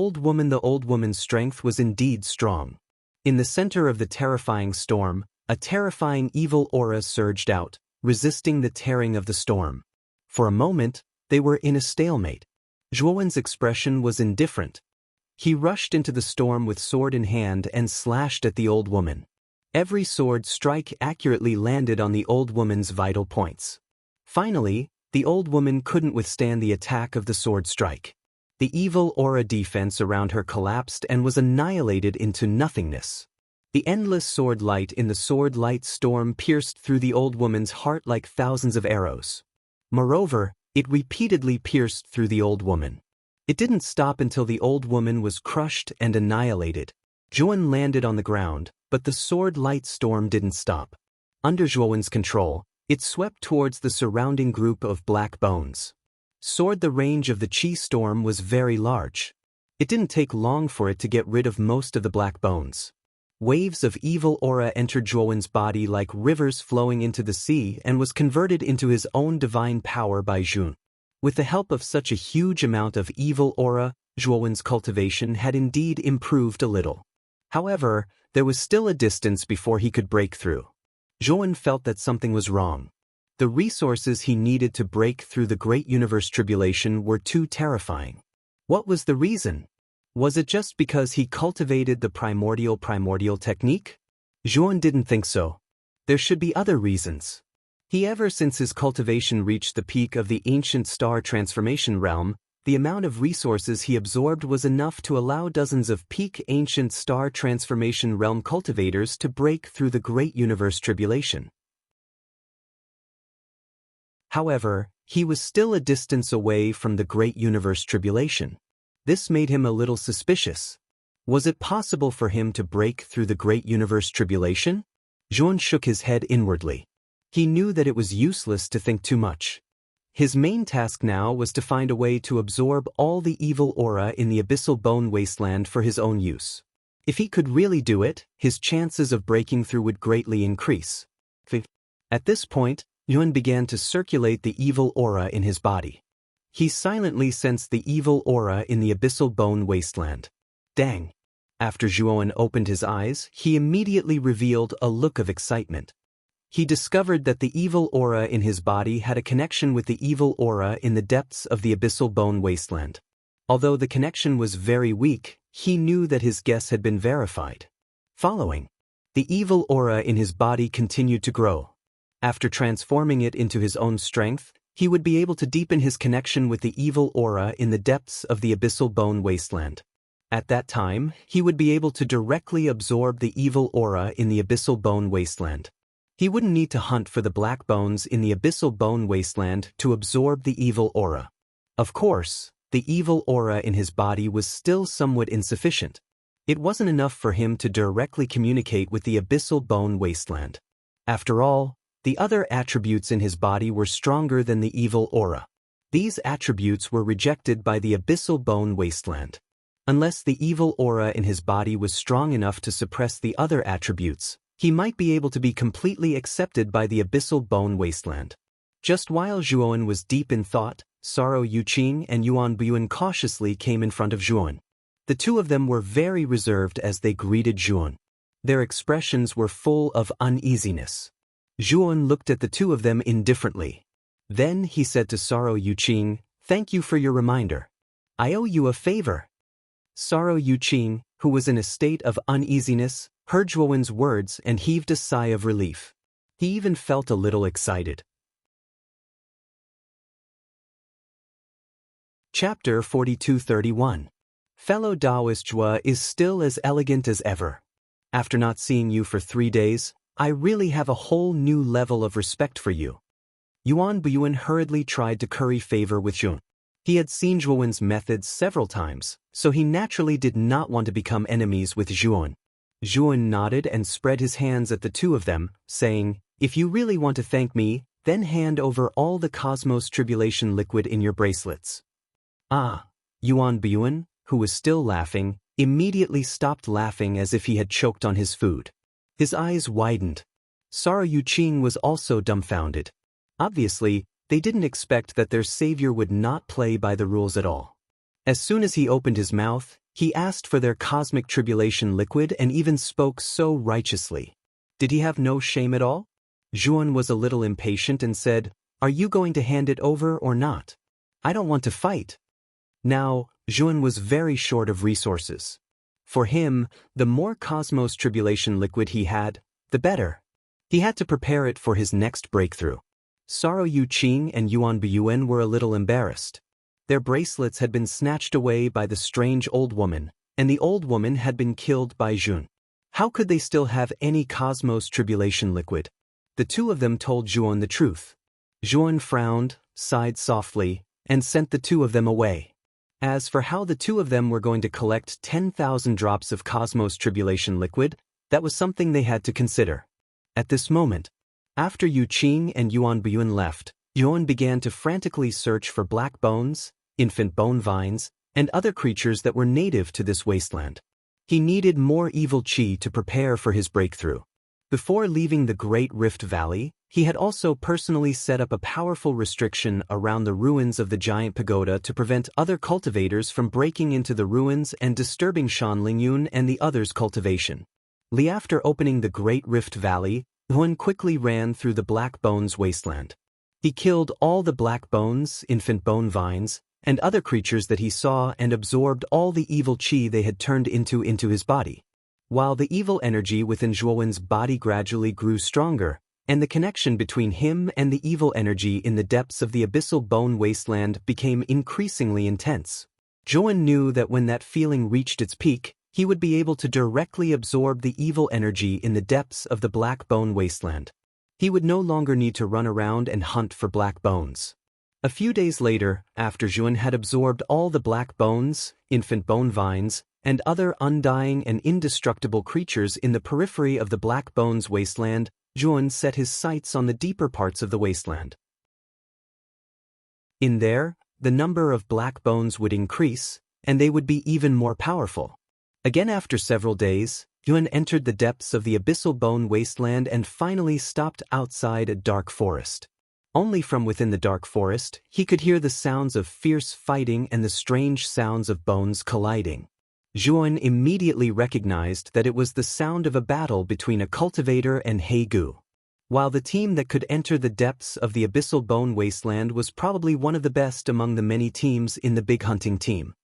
old woman's strength was indeed strong. In the center of the terrifying storm, a terrifying evil aura surged out, resisting the tearing of the storm. For a moment, they were in a stalemate. Zhuan's expression was indifferent. He rushed into the storm with sword in hand and slashed at the old woman. Every sword strike accurately landed on the old woman's vital points. Finally, the old woman couldn't withstand the attack of the sword strike. The evil aura defense around her collapsed and was annihilated into nothingness. The endless sword light in the sword light storm pierced through the old woman's heart like thousands of arrows. Moreover, it repeatedly pierced through the old woman. It didn't stop until the old woman was crushed and annihilated. Zhuan landed on the ground, but the sword light storm didn't stop. Under Zhuan's control, it swept towards the surrounding group of black bones. The range of the Qi storm was very large. It didn't take long for it to get rid of most of the black bones. Waves of evil aura entered Zhuan's body like rivers flowing into the sea and was converted into his own divine power by Zhun. With the help of such a huge amount of evil aura, Zhuan's cultivation had indeed improved a little. However, there was still a distance before he could break through. Zhuan felt that something was wrong. The resources he needed to break through the great universe tribulation were too terrifying. What was the reason? Was it just because he cultivated the primordial technique? Zhuan didn't think so. There should be other reasons. Ever since his cultivation reached the peak of the ancient star transformation realm, the amount of resources he absorbed was enough to allow dozens of peak ancient star transformation realm cultivators to break through the great universe tribulation. However, he was still a distance away from the great universe tribulation. This made him a little suspicious. Was it possible for him to break through the great universe tribulation? Zhuan shook his head inwardly. He knew that it was useless to think too much. His main task now was to find a way to absorb all the evil aura in the abyssal bone wasteland for his own use. If he could really do it, his chances of breaking through would greatly increase. At this point, Yuan began to circulate the evil aura in his body. He silently sensed the evil aura in the abyssal bone wasteland. Dang! After Zhuan opened his eyes, he immediately revealed a look of excitement. He discovered that the evil aura in his body had a connection with the evil aura in the depths of the abyssal bone wasteland. Although the connection was very weak, he knew that his guess had been verified. Following, the evil aura in his body continued to grow. After transforming it into his own strength, he would be able to deepen his connection with the evil aura in the depths of the abyssal bone wasteland. At that time, he would be able to directly absorb the evil aura in the abyssal bone wasteland. He wouldn't need to hunt for the black bones in the abyssal bone wasteland to absorb the evil aura. Of course, the evil aura in his body was still somewhat insufficient. It wasn't enough for him to directly communicate with the abyssal bone wasteland. After all, the other attributes in his body were stronger than the evil aura. These attributes were rejected by the abyssal bone wasteland. Unless the evil aura in his body was strong enough to suppress the other attributes, he might be able to be completely accepted by the abyssal bone wasteland. Just while Zhuan was deep in thought, Saro Yuqing and Yuan Buyuan cautiously came in front of Zhuan. The two of them were very reserved as they greeted Zhuan. Their expressions were full of uneasiness. Zhuan looked at the two of them indifferently. Then he said to Saro Yuqing, "Thank you for your reminder. I owe you a favor." Saro Yuqing, who was in a state of uneasiness, heard Zhuan's words and heaved a sigh of relief. He even felt a little excited. Chapter 4231. Fellow Taoist Zhua is still as elegant as ever. After not seeing you for 3 days, I really have a whole new level of respect for you. Yuan Buyuan hurriedly tried to curry favor with Zhuan. He had seen Zhuan's methods several times, so he naturally did not want to become enemies with Zhuan. Zhuan nodded and spread his hands at the two of them, saying, "If you really want to thank me, then hand over all the Cosmos Tribulation liquid in your bracelets." Ah! Yuan Buyuan, who was still laughing, immediately stopped laughing as if he had choked on his food. His eyes widened. Saro Yuqing was also dumbfounded. Obviously, they didn't expect that their savior would not play by the rules at all. As soon as he opened his mouth, he asked for their cosmic tribulation liquid and even spoke so righteously. Did he have no shame at all? Zhuan was a little impatient and said, "Are you going to hand it over or not? I don't want to fight." Now, Zhuan was very short of resources. For him, the more Cosmos Tribulation liquid he had, the better. He had to prepare it for his next breakthrough. Saro Yuqing and Yuan Buyuan were a little embarrassed. Their bracelets had been snatched away by the strange old woman, and the old woman had been killed by Zhuan. How could they still have any Cosmos Tribulation liquid? The two of them told Zhuan the truth. Zhuan frowned, sighed softly, and sent the two of them away. As for how the two of them were going to collect 10,000 drops of Cosmos Tribulation liquid, that was something they had to consider. At this moment, after Yuqing and Yuan Buyuan left, Yuan began to frantically search for black bones, infant bone vines, and other creatures that were native to this wasteland. He needed more evil qi to prepare for his breakthrough. Before leaving the Great Rift Valley, he had also personally set up a powerful restriction around the ruins of the giant pagoda to prevent other cultivators from breaking into the ruins and disturbing Shan Lingyun and the others' cultivation. After opening the Great Rift Valley, Yuan quickly ran through the Black Bones wasteland. He killed all the black bones, infant bone vines, and other creatures that he saw and absorbed all the evil qi they had turned into his body. While the evil energy within Zhuowen's body gradually grew stronger, and the connection between him and the evil energy in the depths of the abyssal bone wasteland became increasingly intense. Zhuowen knew that when that feeling reached its peak, he would be able to directly absorb the evil energy in the depths of the black bone wasteland. He would no longer need to run around and hunt for black bones. A few days later, after Zhuowen had absorbed all the black bones, infant bone vines, and other undying and indestructible creatures in the periphery of the Black Bones wasteland, Zhuowen set his sights on the deeper parts of the wasteland. In there, the number of black bones would increase, and they would be even more powerful. Again after several days, Yuan entered the depths of the abyssal bone wasteland and finally stopped outside a dark forest. Only from within the dark forest, he could hear the sounds of fierce fighting and the strange sounds of bones colliding. Zhuan immediately recognized that it was the sound of a battle between a cultivator and Hegu. While the team that could enter the depths of the abyssal bone wasteland was probably one of the best among the many teams in the big hunting team,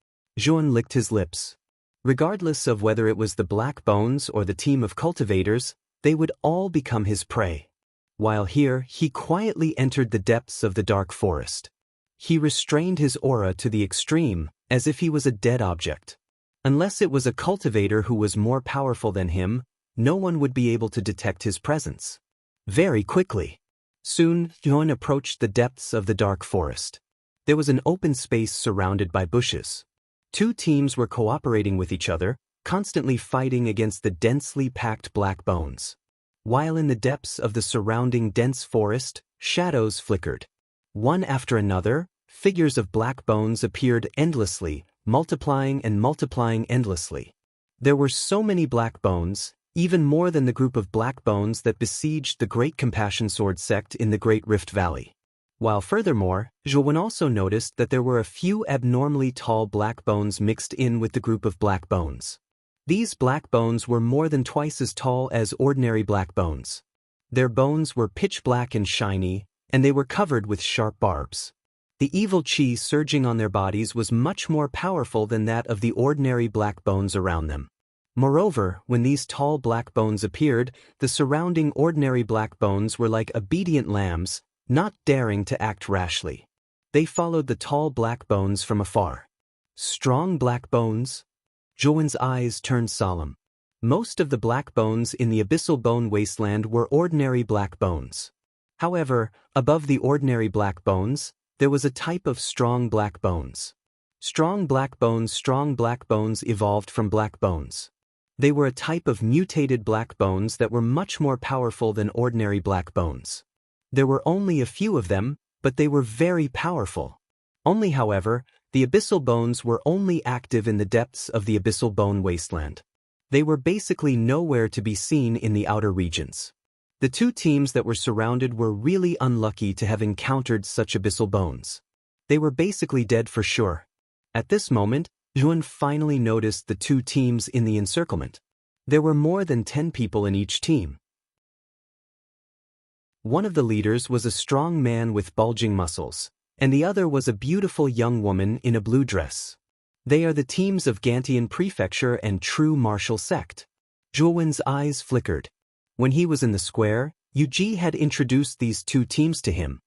Zhuan licked his lips. Regardless of whether it was the Black Bones or the team of cultivators, they would all become his prey. While here, he quietly entered the depths of the dark forest. He restrained his aura to the extreme, as if he was a dead object. Unless it was a cultivator who was more powerful than him, no one would be able to detect his presence. Very quickly. Soon, Zhuan approached the depths of the dark forest. There was an open space surrounded by bushes. Two teams were cooperating with each other, constantly fighting against the densely packed black bones. While in the depths of the surrounding dense forest, shadows flickered. One after another, figures of black bones appeared endlessly, multiplying and multiplying endlessly. There were so many black bones, even more than the group of black bones that besieged the Great Compassion Sword sect in the Great Rift Valley. While furthermore, Zhuan also noticed that there were a few abnormally tall black bones mixed in with the group of black bones. These black bones were more than twice as tall as ordinary black bones. Their bones were pitch black and shiny, and they were covered with sharp barbs. The evil chi surging on their bodies was much more powerful than that of the ordinary black bones around them. Moreover, when these tall black bones appeared, the surrounding ordinary black bones were like obedient lambs, not daring to act rashly. They followed the tall black bones from afar. Strong black bones? Zhuan's eyes turned solemn. Most of the black bones in the abyssal bone wasteland were ordinary black bones. However, above the ordinary black bones, there was a type of strong black bones. Strong black bones evolved from black bones. They were a type of mutated black bones that were much more powerful than ordinary black bones. There were only a few of them, but they were very powerful. Only, however, the abyssal bones were only active in the depths of the abyssal bone wasteland. They were basically nowhere to be seen in the outer regions. The two teams that were surrounded were really unlucky to have encountered such abyssal bones. They were basically dead for sure. At this moment, Zhuan finally noticed the two teams in the encirclement. There were more than 10 people in each team. One of the leaders was a strong man with bulging muscles, and the other was a beautiful young woman in a blue dress. They are the teams of Gantian Prefecture and True Martial Sect. Zhuan's eyes flickered. When he was in the square, Yuji had introduced these two teams to him.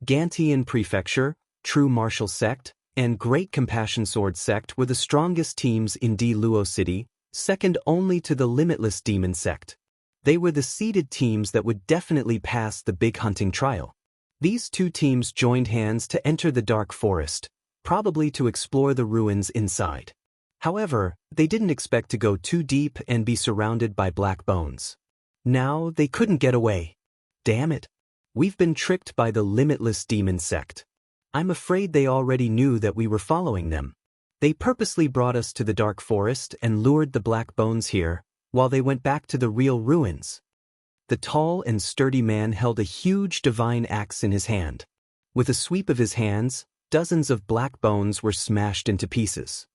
Gantian Prefecture, True Martial Sect, and Great Compassion Sword Sect were the strongest teams in Di Luo City, second only to the Limitless Demon Sect. They were the seeded teams that would definitely pass the big hunting trial. These two teams joined hands to enter the dark forest, probably to explore the ruins inside. However, they didn't expect to go too deep and be surrounded by black bones. Now they couldn't get away. Damn it. We've been tricked by the Limitless Demon Sect. I'm afraid they already knew that we were following them. They purposely brought us to the dark forest and lured the black bones here, while they went back to the real ruins. The tall and sturdy man held a huge divine axe in his hand. With a sweep of his hands, dozens of black bones were smashed into pieces.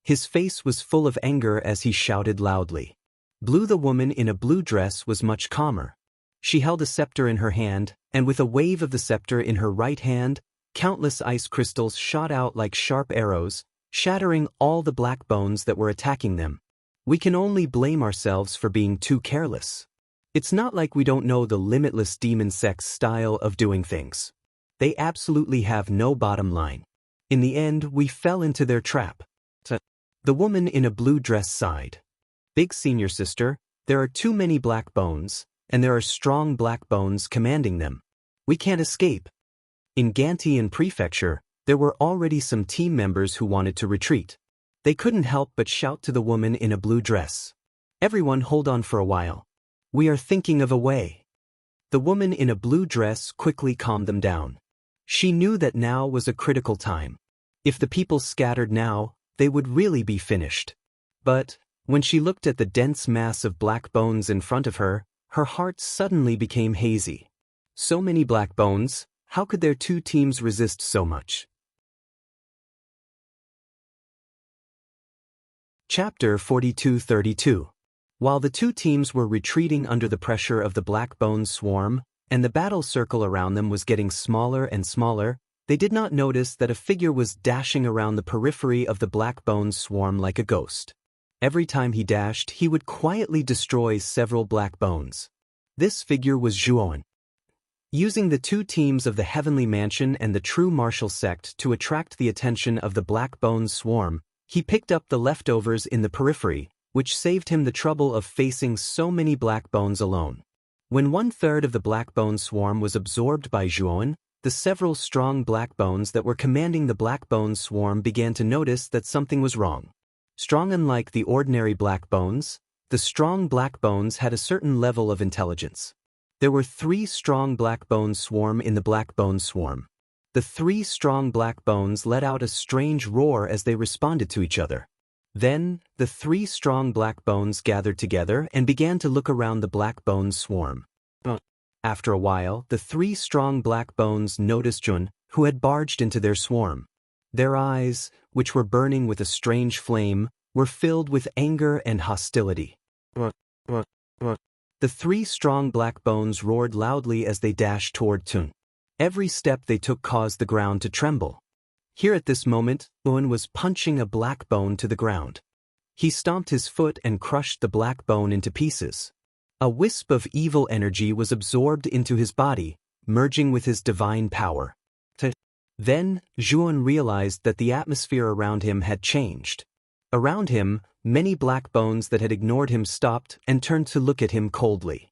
His face was full of anger as he shouted loudly. Blue, the woman in a blue dress, was much calmer. She held a scepter in her hand, and with a wave of the scepter in her right hand, countless ice crystals shot out like sharp arrows, shattering all the black bones that were attacking them. We can only blame ourselves for being too careless. It's not like we don't know the Limitless Demon Sect's style of doing things. They absolutely have no bottom line. In the end, we fell into their trap. The woman in a blue dress sighed. Big senior sister, there are too many black bones, and there are strong black bones commanding them. We can't escape. In Gantian Prefecture, there were already some team members who wanted to retreat. They couldn't help but shout to the woman in a blue dress. Everyone, hold on for a while. We are thinking of a way. The woman in a blue dress quickly calmed them down. She knew that now was a critical time. If the people scattered now, they would really be finished. But, when she looked at the dense mass of black bones in front of her, her heart suddenly became hazy. So many black bones, How could their two teams resist so much? Chapter 42-32. While the two teams were retreating under the pressure of the black bone swarm, and the battle circle around them was getting smaller and smaller, they did not notice that a figure was dashing around the periphery of the black bone swarm like a ghost. Every time he dashed, he would quietly destroy several black bones. This figure was Zhuowen. Using the two teams of the Heavenly Mansion and the True Martial Sect to attract the attention of the black bone swarm, he picked up the leftovers in the periphery, which saved him the trouble of facing so many black bones alone. When 1/3 of the black bone swarm was absorbed by Zhuowen, the several strong black bones that were commanding the black bone swarm began to notice that something was wrong. Strong unlike the ordinary black bones, the strong black bones had a certain level of intelligence. There were 3 strong black bones swarm in the black bone swarm. The 3 strong black bones let out a strange roar as they responded to each other. Then, the 3 strong black bones gathered together and began to look around the black bone swarm. After a while, the 3 strong black bones noticed Jun, who had barged into their swarm. Their eyes, which were burning with a strange flame, were filled with anger and hostility. The 3 strong black bones roared loudly as they dashed toward Tun. Every step they took caused the ground to tremble. Here at this moment, Owen was punching a black bone to the ground. He stomped his foot and crushed the black bone into pieces. A wisp of evil energy was absorbed into his body, merging with his divine power. Then, Zhuowen realized that the atmosphere around him had changed. Around him, many black bones that had ignored him stopped and turned to look at him coldly.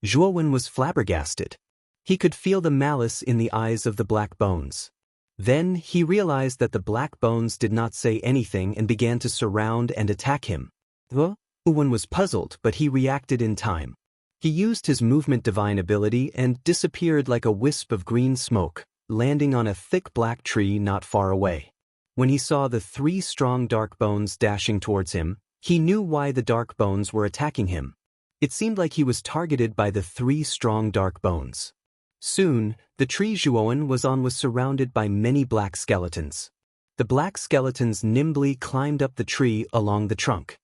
Zhuowen was flabbergasted. He could feel the malice in the eyes of the black bones. Then he realized that the black bones did not say anything and began to surround and attack him. Owen was puzzled, but he reacted in time. He used his movement divine ability and disappeared like a wisp of green smoke, landing on a thick black tree not far away. When he saw the 3 strong dark bones dashing towards him, he knew why the dark bones were attacking him. It seemed like he was targeted by the 3 strong dark bones. Soon, the tree Zhuowen was on was surrounded by many black skeletons. The black skeletons nimbly climbed up the tree along the trunk.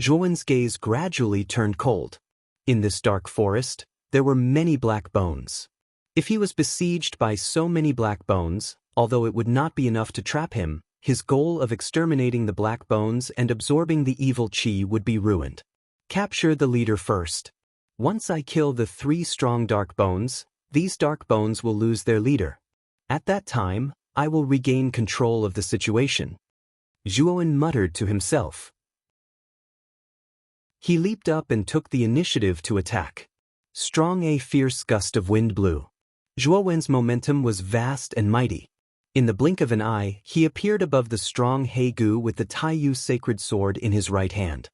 Zhuowen's gaze gradually turned cold. In this dark forest, there were many black bones. If he was besieged by so many black bones, although it would not be enough to trap him, his goal of exterminating the black bones and absorbing the evil chi would be ruined. Capture the leader first. Once I kill the 3 strong dark bones, these dark bones will lose their leader. At that time, I will regain control of the situation. Zhuowen muttered to himself. He leaped up and took the initiative to attack. Strong a fierce gust of wind blew. Zhuowen's momentum was vast and mighty. In the blink of an eye, he appeared above the strong Hegu with the Taiyu sacred sword in his right hand.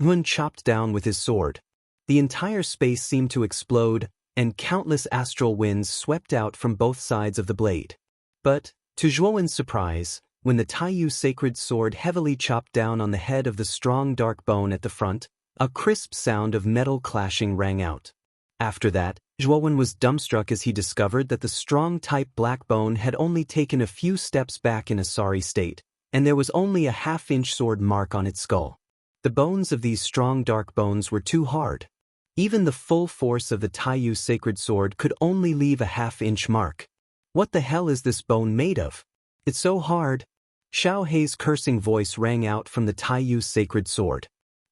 Hun chopped down with his sword. The entire space seemed to explode, and countless astral winds swept out from both sides of the blade. But, to Zhuowen's surprise, when the Taiyu sacred sword heavily chopped down on the head of the strong dark bone at the front, a crisp sound of metal clashing rang out. After that, Zhuowen was dumbstruck as he discovered that the strong type black bone had only taken a few steps back in a sorry state, and there was only a half-inch sword mark on its skull. The bones of these strong dark bones were too hard. Even the full force of the Taiyu sacred sword could only leave a half-inch mark. What the hell is this bone made of? It's so hard. Xiao Hei's cursing voice rang out from the Taiyu sacred sword.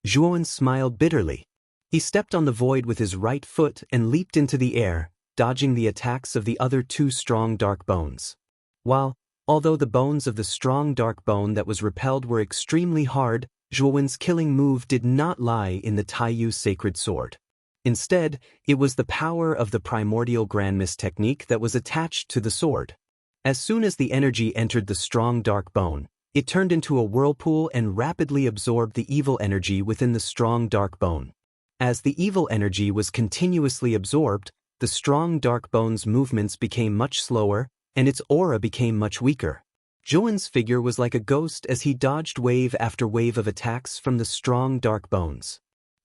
Zhuowen smiled bitterly. He stepped on the void with his right foot and leaped into the air, dodging the attacks of the other 2 strong dark bones. Although the bones of the strong dark bone that was repelled were extremely hard, Zhuowen's killing move did not lie in the Taiyu sacred sword. Instead, it was the power of the primordial grand mist technique that was attached to the sword. As soon as the energy entered the strong dark bone, it turned into a whirlpool and rapidly absorbed the evil energy within the strong dark bone. As the evil energy was continuously absorbed, the strong dark bone's movements became much slower, and its aura became much weaker. Zhuowen's figure was like a ghost as he dodged wave after wave of attacks from the strong dark bones.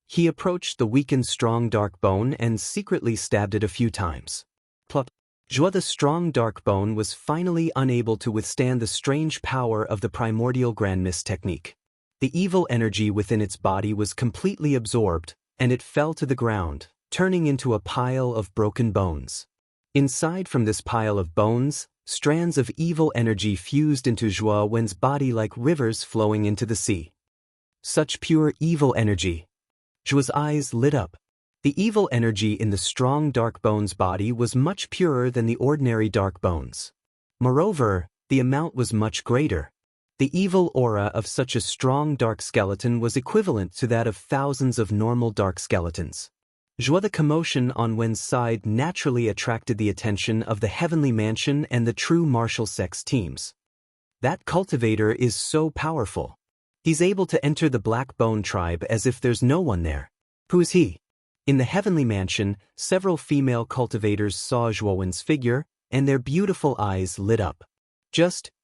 He approached the weakened strong dark bone and secretly stabbed it a few times. Plop. Zhuo the strong dark bone was finally unable to withstand the strange power of the primordial grand mist technique. The evil energy within its body was completely absorbed, and it fell to the ground, turning into a pile of broken bones. Inside from this pile of bones, strands of evil energy fused into Zhuo Wen's body like rivers flowing into the sea. Such pure evil energy. Zhuo's eyes lit up. The evil energy in the strong dark bone's body was much purer than the ordinary dark bones. Moreover, the amount was much greater. The evil aura of such a strong dark skeleton was equivalent to that of thousands of normal dark skeletons. Zhuo the commotion on Wen's side naturally attracted the attention of the Heavenly Mansion and the true martial sex teams. That cultivator is so powerful. He's able to enter the Black Bone tribe as if there's no one there. Who is he? In the Heavenly Mansion, several female cultivators saw Zhuo Wen's figure, and their beautiful eyes lit up.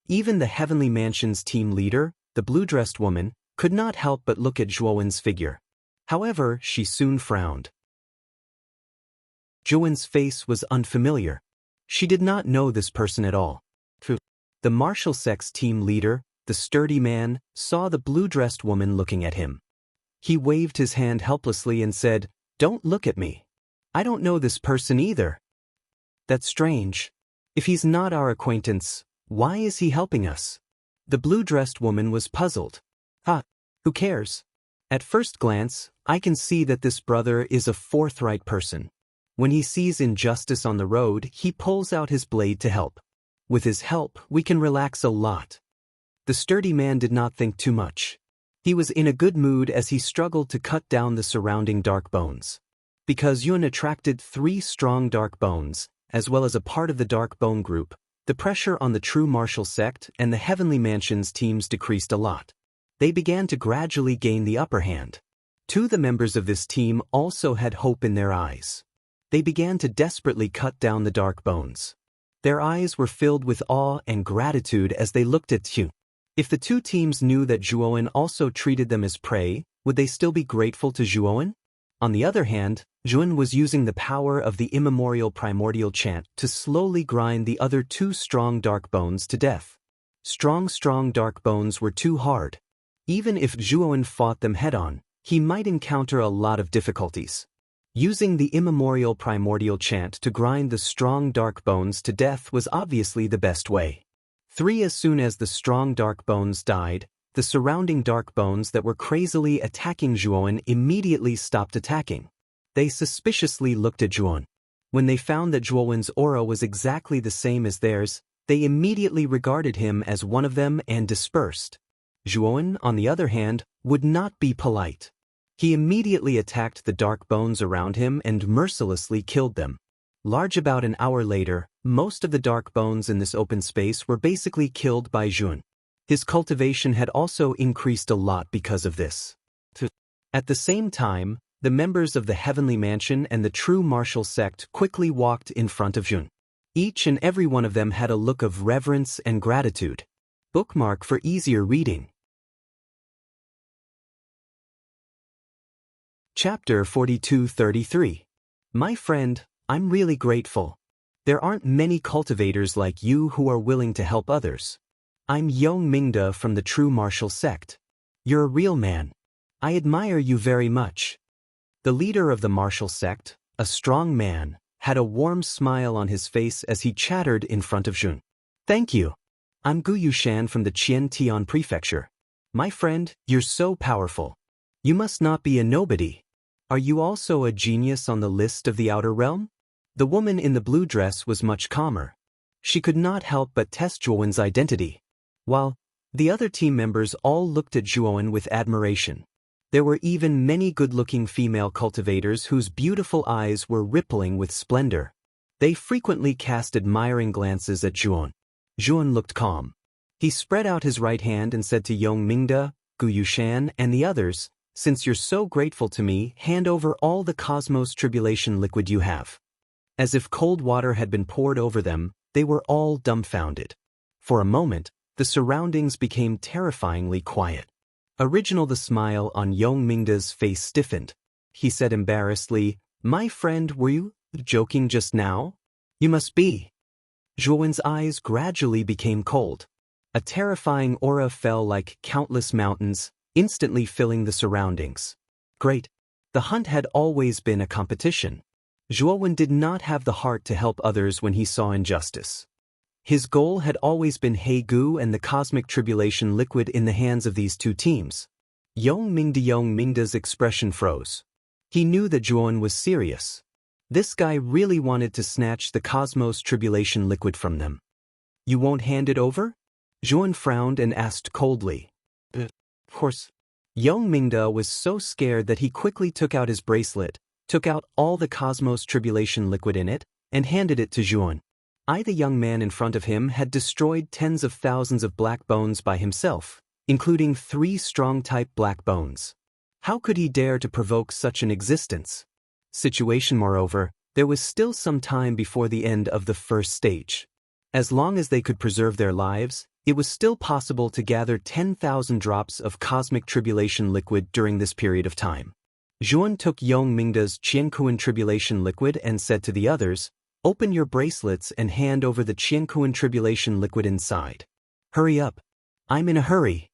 Even the Heavenly Mansion's team leader, the blue-dressed woman, could not help but look at Zhuo Wen's figure. However, she soon frowned. Zhuo Wen's face was unfamiliar. She did not know this person at all. The martial sex team leader, the sturdy man, saw the blue-dressed woman looking at him. He waved his hand helplessly and said, "Don't look at me. I don't know this person either." "That's strange. If he's not our acquaintance, why is he helping us?" The blue-dressed woman was puzzled. Who cares? At first glance, I can see that this brother is a forthright person. When he sees injustice on the road, he pulls out his blade to help. With his help, we can relax a lot. The sturdy man did not think too much. He was in a good mood as he struggled to cut down the surrounding dark bones. Because Yun attracted 3 strong dark bones, as well as a part of the dark bone group, the pressure on the true martial sect and the Heavenly Mansion's teams decreased a lot. They began to gradually gain the upper hand. 2 of the members of this team also had hope in their eyes. They began to desperately cut down the dark bones. Their eyes were filled with awe and gratitude as they looked at Zhuo. If the 2 teams knew that Zhuo Wen also treated them as prey, would they still be grateful to Zhuo Wen? On the other hand, Zhuo Wen was using the power of the immemorial primordial chant to slowly grind the other 2 strong dark bones to death. Strong dark bones were too hard. Even if Zhuo Wen fought them head-on, he might encounter a lot of difficulties. Using the immemorial primordial chant to grind the strong dark bones to death was obviously the best way. As soon as the strong dark bones died, the surrounding dark bones that were crazily attacking Zhuo Wen immediately stopped attacking. They suspiciously looked at Zhuo Wen. When they found that Zhuo Wen's aura was exactly the same as theirs, they immediately regarded him as one of them and dispersed. Zhuo Wen, on the other hand, would not be polite. He immediately attacked the dark bones around him and mercilessly killed them. About an hour later, most of the dark bones in this open space were basically killed by Zhuo Wen. His cultivation had also increased a lot because of this. At the same time, the members of the Heavenly Mansion and the true martial sect quickly walked in front of Zhuo Wen. Each and every one of them had a look of reverence and gratitude. Bookmark for easier reading. Chapter 42-33. My friend, I'm really grateful. There aren't many cultivators like you who are willing to help others. I'm Yong Mingda from the True Martial Sect. You're a real man. I admire you very much. The leader of the martial sect, a strong man, had a warm smile on his face as he chattered in front of Zhuo Wen. Thank you. I'm Gu Yushan from the Qian Tian Prefecture. My friend, you're so powerful. You must not be a nobody. Are you also a genius on the list of the Outer Realm? The woman in the blue dress was much calmer. She could not help but test Zhuo Wen's identity. While the other team members all looked at Zhuo Wen with admiration. There were even many good-looking female cultivators whose beautiful eyes were rippling with splendor. They frequently cast admiring glances at Zhuo Wen. Zhuo Wen looked calm. He spread out his right hand and said to Yong Mingda, Gu Yushan, and the others, "Since you're so grateful to me, hand over all the Cosmos Tribulation liquid you have." As if cold water had been poured over them, they were all dumbfounded. For a moment, the surroundings became terrifyingly quiet. The smile on Yong Mingda's face stiffened. He said embarrassedly, "My friend, were you joking just now? You must be. Zhuowen's eyes gradually became cold. A terrifying aura fell like countless mountains, instantly filling the surroundings. Great. The hunt had always been a competition. Zhuowen did not have the heart to help others when he saw injustice. His goal had always been Hegu and the cosmic tribulation liquid in the hands of these two teams. Yongmingda's expression froze. He knew that Zhuowen was serious. This guy really wanted to snatch the cosmos tribulation liquid from them. You won't hand it over? Zhuowen frowned and asked coldly. Of course. Yongmingda was so scared that he quickly took out his bracelet, took out all the cosmos tribulation liquid in it, and handed it to Zhuowen. The young man in front of him had destroyed tens of thousands of black bones by himself, including 3 strong-type black bones. How could he dare to provoke such an existence? Moreover, there was still some time before the end of the first stage. As long as they could preserve their lives, it was still possible to gather 10,000 drops of cosmic tribulation liquid during this period of time. Zhuowen took Yongmingda's Qiankuan tribulation liquid and said to the others, "Open your bracelets and hand over the Qiankuan tribulation liquid inside. Hurry up. I'm in a hurry."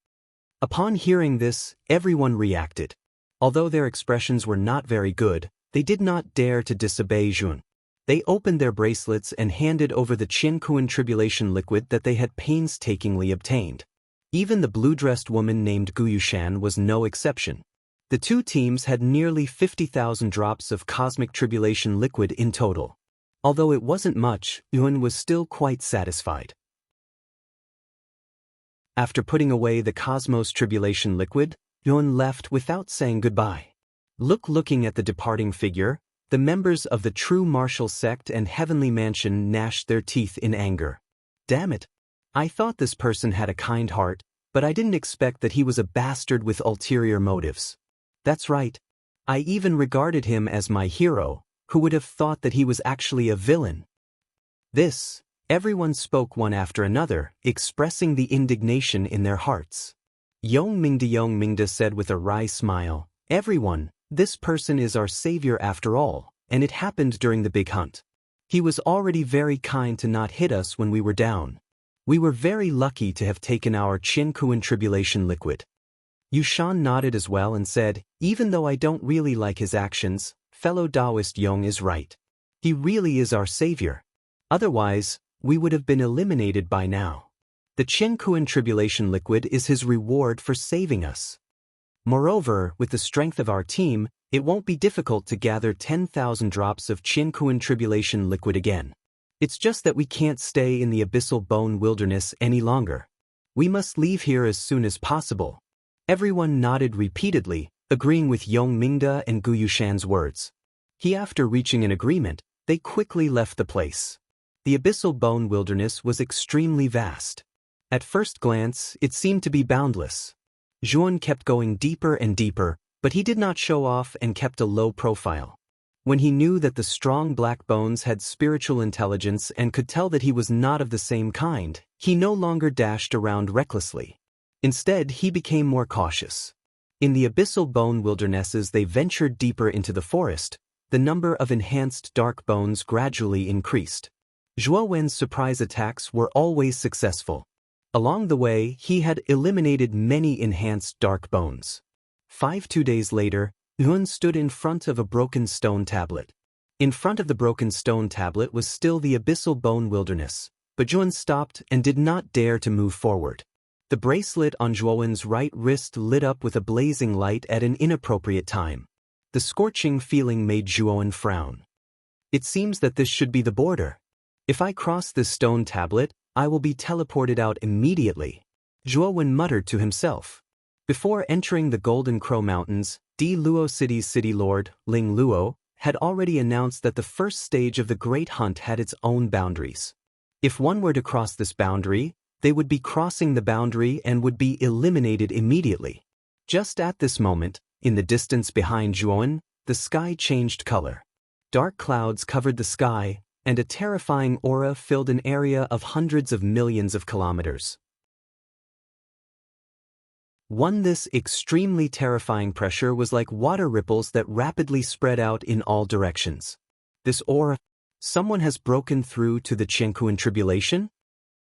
Upon hearing this, everyone reacted. Although their expressions were not very good, they did not dare to disobey Zhuowen. They opened their bracelets and handed over the Qiankuan tribulation liquid that they had painstakingly obtained. Even the blue-dressed woman named Guyushan was no exception. The two teams had nearly 50,000 drops of cosmic tribulation liquid in total. Although it wasn't much, Zhuowen was still quite satisfied. After putting away the cosmos tribulation liquid, Zhuowen left without saying goodbye. Looking at the departing figure, the members of the true martial sect and heavenly mansion gnashed their teeth in anger. Damn it! I thought this person had a kind heart, but I didn't expect that he was a bastard with ulterior motives. That's right. I even regarded him as my hero. Who would have thought that he was actually a villain? Everyone spoke one after another, expressing the indignation in their hearts. Yongmingda said with a wry smile, "Everyone, this person is our savior after all, and it happened during the big hunt. He was already very kind to not hit us when we were down. We were very lucky to have taken our Qiankuan tribulation liquid." Yushan nodded as well and said, "Even though I don't really like his actions, fellow Taoist Yong is right. He really is our savior. Otherwise, we would have been eliminated by now. The Qiankuan tribulation liquid is his reward for saving us. Moreover, with the strength of our team, it won't be difficult to gather 10,000 drops of Qiankuan tribulation liquid again. It's just that we can't stay in the abyssal bone wilderness any longer. We must leave here as soon as possible." Everyone nodded repeatedly, agreeing with Yongmingda and Guyushan's words. After reaching an agreement, they quickly left the place. The abyssal bone wilderness was extremely vast. At first glance, it seemed to be boundless. Zhuowen kept going deeper and deeper, but he did not show off and kept a low profile. When he knew that the strong black bones had spiritual intelligence and could tell that he was not of the same kind, he no longer dashed around recklessly. Instead, he became more cautious. In the abyssal bone wildernesses they ventured deeper into the forest, the number of enhanced dark bones gradually increased. Zhuowen's surprise attacks were always successful. Along the way, he had eliminated many enhanced dark bones. 2 days later, Zhuowen stood in front of a broken stone tablet. In front of the broken stone tablet was still the abyssal bone wilderness, but Zhuowen stopped and did not dare to move forward. The bracelet on Zhuowen's right wrist lit up with a blazing light at an inappropriate time. The scorching feeling made Zhuowen frown. It seems that this should be the border. If I cross this stone tablet, I will be teleported out immediately, Zhuowen muttered to himself. Before entering the Golden Crow Mountains, Di Luo City's city lord, Ling Luo, had already announced that the first stage of the Great Hunt had its own boundaries. If one were to cross this boundary, they would be crossing the boundary and would be eliminated immediately. Just at this moment, in the distance behind Zhuowen, the sky changed color. Dark clouds covered the sky, and a terrifying aura filled an area of hundreds of millions of kilometers. This extremely terrifying pressure was like water ripples that rapidly spread out in all directions. This aura, Someone has broken through to the Qiankuan tribulation?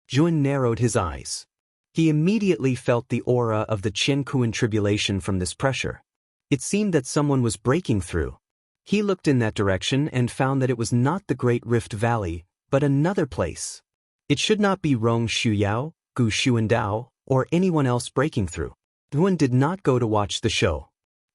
Jun narrowed his eyes. He immediately felt the aura of the Qiankuan tribulation from this pressure. It seemed that someone was breaking through. He looked in that direction and found that it was not the Great Rift Valley, but another place. It should not be Rong Shuyao, Gu Xuandao, or anyone else breaking through. Yuan did not go to watch the show.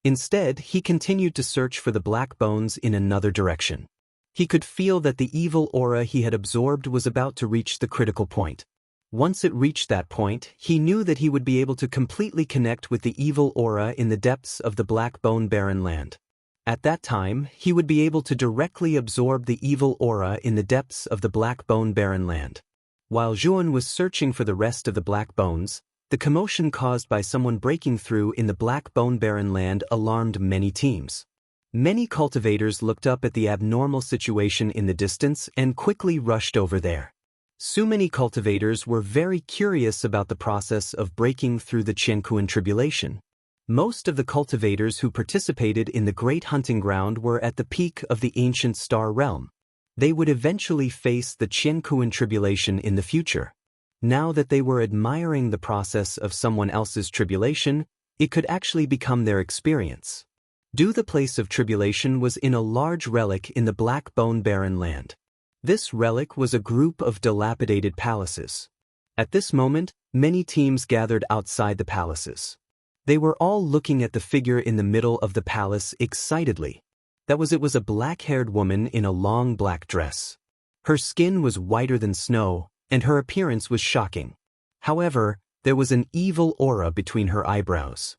Instead, he continued to search for the black bones in another direction. He could feel that the evil aura he had absorbed was about to reach the critical point. Once it reached that point, he knew that he would be able to completely connect with the evil aura in the depths of the Black Bone Barren Land. At that time, he would be able to directly absorb the evil aura in the depths of the Black Bone Barren Land. While Zhuan was searching for the rest of the black bones, the commotion caused by someone breaking through in the Black Bone Barren Land alarmed many teams. Many cultivators looked up at the abnormal situation in the distance and quickly rushed over there. So many cultivators were very curious about the process of breaking through the Qiankuan tribulation. Most of the cultivators who participated in the Great Hunting Ground were at the peak of the ancient star realm. They would eventually face the Qiankuan tribulation in the future. Now that they were admiring the process of someone else's tribulation, it could actually become their experience. The place of tribulation was in a large relic in the Black Bone Barren Land. This relic was a group of dilapidated palaces. At this moment, many teams gathered outside the palaces. They were all looking at the figure in the middle of the palace excitedly. It was a black-haired woman in a long black dress. Her skin was whiter than snow, and her appearance was shocking. However, there was an evil aura between her eyebrows.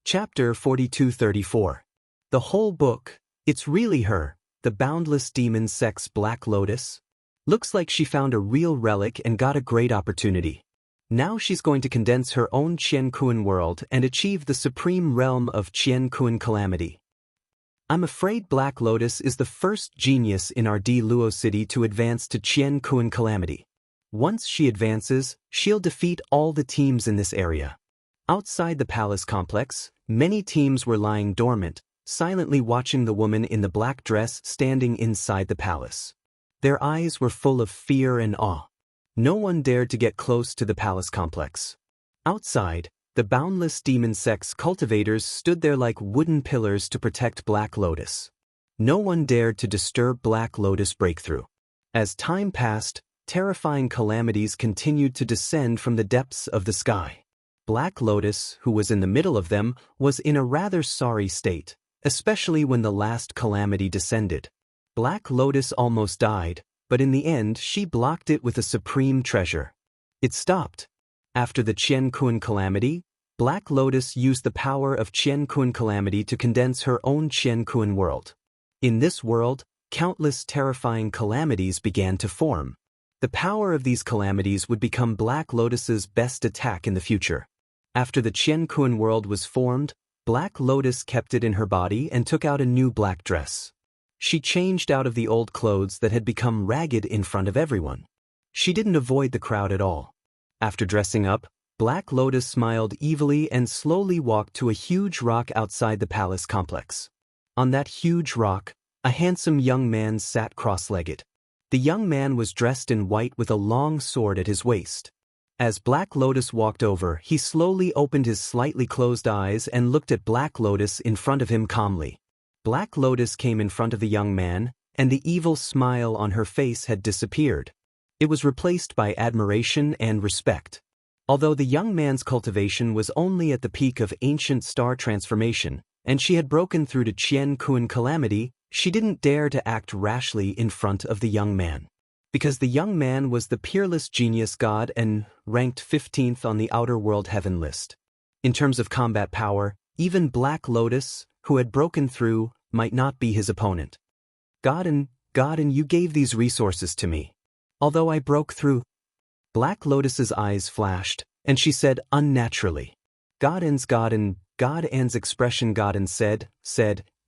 Chapter 42-34. The whole book, it's really her, the boundless demon sex Black Lotus. Looks like she found a real relic and got a great opportunity. Now she's going to condense her own Qiankuan world and achieve the supreme realm of Qiankuan calamity. I'm afraid Black Lotus is the first genius in our Luo city to advance to Qiankuan calamity. Once she advances, she'll defeat all the teams in this area. Outside the palace complex, many teams were lying dormant, silently watching the woman in the black dress standing inside the palace. Their eyes were full of fear and awe. No one dared to get close to the palace complex. Outside, the boundless demon sex cultivators stood there like wooden pillars to protect Black Lotus. No one dared to disturb Black Lotus breakthrough. As time passed, terrifying calamities continued to descend from the depths of the sky. Black Lotus, who was in the middle of them, was in a rather sorry state, especially when the last calamity descended. Black Lotus almost died, but in the end she blocked it with a supreme treasure. It stopped. After the Qiankuan calamity, Black Lotus used the power of Qiankuan calamity to condense her own Qiankuan world. In this world, countless terrifying calamities began to form. The power of these calamities would become Black Lotus's best attack in the future. After the Qiankuan world was formed, Black Lotus kept it in her body and took out a new black dress. She changed out of the old clothes that had become ragged in front of everyone. She didn't avoid the crowd at all. After dressing up, Black Lotus smiled evilly and slowly walked to a huge rock outside the palace complex. On that huge rock, a handsome young man sat cross-legged. The young man was dressed in white with a long sword at his waist. As Black Lotus walked over, he slowly opened his slightly closed eyes and looked at Black Lotus in front of him calmly. Black Lotus came in front of the young man, and the evil smile on her face had disappeared. It was replaced by admiration and respect. Although the young man's cultivation was only at the peak of ancient star transformation, and she had broken through to Qiankuan calamity, she didn't dare to act rashly in front of the young man. Because the young man was the peerless genius god and ranked 15th on the Outer World Heaven list. In terms of combat power, even Black Lotus, who had broken through, might not be his opponent. God, you gave these resources to me. Although I broke through. Black Lotus's eyes flashed, and she said unnaturally. God's expression Godin said,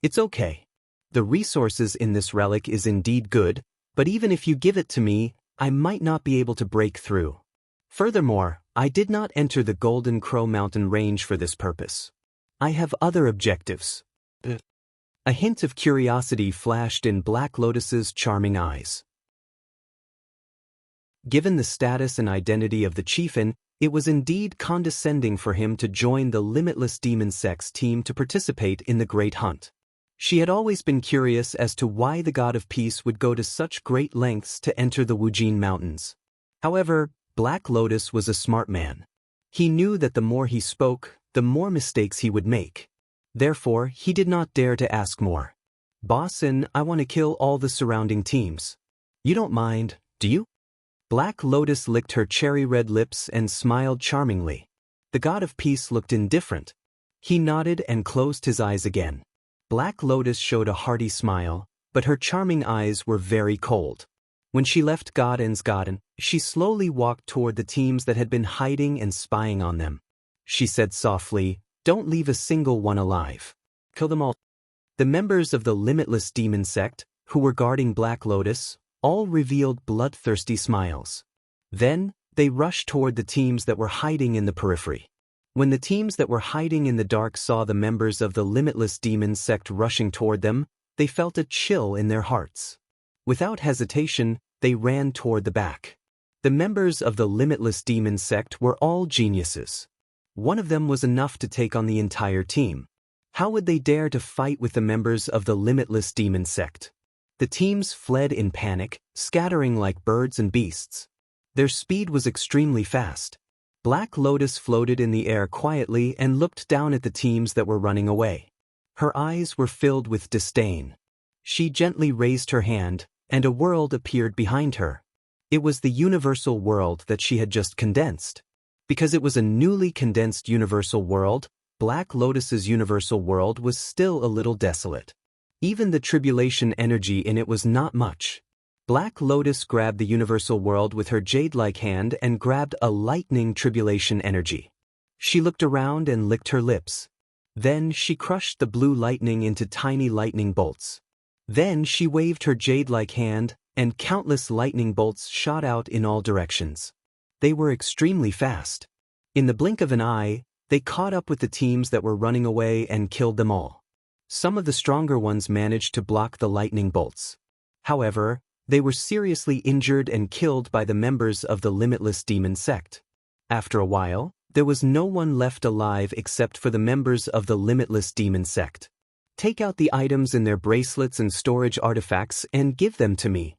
it's okay. The resources in this relic is indeed good, but even if you give it to me, I might not be able to break through. Furthermore, I did not enter the Golden Crow Mountain range for this purpose. I have other objectives. A hint of curiosity flashed in Black Lotus's charming eyes. Given the status and identity of the chieftain, it was indeed condescending for him to join the limitless demon sex team to participate in the Great Hunt. She had always been curious as to why the god of peace would go to such great lengths to enter the Wujin Mountains. However, Black Lotus was a smart man. He knew that the more he spoke, the more mistakes he would make. Therefore, he did not dare to ask more. "Bossin, I want to kill all the surrounding teams. You don't mind, do you?" Black Lotus licked her cherry-red lips and smiled charmingly. The god of peace looked indifferent. He nodded and closed his eyes again. Black Lotus showed a hearty smile, but her charming eyes were very cold. When she left Godin's garden, she slowly walked toward the teams that had been hiding and spying on them. She said softly, "Don't leave a single one alive. Kill them all." The members of the limitless demon sect, who were guarding Black Lotus, all revealed bloodthirsty smiles. Then, they rushed toward the teams that were hiding in the periphery. When the teams that were hiding in the dark saw the members of the limitless demon sect rushing toward them, they felt a chill in their hearts. Without hesitation, they ran toward the back. The members of the limitless demon sect were all geniuses. One of them was enough to take on the entire team. How would they dare to fight with the members of the limitless demon sect? The teams fled in panic, scattering like birds and beasts. Their speed was extremely fast. Black Lotus floated in the air quietly and looked down at the teams that were running away. Her eyes were filled with disdain. She gently raised her hand, and a world appeared behind her. It was the universal world that she had just condensed. Because it was a newly condensed universal world, Black Lotus's universal world was still a little desolate. Even the tribulation energy in it was not much. Black Lotus grabbed the universal world with her jade-like hand and grabbed a lightning tribulation energy. She looked around and licked her lips. Then she crushed the blue lightning into tiny lightning bolts. Then she waved her jade-like hand, and countless lightning bolts shot out in all directions. They were extremely fast. In the blink of an eye, they caught up with the teams that were running away and killed them all. Some of the stronger ones managed to block the lightning bolts. However, they were seriously injured and killed by the members of the limitless demon sect. After a while, there was no one left alive except for the members of the limitless demon sect. "Take out the items in their bracelets and storage artifacts and give them to me."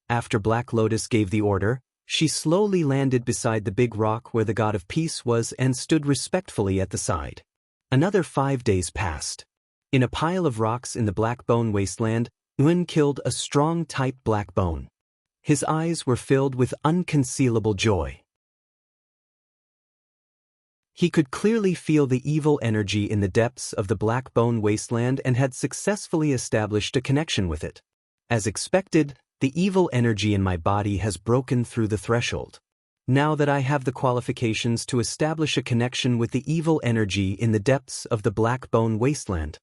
After Black Lotus gave the order, she slowly landed beside the big rock where the god of peace was and stood respectfully at the side. Another 5 days passed. In a pile of rocks in the Black Bone Wasteland, Yun killed a strong type Black Bone. His eyes were filled with unconcealable joy. He could clearly feel the evil energy in the depths of the Black Bone Wasteland and had successfully established a connection with it. As expected, the evil energy in my body has broken through the threshold. Now that I have the qualifications to establish a connection with the evil energy in the depths of the Black Bone Wasteland.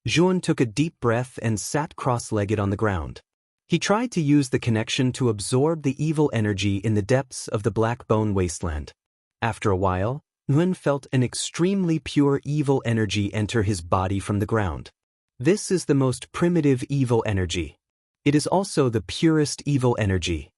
Juan took a deep breath and sat cross-legged on the ground. He tried to use the connection to absorb the evil energy in the depths of the Black Bone Wasteland. After a while, Nguyen felt an extremely pure evil energy enter his body from the ground. This is the most primitive evil energy. It is also the purest evil energy.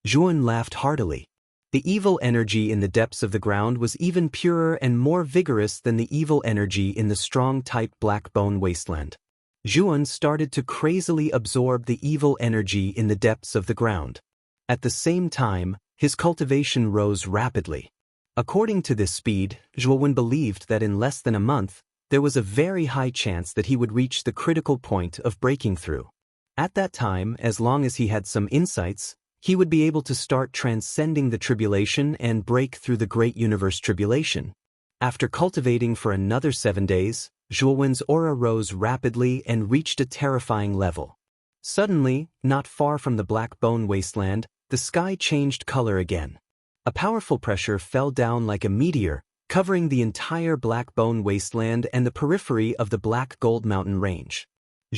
Juan laughed heartily. The evil energy in the depths of the ground was even purer and more vigorous than the evil energy in the strong type Black Bone Wasteland. Juan started to crazily absorb the evil energy in the depths of the ground. At the same time, his cultivation rose rapidly. According to this speed, Juan believed that in less than a month, there was a very high chance that he would reach the critical point of breaking through. At that time, as long as he had some insights, he would be able to start transcending the tribulation and break through the great universe tribulation. After cultivating for another 7 days, Juan's aura rose rapidly and reached a terrifying level. Suddenly, not far from the Black Bone Wasteland, the sky changed color again. A powerful pressure fell down like a meteor, covering the entire Black Bone Wasteland and the periphery of the Black Gold Mountain Range.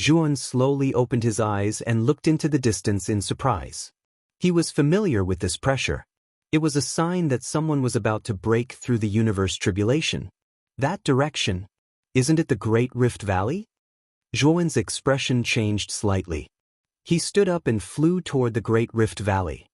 Juan slowly opened his eyes and looked into the distance in surprise. He was familiar with this pressure. It was a sign that someone was about to break through the universe tribulation. That direction. Isn't it the Great Rift Valley? Zhuan's expression changed slightly. He stood up and flew toward the Great Rift Valley.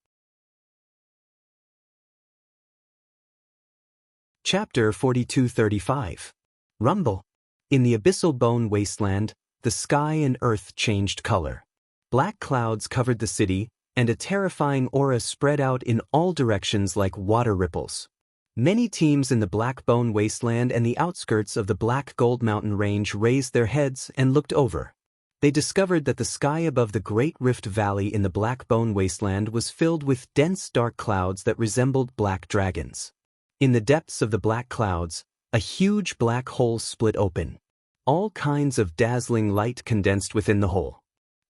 Chapter 4235. Rumble. In the abyssal bone wasteland, the sky and earth changed color. Black clouds covered the city, and a terrifying aura spread out in all directions like water ripples. Many teams in the Black Bone Wasteland and the outskirts of the Black Gold Mountain Range raised their heads and looked over. They discovered that the sky above the Great Rift Valley in the Black Bone Wasteland was filled with dense dark clouds that resembled black dragons. In the depths of the black clouds, a huge black hole split open. All kinds of dazzling light condensed within the hole.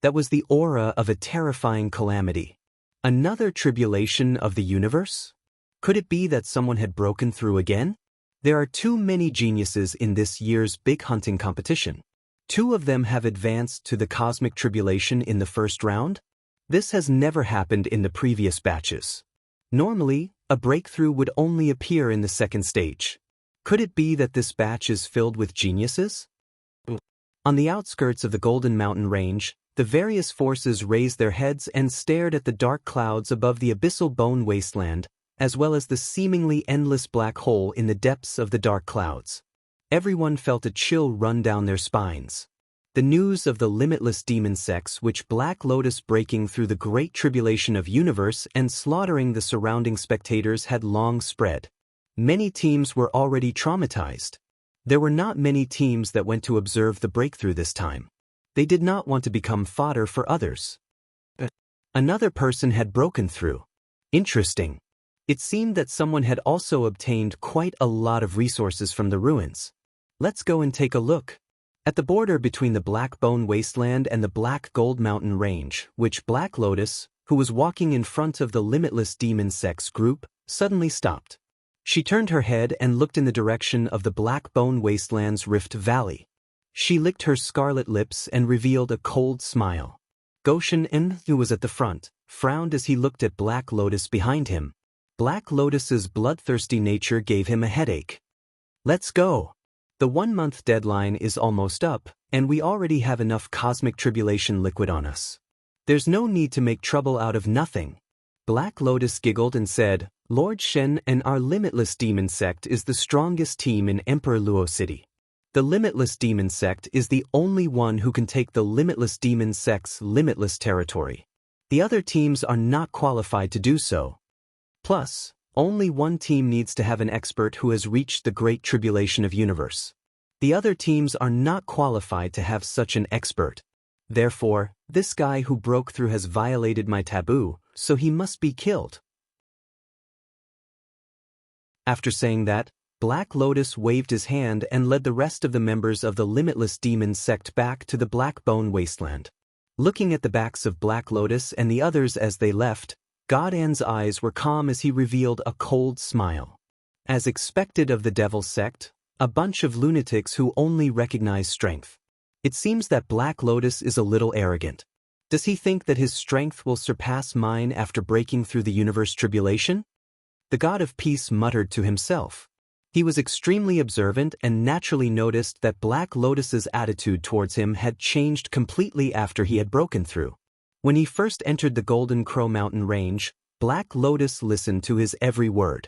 That was the aura of a terrifying calamity. Another tribulation of the universe? Could it be that someone had broken through again? There are too many geniuses in this year's big hunting competition. 2 of them have advanced to the cosmic tribulation in the first round. This has never happened in the previous batches. Normally, a breakthrough would only appear in the second stage. Could it be that this batch is filled with geniuses? On the outskirts of the Golden Mountain Range, the various forces raised their heads and stared at the dark clouds above the abyssal bone wasteland, as well as the seemingly endless black hole in the depths of the dark clouds. Everyone felt a chill run down their spines. The news of the limitless demon sects which Black Lotus breaking through the great tribulation of universe and slaughtering the surrounding spectators had long spread. Many teams were already traumatized. There were not many teams that went to observe the breakthrough this time. They did not want to become fodder for others. But another person had broken through. Interesting. It seemed that someone had also obtained quite a lot of resources from the ruins. Let's go and take a look. At the border between the Black Bone Wasteland and the Black Gold Mountain Range, which Black Lotus, who was walking in front of the Limitless Demon Sects group, suddenly stopped. She turned her head and looked in the direction of the Black Bone Wasteland's Rift Valley. She licked her scarlet lips and revealed a cold smile. Goshen En, who was at the front, frowned as he looked at Black Lotus behind him. Black Lotus's bloodthirsty nature gave him a headache. Let's go. The 1-month deadline is almost up, and we already have enough cosmic tribulation liquid on us. There's no need to make trouble out of nothing. Black Lotus giggled and said, Lord Shen and our Limitless Demon Sect is the strongest team in Emperor Luo City. The Limitless Demon Sect is the only one who can take the Limitless Demon Sect's limitless territory. The other teams are not qualified to do so. Plus, only one team needs to have an expert who has reached the Great Tribulation of Universe. The other teams are not qualified to have such an expert. Therefore, this guy who broke through has violated my taboo, so he must be killed. After saying that, Black Lotus waved his hand and led the rest of the members of the Limitless Demon Sect back to the Black Bone Wasteland. Looking at the backs of Black Lotus and the others as they left, God An's eyes were calm as he revealed a cold smile. As expected of the Devil's Sect, a bunch of lunatics who only recognize strength. It seems that Black Lotus is a little arrogant. Does he think that his strength will surpass mine after breaking through the universe tribulation? The God of Peace muttered to himself. He was extremely observant and naturally noticed that Black Lotus's attitude towards him had changed completely after he had broken through. When he first entered the Golden Crow Mountain Range, Black Lotus listened to his every word.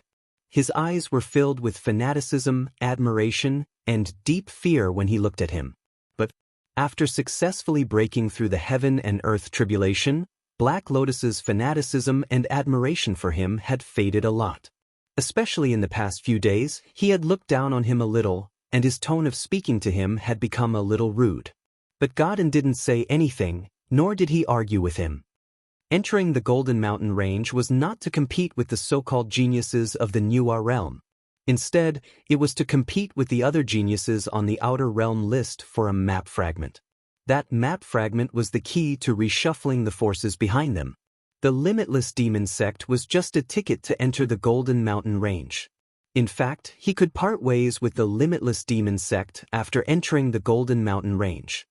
His eyes were filled with fanaticism, admiration, and deep fear when he looked at him. But after successfully breaking through the heaven and earth tribulation, Black Lotus's fanaticism and admiration for him had faded a lot. Especially in the past few days, he had looked down on him a little, and his tone of speaking to him had become a little rude. But Godin didn't say anything, nor did he argue with him. Entering the Golden Mountain Range was not to compete with the so-called geniuses of the New Realm. Instead, it was to compete with the other geniuses on the Outer Realm list for a map fragment. That map fragment was the key to reshuffling the forces behind them. The Limitless Demon Sect was just a ticket to enter the Golden Mountain Range. In fact, he could part ways with the Limitless Demon Sect after entering the Golden Mountain Range.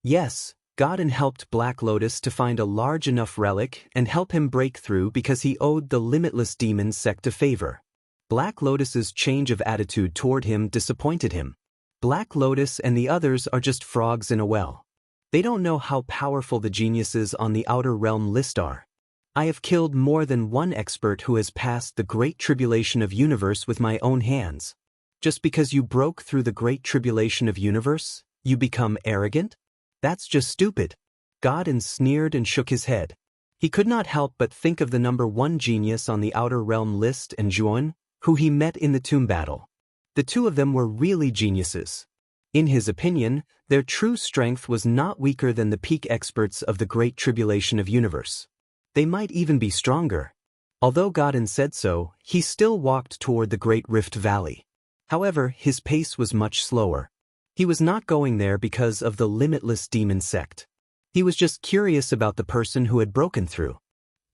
Yes, Godin helped Black Lotus to find a large enough relic and help him break through because he owed the Limitless Demon Sect a favor. Black Lotus's change of attitude toward him disappointed him. Black Lotus and the others are just frogs in a well. They don't know how powerful the geniuses on the outer realm list are. I have killed more than one expert who has passed the Great Tribulation of Universe with my own hands. Just because you broke through the Great Tribulation of Universe, you become arrogant? That's just stupid. Godin sneered and shook his head. He could not help but think of the number 1 genius on the outer realm list and Juan, who he met in the tomb battle. The two of them were really geniuses. In his opinion, their true strength was not weaker than the peak experts of the Great Tribulation of Universe. They might even be stronger. Although Godin said so, he still walked toward the Great Rift Valley. However, his pace was much slower. He was not going there because of the limitless demon sect. He was just curious about the person who had broken through.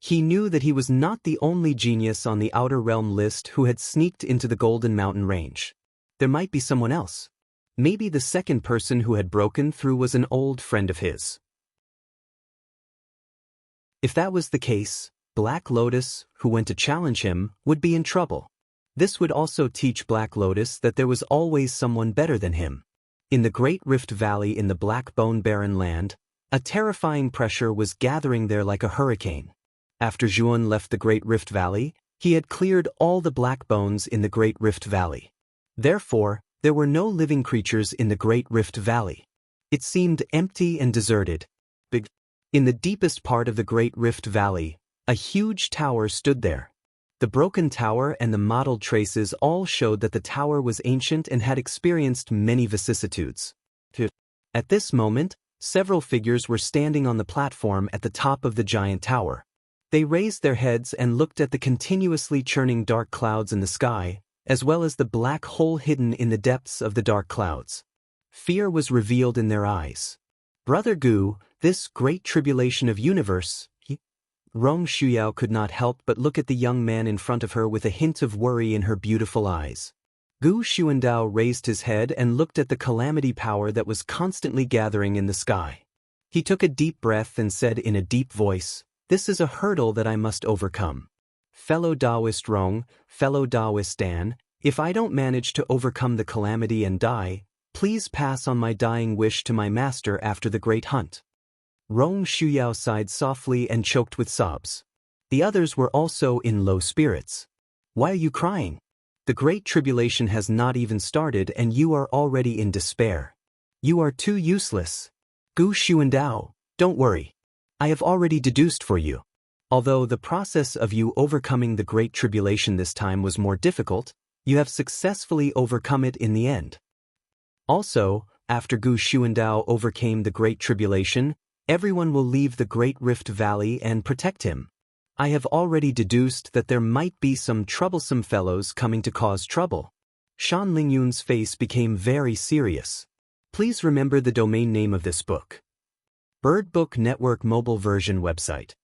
He knew that he was not the only genius on the outer realm list who had sneaked into the Golden Mountain Range. There might be someone else. Maybe the second person who had broken through was an old friend of his. If that was the case, Black Lotus, who went to challenge him, would be in trouble. This would also teach Black Lotus that there was always someone better than him. In the Great Rift Valley in the Black Bone Barren Land, a terrifying pressure was gathering there like a hurricane. After Juan left the Great Rift Valley, he had cleared all the black bones in the Great Rift Valley. Therefore, there were no living creatures in the Great Rift Valley. It seemed empty and deserted. In the deepest part of the Great Rift Valley, a huge tower stood there. The broken tower and the mottled traces all showed that the tower was ancient and had experienced many vicissitudes. At this moment, several figures were standing on the platform at the top of the giant tower. They raised their heads and looked at the continuously churning dark clouds in the sky, as well as the black hole hidden in the depths of the dark clouds. Fear was revealed in their eyes. Brother Gu, this Great Tribulation of Universe, Rong Shuyao could not help but look at the young man in front of her with a hint of worry in her beautiful eyes. Gu Xuandao raised his head and looked at the calamity power that was constantly gathering in the sky. He took a deep breath and said in a deep voice, "This is a hurdle that I must overcome. Fellow Taoist Rong, fellow Taoist Dan, if I don't manage to overcome the calamity and die, please pass on my dying wish to my master after the great hunt." Rong Shuyao sighed softly and choked with sobs. The others were also in low spirits. "Why are you crying? The Great Tribulation has not even started and you are already in despair. You are too useless. Gu Xuandao, don't worry. I have already deduced for you. Although the process of you overcoming the Great Tribulation this time was more difficult, you have successfully overcome it in the end. Also, after Gu Xuandao overcame the Great Tribulation, everyone will leave the Great Rift Valley and protect him. I have already deduced that there might be some troublesome fellows coming to cause trouble." Shan Lingyun's face became very serious. Please remember the domain name of this book. Bird Book Network mobile version website.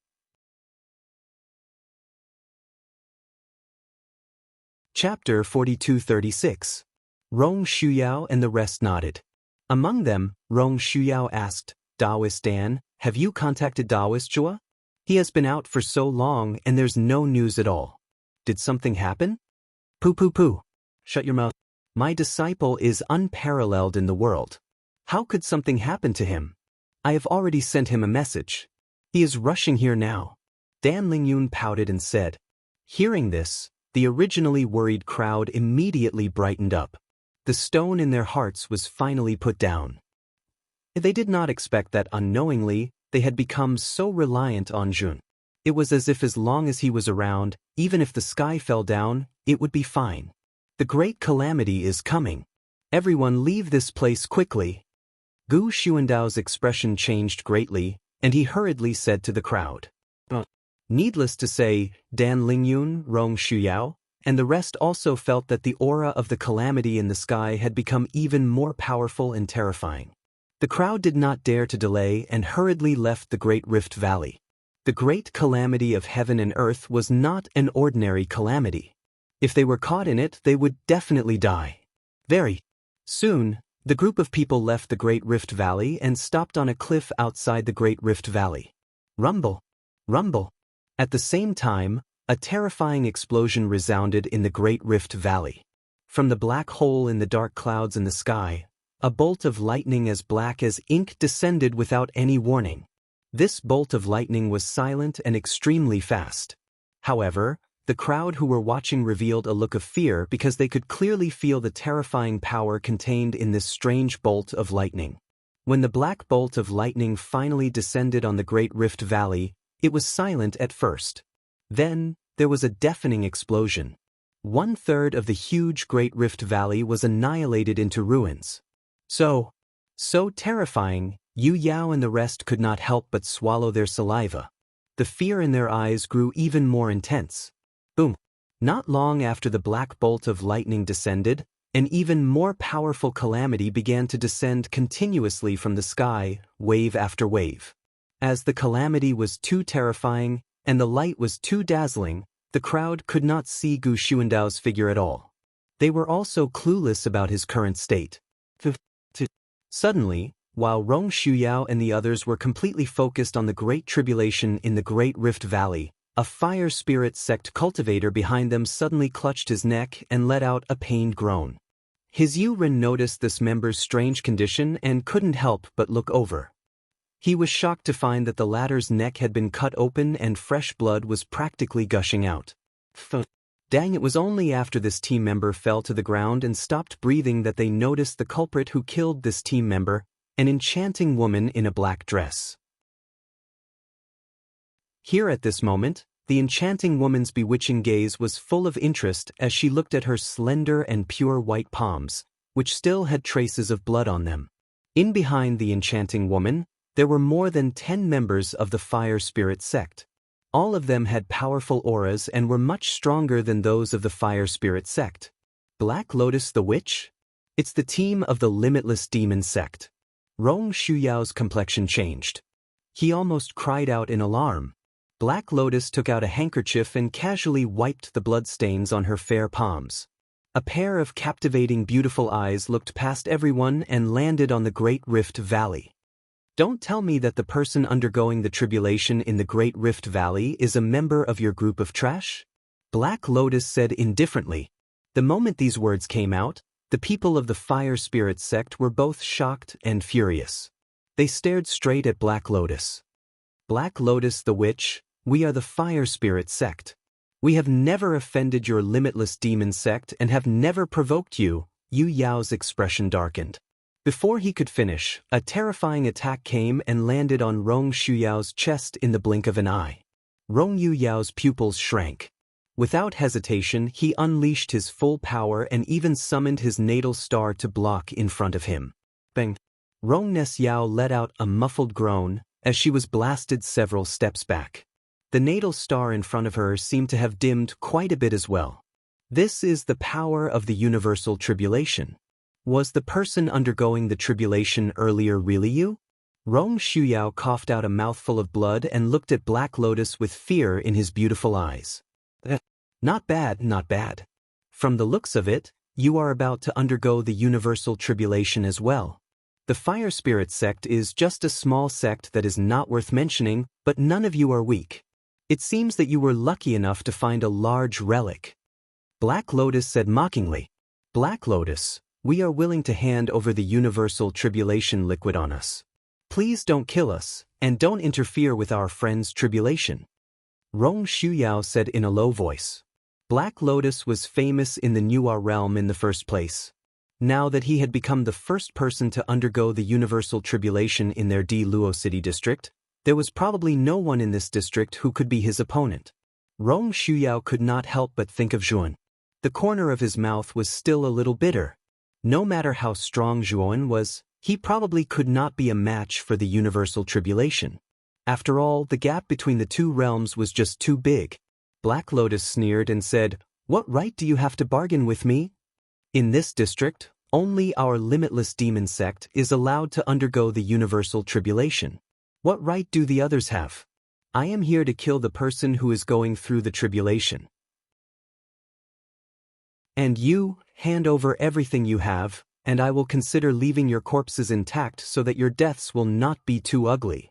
Chapter 4236. Rong Shuyao and the rest nodded. Among them, Rong Shuyao asked, "Taoist Dan, have you contacted Taoist Jua? He has been out for so long and there's no news at all. Did something happen?" Pooh. Shut your mouth. My disciple is unparalleled in the world. How could something happen to him? I have already sent him a message. He is rushing here now. Dan Lingyun pouted and said. Hearing this, the originally worried crowd immediately brightened up. The stone in their hearts was finally put down. They did not expect that unknowingly, they had become so reliant on Jun. It was as if as long as he was around, even if the sky fell down, it would be fine. The great calamity is coming. Everyone leave this place quickly. Gu Xuandao's expression changed greatly, and he hurriedly said to the crowd. Needless to say, Dan Lingyun, Rong Shuyao, and the rest also felt that the aura of the calamity in the sky had become even more powerful and terrifying. The crowd did not dare to delay and hurriedly left the Great Rift Valley. The great calamity of heaven and earth was not an ordinary calamity. If they were caught in it, they would definitely die. Very soon, the group of people left the Great Rift Valley and stopped on a cliff outside the Great Rift Valley. Rumble, rumble. At the same time, a terrifying explosion resounded in the Great Rift Valley. From the black hole in the dark clouds in the sky, A bolt of lightning as black as ink descended without any warning. This bolt of lightning was silent and extremely fast. However, the crowd who were watching revealed a look of fear because they could clearly feel the terrifying power contained in this strange bolt of lightning. When the black bolt of lightning finally descended on the Great Rift Valley, it was silent at first. Then, there was a deafening explosion. 1/3 of the huge Great Rift Valley was annihilated into ruins. So terrifying, Yu Yao and the rest could not help but swallow their saliva. The fear in their eyes grew even more intense. Boom! Not long after the black bolt of lightning descended, an even more powerful calamity began to descend continuously from the sky, wave after wave. As the calamity was too terrifying, and the light was too dazzling, the crowd could not see Gu Xuandao's figure at all. They were also clueless about his current state. Suddenly, while Rong Shuyao and the others were completely focused on the Great Tribulation in the Great Rift Valley, a fire spirit sect cultivator behind them suddenly clutched his neck and let out a pained groan. His Yu-Ren noticed this member's strange condition and couldn't help but look over. He was shocked to find that the latter's neck had been cut open and fresh blood was practically gushing out. Dang, it was only after this team member fell to the ground and stopped breathing that they noticed the culprit who killed this team member, an enchanting woman in a black dress. Here at this moment, the enchanting woman's bewitching gaze was full of interest as she looked at her slender and pure white palms, which still had traces of blood on them. In behind the enchanting woman, there were more than 10 members of the fire spirit sect. All of them had powerful auras and were much stronger than those of the fire spirit sect. Black Lotus the Witch? It's the team of the Limitless Demon sect. Rong Shuyao's complexion changed. He almost cried out in alarm. Black Lotus took out a handkerchief and casually wiped the bloodstains on her fair palms. A pair of captivating beautiful eyes looked past everyone and landed on the Great Rift Valley. Don't tell me that the person undergoing the tribulation in the Great Rift Valley is a member of your group of trash? Black Lotus said indifferently. The moment these words came out, the people of the Fire Spirit sect were both shocked and furious. They stared straight at Black Lotus. Black Lotus the Witch, we are the Fire Spirit sect. We have never offended your Limitless Demon sect and have never provoked you. Yu Yao's expression darkened. Before he could finish, a terrifying attack came and landed on Rong Shuyao's chest in the blink of an eye. Rong Yu Yao's pupils shrank. Without hesitation, he unleashed his full power and even summoned his natal star to block in front of him. Bang! Rong Nes Yao let out a muffled groan as she was blasted several steps back. The natal star in front of her seemed to have dimmed quite a bit as well. This is the power of the universal tribulation. Was the person undergoing the tribulation earlier really you? Rong Shuyao coughed out a mouthful of blood and looked at Black Lotus with fear in his beautiful eyes. Not bad, not bad. From the looks of it, you are about to undergo the universal tribulation as well. The Fire Spirit sect is just a small sect that is not worth mentioning, but none of you are weak. It seems that you were lucky enough to find a large relic. Black Lotus said mockingly. Black Lotus, we are willing to hand over the universal tribulation liquid on us. Please don't kill us, and don't interfere with our friend's tribulation. Rong Shuyao said in a low voice. Black Lotus was famous in the Nuwa realm in the first place. Now that he had become the first person to undergo the universal tribulation in their Di Luo City district, there was probably no one in this district who could be his opponent. Rong Shuyao could not help but think of Zhuan. The corner of his mouth was still a little bitter. No matter how strong Zhuan was, he probably could not be a match for the universal tribulation. After all, the gap between the two realms was just too big. Black Lotus sneered and said, What right do you have to bargain with me? In this district, only our Limitless Demon sect is allowed to undergo the universal tribulation. What right do the others have? I am here to kill the person who is going through the tribulation. And you, hand over everything you have, and I will consider leaving your corpses intact so that your deaths will not be too ugly.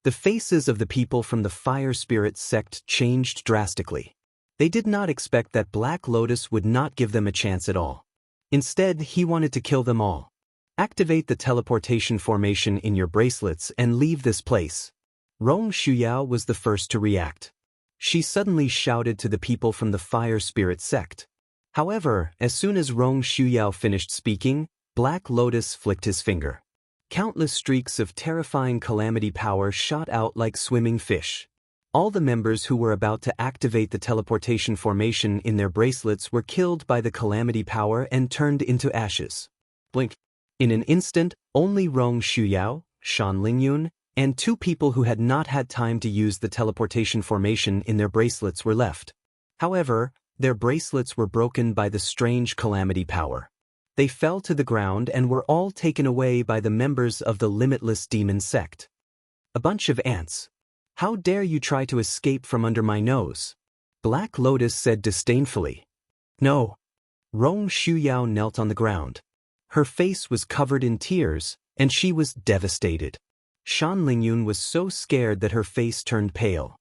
The faces of the people from the Fire Spirit sect changed drastically. They did not expect that Black Lotus would not give them a chance at all. Instead, he wanted to kill them all. Activate the teleportation formation in your bracelets and leave this place. Rong Shuyao was the first to react. She suddenly shouted to the people from the Fire Spirit sect. However, as soon as Rong Shuyao finished speaking, Black Lotus flicked his finger. Countless streaks of terrifying calamity power shot out like swimming fish. All the members who were about to activate the teleportation formation in their bracelets were killed by the calamity power and turned into ashes. Blink. In an instant, only Rong Shuyao, Shan Lingyun, and 2 people who had not had time to use the teleportation formation in their bracelets were left. However, their bracelets were broken by the strange calamity power. They fell to the ground and were all taken away by the members of the Limitless Demon sect. A bunch of ants. How dare you try to escape from under my nose? Black Lotus said disdainfully. No. Rong Shuyao knelt on the ground. Her face was covered in tears, and she was devastated. Shan Lingyun was so scared that her face turned pale.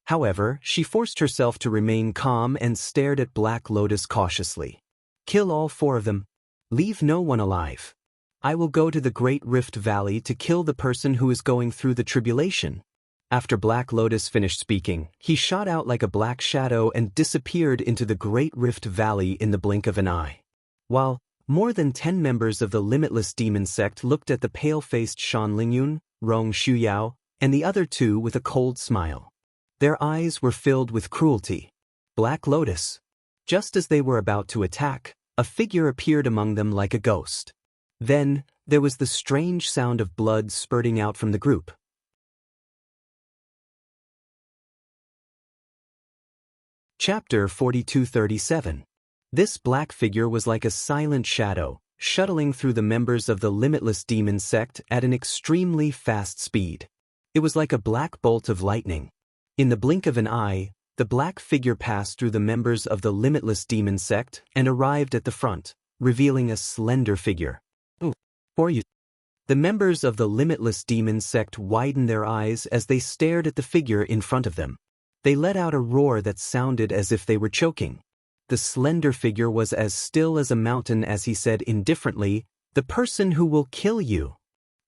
However, she forced herself to remain calm and stared at Black Lotus cautiously. Kill all 4 of them. Leave no one alive. I will go to the Great Rift Valley to kill the person who is going through the tribulation. After Black Lotus finished speaking, he shot out like a black shadow and disappeared into the Great Rift Valley in the blink of an eye. While more than 10 members of the Limitless Demon sect looked at the pale-faced Shan Lingyun, Rong Shuyao, and the other 2 with a cold smile. Their eyes were filled with cruelty. Black Lotus. Just as they were about to attack, a figure appeared among them like a ghost. Then, there was the strange sound of blood spurting out from the group. Chapter 4237. This black figure was like a silent shadow, shuttling through the members of the Limitless Demon sect at an extremely fast speed. It was like a black bolt of lightning. In the blink of an eye, the black figure passed through the members of the Limitless Demon sect and arrived at the front, revealing a slender figure. "Oh, for you." The members of the Limitless Demon sect widened their eyes as they stared at the figure in front of them. They let out a roar that sounded as if they were choking. The slender figure was as still as a mountain as he said indifferently, "The person who will kill you."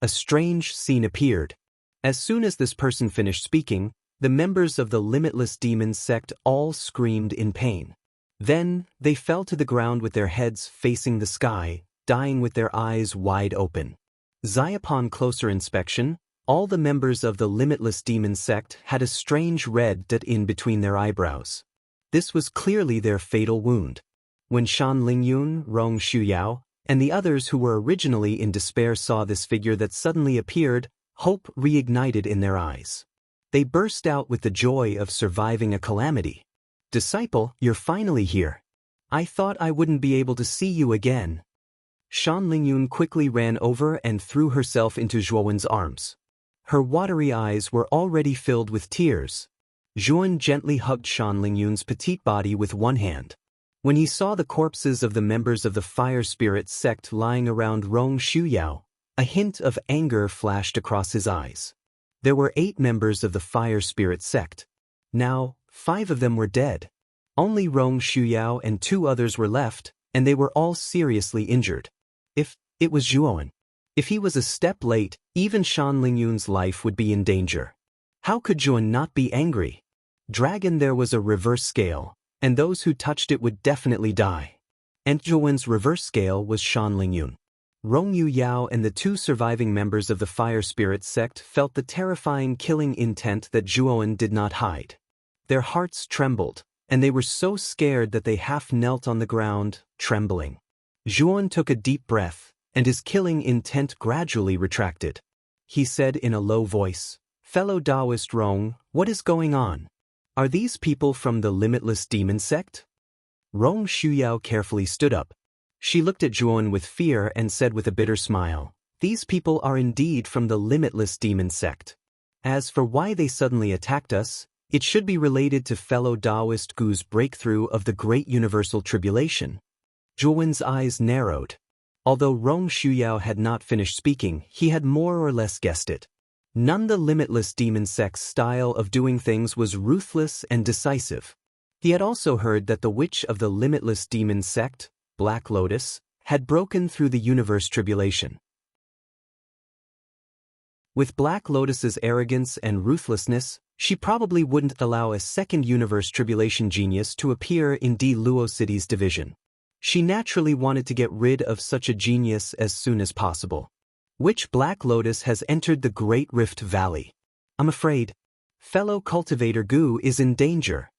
A strange scene appeared. As soon as this person finished speaking, the members of the Limitless Demon sect all screamed in pain. Then, they fell to the ground with their heads facing the sky, dying with their eyes wide open. Upon closer inspection, all the members of the Limitless Demon sect had a strange red dot in between their eyebrows. This was clearly their fatal wound. When Shan Lingyun, Rong Shuyao, and the others who were originally in despair saw this figure that suddenly appeared, hope reignited in their eyes. They burst out with the joy of surviving a calamity. "Disciple, you're finally here. I thought I wouldn't be able to see you again." Shan Lingyun quickly ran over and threw herself into Zhuowen's arms. Her watery eyes were already filled with tears. Zhuowen gently hugged Shan Lingyun's petite body with one hand. When he saw the corpses of the members of the Fire Spirit sect lying around Rong Shuyao, a hint of anger flashed across his eyes. There were 8 members of the Fire Spirit sect. Now, 5 of them were dead. Only Rong Shuyao and 2 others were left, and they were all seriously injured. If it was Zhuowen. If he was a step late, even Shan Lingyun's life would be in danger. How could Zhuowen not be angry? Dragon, there was a reverse scale, and those who touched it would definitely die. And Zhuowen's reverse scale was Shan Lingyun. Rong Yuyao and the 2 surviving members of the Fire Spirit sect felt the terrifying killing intent that Zhuowen did not hide. Their hearts trembled, and they were so scared that they half knelt on the ground, trembling. Zhuowen took a deep breath, and his killing intent gradually retracted. He said in a low voice, "Fellow Taoist Rong, what is going on? Are these people from the Limitless Demon sect?" Rong Shuyao carefully stood up. She looked at Zhuowen with fear and said with a bitter smile, "These people are indeed from the Limitless Demon sect. As for why they suddenly attacked us, it should be related to fellow Taoist Gu's breakthrough of the Great Universal Tribulation." Zhuowen's eyes narrowed. Although Rong Shuyao had not finished speaking, he had more or less guessed it. None the Limitless Demon sect's style of doing things was ruthless and decisive. He had also heard that the witch of the Limitless Demon sect, Black Lotus, had broken through the universe tribulation. With Black Lotus's arrogance and ruthlessness, she probably wouldn't allow a second universe tribulation genius to appear in D. Luo City's division. She naturally wanted to get rid of such a genius as soon as possible. Which Black Lotus has entered the Great Rift Valley? I'm afraid fellow cultivator Gu is in danger.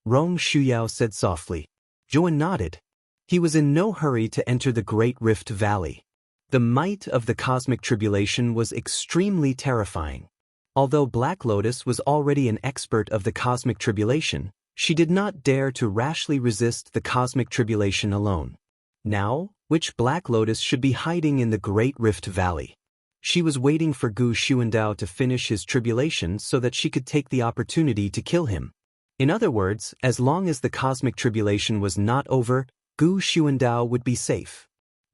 Rong Shuyao said softly. Zhuan nodded. He was in no hurry to enter the Great Rift Valley. The might of the cosmic tribulation was extremely terrifying. Although Black Lotus was already an expert of the cosmic tribulation, she did not dare to rashly resist the cosmic tribulation alone. Now, which Black Lotus should be hiding in the Great Rift Valley? She was waiting for Gu Xuandao to finish his tribulation so that she could take the opportunity to kill him. In other words, as long as the cosmic tribulation was not over, Gu Xuandao would be safe.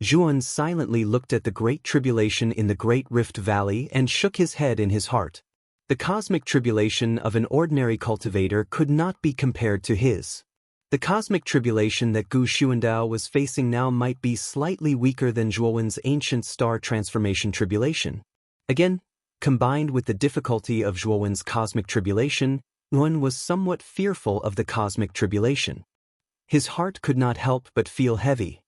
Zhuan silently looked at the Great Tribulation in the Great Rift Valley and shook his head in his heart. The cosmic tribulation of an ordinary cultivator could not be compared to his. The cosmic tribulation that Gu Xuandao was facing now might be slightly weaker than Zhuowen's ancient star transformation tribulation. Again, combined with the difficulty of Zhuowen's cosmic tribulation, Yuan was somewhat fearful of the cosmic tribulation. His heart could not help but feel heavy.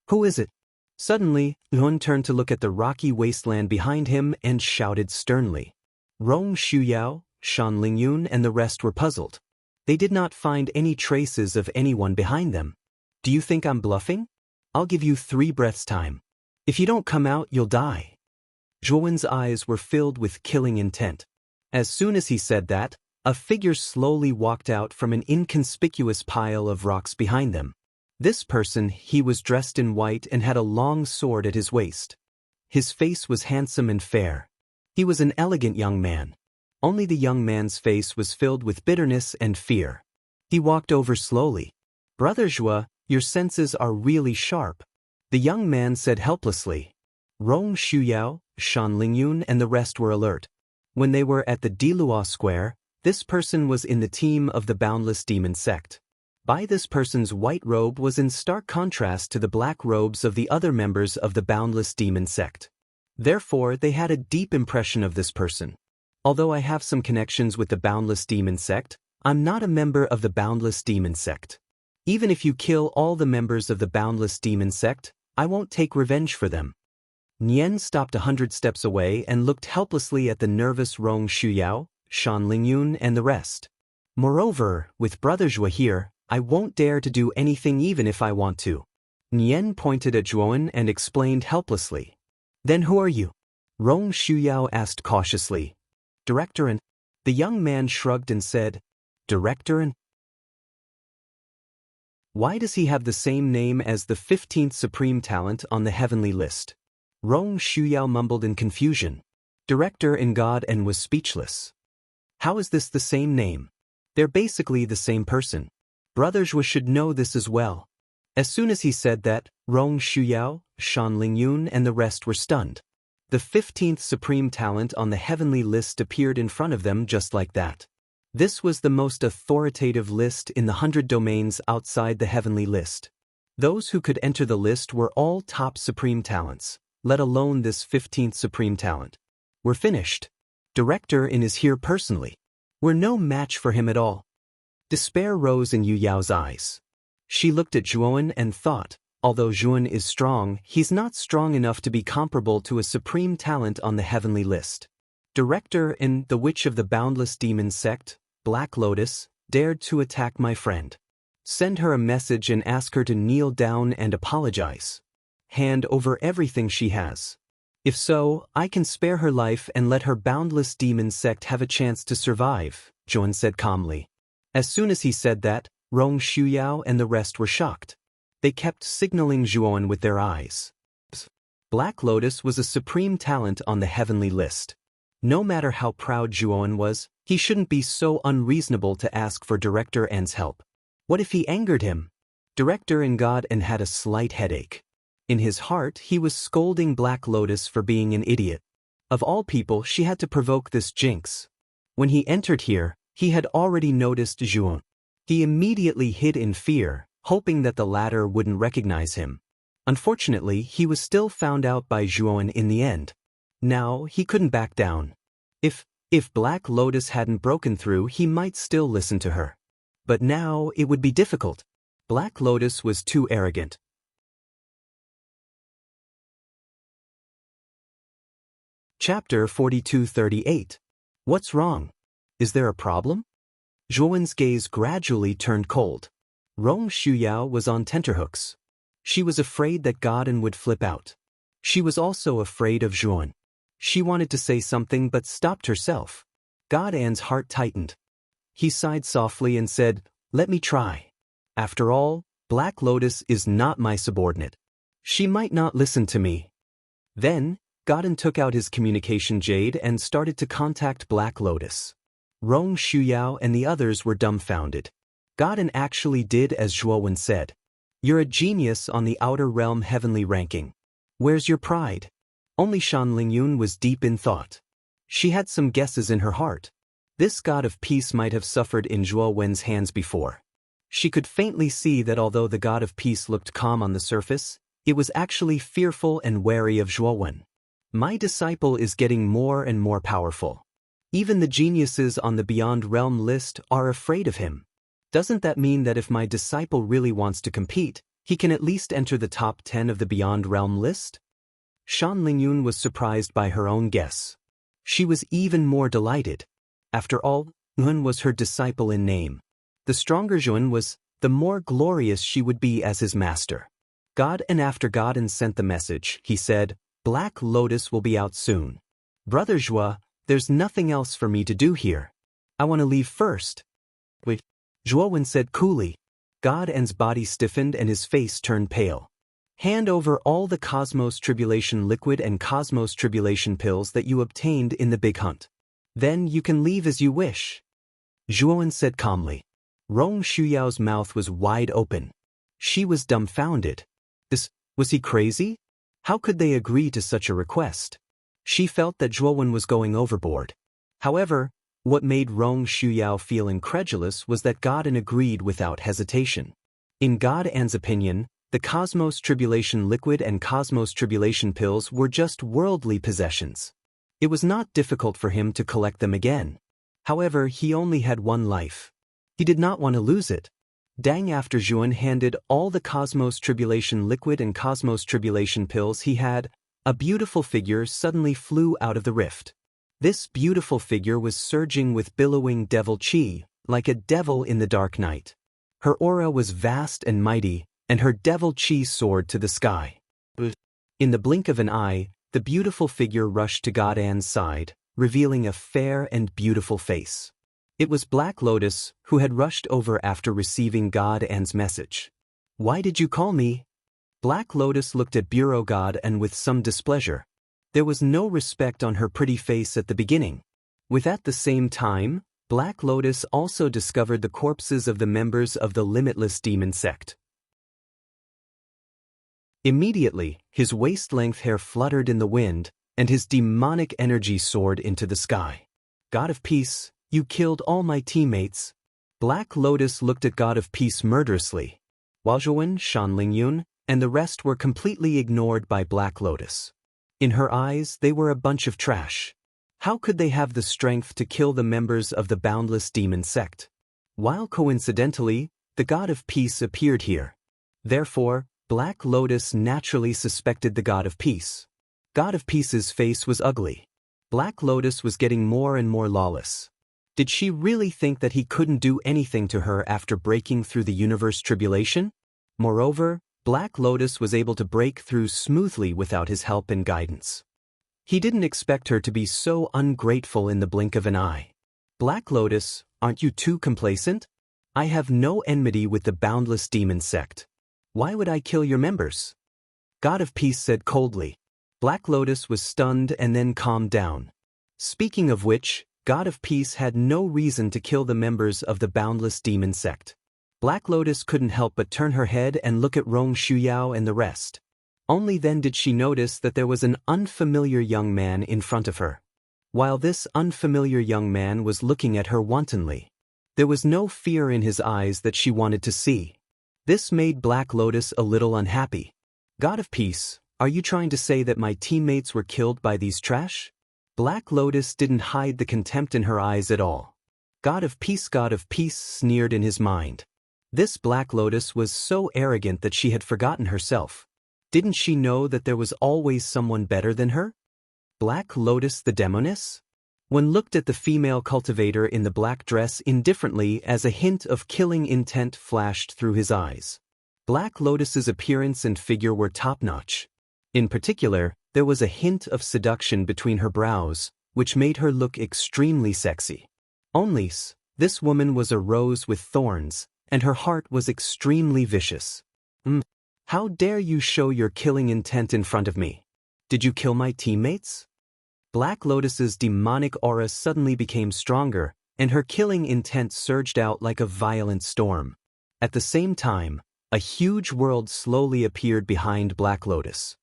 Who is it? Suddenly, Yuan turned to look at the rocky wasteland behind him and shouted sternly. Rong Shuyao, Shan Lingyun and the rest were puzzled. They did not find any traces of anyone behind them. Do you think I'm bluffing? I'll give you 3 breaths time. If you don't come out, you'll die. Zhuowen's eyes were filled with killing intent. As soon as he said that, a figure slowly walked out from an inconspicuous pile of rocks behind them. This person, he was dressed in white and had a long sword at his waist. His face was handsome and fair. He was an elegant young man. Only the young man's face was filled with bitterness and fear. He walked over slowly. Brother Zhua, your senses are really sharp, the young man said helplessly. Rong Shuyao, Shan Lingyun and the rest were alert. When they were at the Diluo Square, this person was in the team of the Boundless Demon sect. By this person's white robe was in stark contrast to the black robes of the other members of the Boundless Demon sect. Therefore, they had a deep impression of this person. Although I have some connections with the Boundless Demon sect, I'm not a member of the Boundless Demon sect. Even if you kill all the members of the Boundless Demon sect, I won't take revenge for them. Nian stopped 100 steps away and looked helplessly at the nervous Rong Shuyao, Shan Lingyun and the rest. Moreover, with Brother Zhua here, I won't dare to do anything even if I want to. Nian pointed at Zhuowen and explained helplessly. Then who are you? Rong Shuyao asked cautiously. Director and... The young man shrugged and said, Director and... Why does he have the same name as the 15th Supreme Talent on the heavenly list? Rong Shuyao mumbled in confusion. Director in God and was speechless. How is this the same name? They're basically the same person. Brother Zhua should know this as well. As soon as he said that, Rong Shuyao, Shan Lingyun and the rest were stunned. The 15th Supreme Talent on the heavenly list appeared in front of them just like that. This was the most authoritative list in the 100 domains outside the heavenly list. Those who could enter the list were all top Supreme Talents, let alone this 15th Supreme Talent. We're finished. Director In is here personally. We're no match for him at all. Despair rose in Yu Yao's eyes. She looked at Zhuowen and thought, although Zhuowen is strong, he's not strong enough to be comparable to a supreme talent on the heavenly list. Director In, the witch of the Boundless Demon sect, Black Lotus, dared to attack my friend. Send her a message and ask her to kneel down and apologize. Hand over everything she has. If so, I can spare her life and let her Boundless Demon sect have a chance to survive, Zhuowen said calmly. As soon as he said that, Rong Shuyao and the rest were shocked. They kept signaling Zhuowen with their eyes. Black Lotus was a supreme talent on the heavenly list. No matter how proud Zhuowen was, he shouldn't be so unreasonable to ask for Director N's help. What if he angered him? Director In God and had a slight headache. In his heart, he was scolding Black Lotus for being an idiot. Of all people, she had to provoke this jinx. When he entered here, he had already noticed Zhuowen. He immediately hid in fear, hoping that the latter wouldn't recognize him. Unfortunately, he was still found out by Zhuowen in the end. Now, he couldn't back down. If Black Lotus hadn't broken through, he might still listen to her. But now it would be difficult. Black Lotus was too arrogant. Chapter 4238. What's wrong? Is there a problem? Zhuowen's gaze gradually turned cold. Rong Shuyao was on tenterhooks. She was afraid that Godin would flip out. She was also afraid of Zhuowen. She wanted to say something but stopped herself. Godan's heart tightened. He sighed softly and said, "Let me try. After all, Black Lotus is not my subordinate. She might not listen to me." Then, Godin took out his communication jade and started to contact Black Lotus. Rong Shuyao and the others were dumbfounded. Godin actually did as Zhuowen said. "You're a genius on the outer realm heavenly ranking. Where's your pride?" Only Shan Lingyun was deep in thought. She had some guesses in her heart. This god of peace might have suffered in Zhuowen's hands before. She could faintly see that although the god of peace looked calm on the surface, it was actually fearful and wary of Zhuowen. My disciple is getting more and more powerful. Even the geniuses on the Beyond Realm list are afraid of him. Doesn't that mean that if my disciple really wants to compete, he can at least enter the top 10 of the Beyond Realm list? Shan Lingyun was surprised by her own guess. She was even more delighted. After all, Yun was her disciple in name. The stronger Yun was, the more glorious she would be as his master. God, and after Godin sent the message, he said, "Black Lotus will be out soon. Brother Zhua, there's nothing else for me to do here. I want to leave first." Wait, Zhuowen said coolly. Godin's body stiffened and his face turned pale. "Hand over all the Cosmos Tribulation liquid and Cosmos Tribulation pills that you obtained in the big hunt. Then you can leave as you wish." Zhuowen said calmly. Rong Shuyao's mouth was wide open. She was dumbfounded. Was he crazy? How could they agree to such a request? She felt that Zhuowen was going overboard. However, what made Rong Shuyao feel incredulous was that Godin agreed without hesitation. In Godin's opinion, the Cosmos Tribulation liquid and Cosmos Tribulation pills were just worldly possessions. It was not difficult for him to collect them again. However, he only had one life. He did not want to lose it. Dang, after Zhuowen handed all the Cosmos Tribulation liquid and Cosmos Tribulation pills he had, a beautiful figure suddenly flew out of the rift. This beautiful figure was surging with billowing devil chi, like a devil in the dark night. Her aura was vast and mighty, and her devil chi soared to the sky. In the blink of an eye, the beautiful figure rushed to Godin's side, revealing a fair and beautiful face. It was Black Lotus, who had rushed over after receiving Godin's message. "Why did you call me?" Black Lotus looked at Bureau Godin with some displeasure. There was no respect on her pretty face at the beginning. At the same time, Black Lotus also discovered the corpses of the members of the Limitless Demon Sect. Immediately, his waist-length hair fluttered in the wind, and his demonic energy soared into the sky. "God of Peace, you killed all my teammates." Black Lotus looked at God of Peace murderously. While Zhuowen, Shan Lingyun, and the rest were completely ignored by Black Lotus. In her eyes, they were a bunch of trash. How could they have the strength to kill the members of the Boundless Demon Sect? While coincidentally, the God of Peace appeared here. Therefore, Black Lotus naturally suspected the God of Peace. God of Peace's face was ugly. Black Lotus was getting more and more lawless. Did she really think that he couldn't do anything to her after breaking through the universe tribulation? Moreover, Black Lotus was able to break through smoothly without his help and guidance. He didn't expect her to be so ungrateful in the blink of an eye. "Black Lotus, aren't you too complacent? I have no enmity with the Boundless Demon Sect. Why would I kill your members?" God of Peace said coldly. Black Lotus was stunned and then calmed down. Speaking of which, God of Peace had no reason to kill the members of the Boundless Demon Sect. Black Lotus couldn't help but turn her head and look at Rong Shuyao and the rest. Only then did she notice that there was an unfamiliar young man in front of her. While this unfamiliar young man was looking at her wantonly, there was no fear in his eyes that she wanted to see. This made Black Lotus a little unhappy. "God of Peace, are you trying to say that my teammates were killed by these trash?" Black Lotus didn't hide the contempt in her eyes at all. God of peace sneered in his mind. This Black Lotus was so arrogant that she had forgotten herself. Didn't she know that there was always someone better than her? Black Lotus the demoness? One looked at the female cultivator in the black dress indifferently as a hint of killing intent flashed through his eyes. Black Lotus's appearance and figure were top-notch. In particular, there was a hint of seduction between her brows, which made her look extremely sexy. Only, this woman was a rose with thorns, and her heart was extremely vicious. How dare you show your killing intent in front of me? Did you kill my teammates? Black Lotus's demonic aura suddenly became stronger, and her killing intent surged out like a violent storm. At the same time, a huge world slowly appeared behind Black Lotus.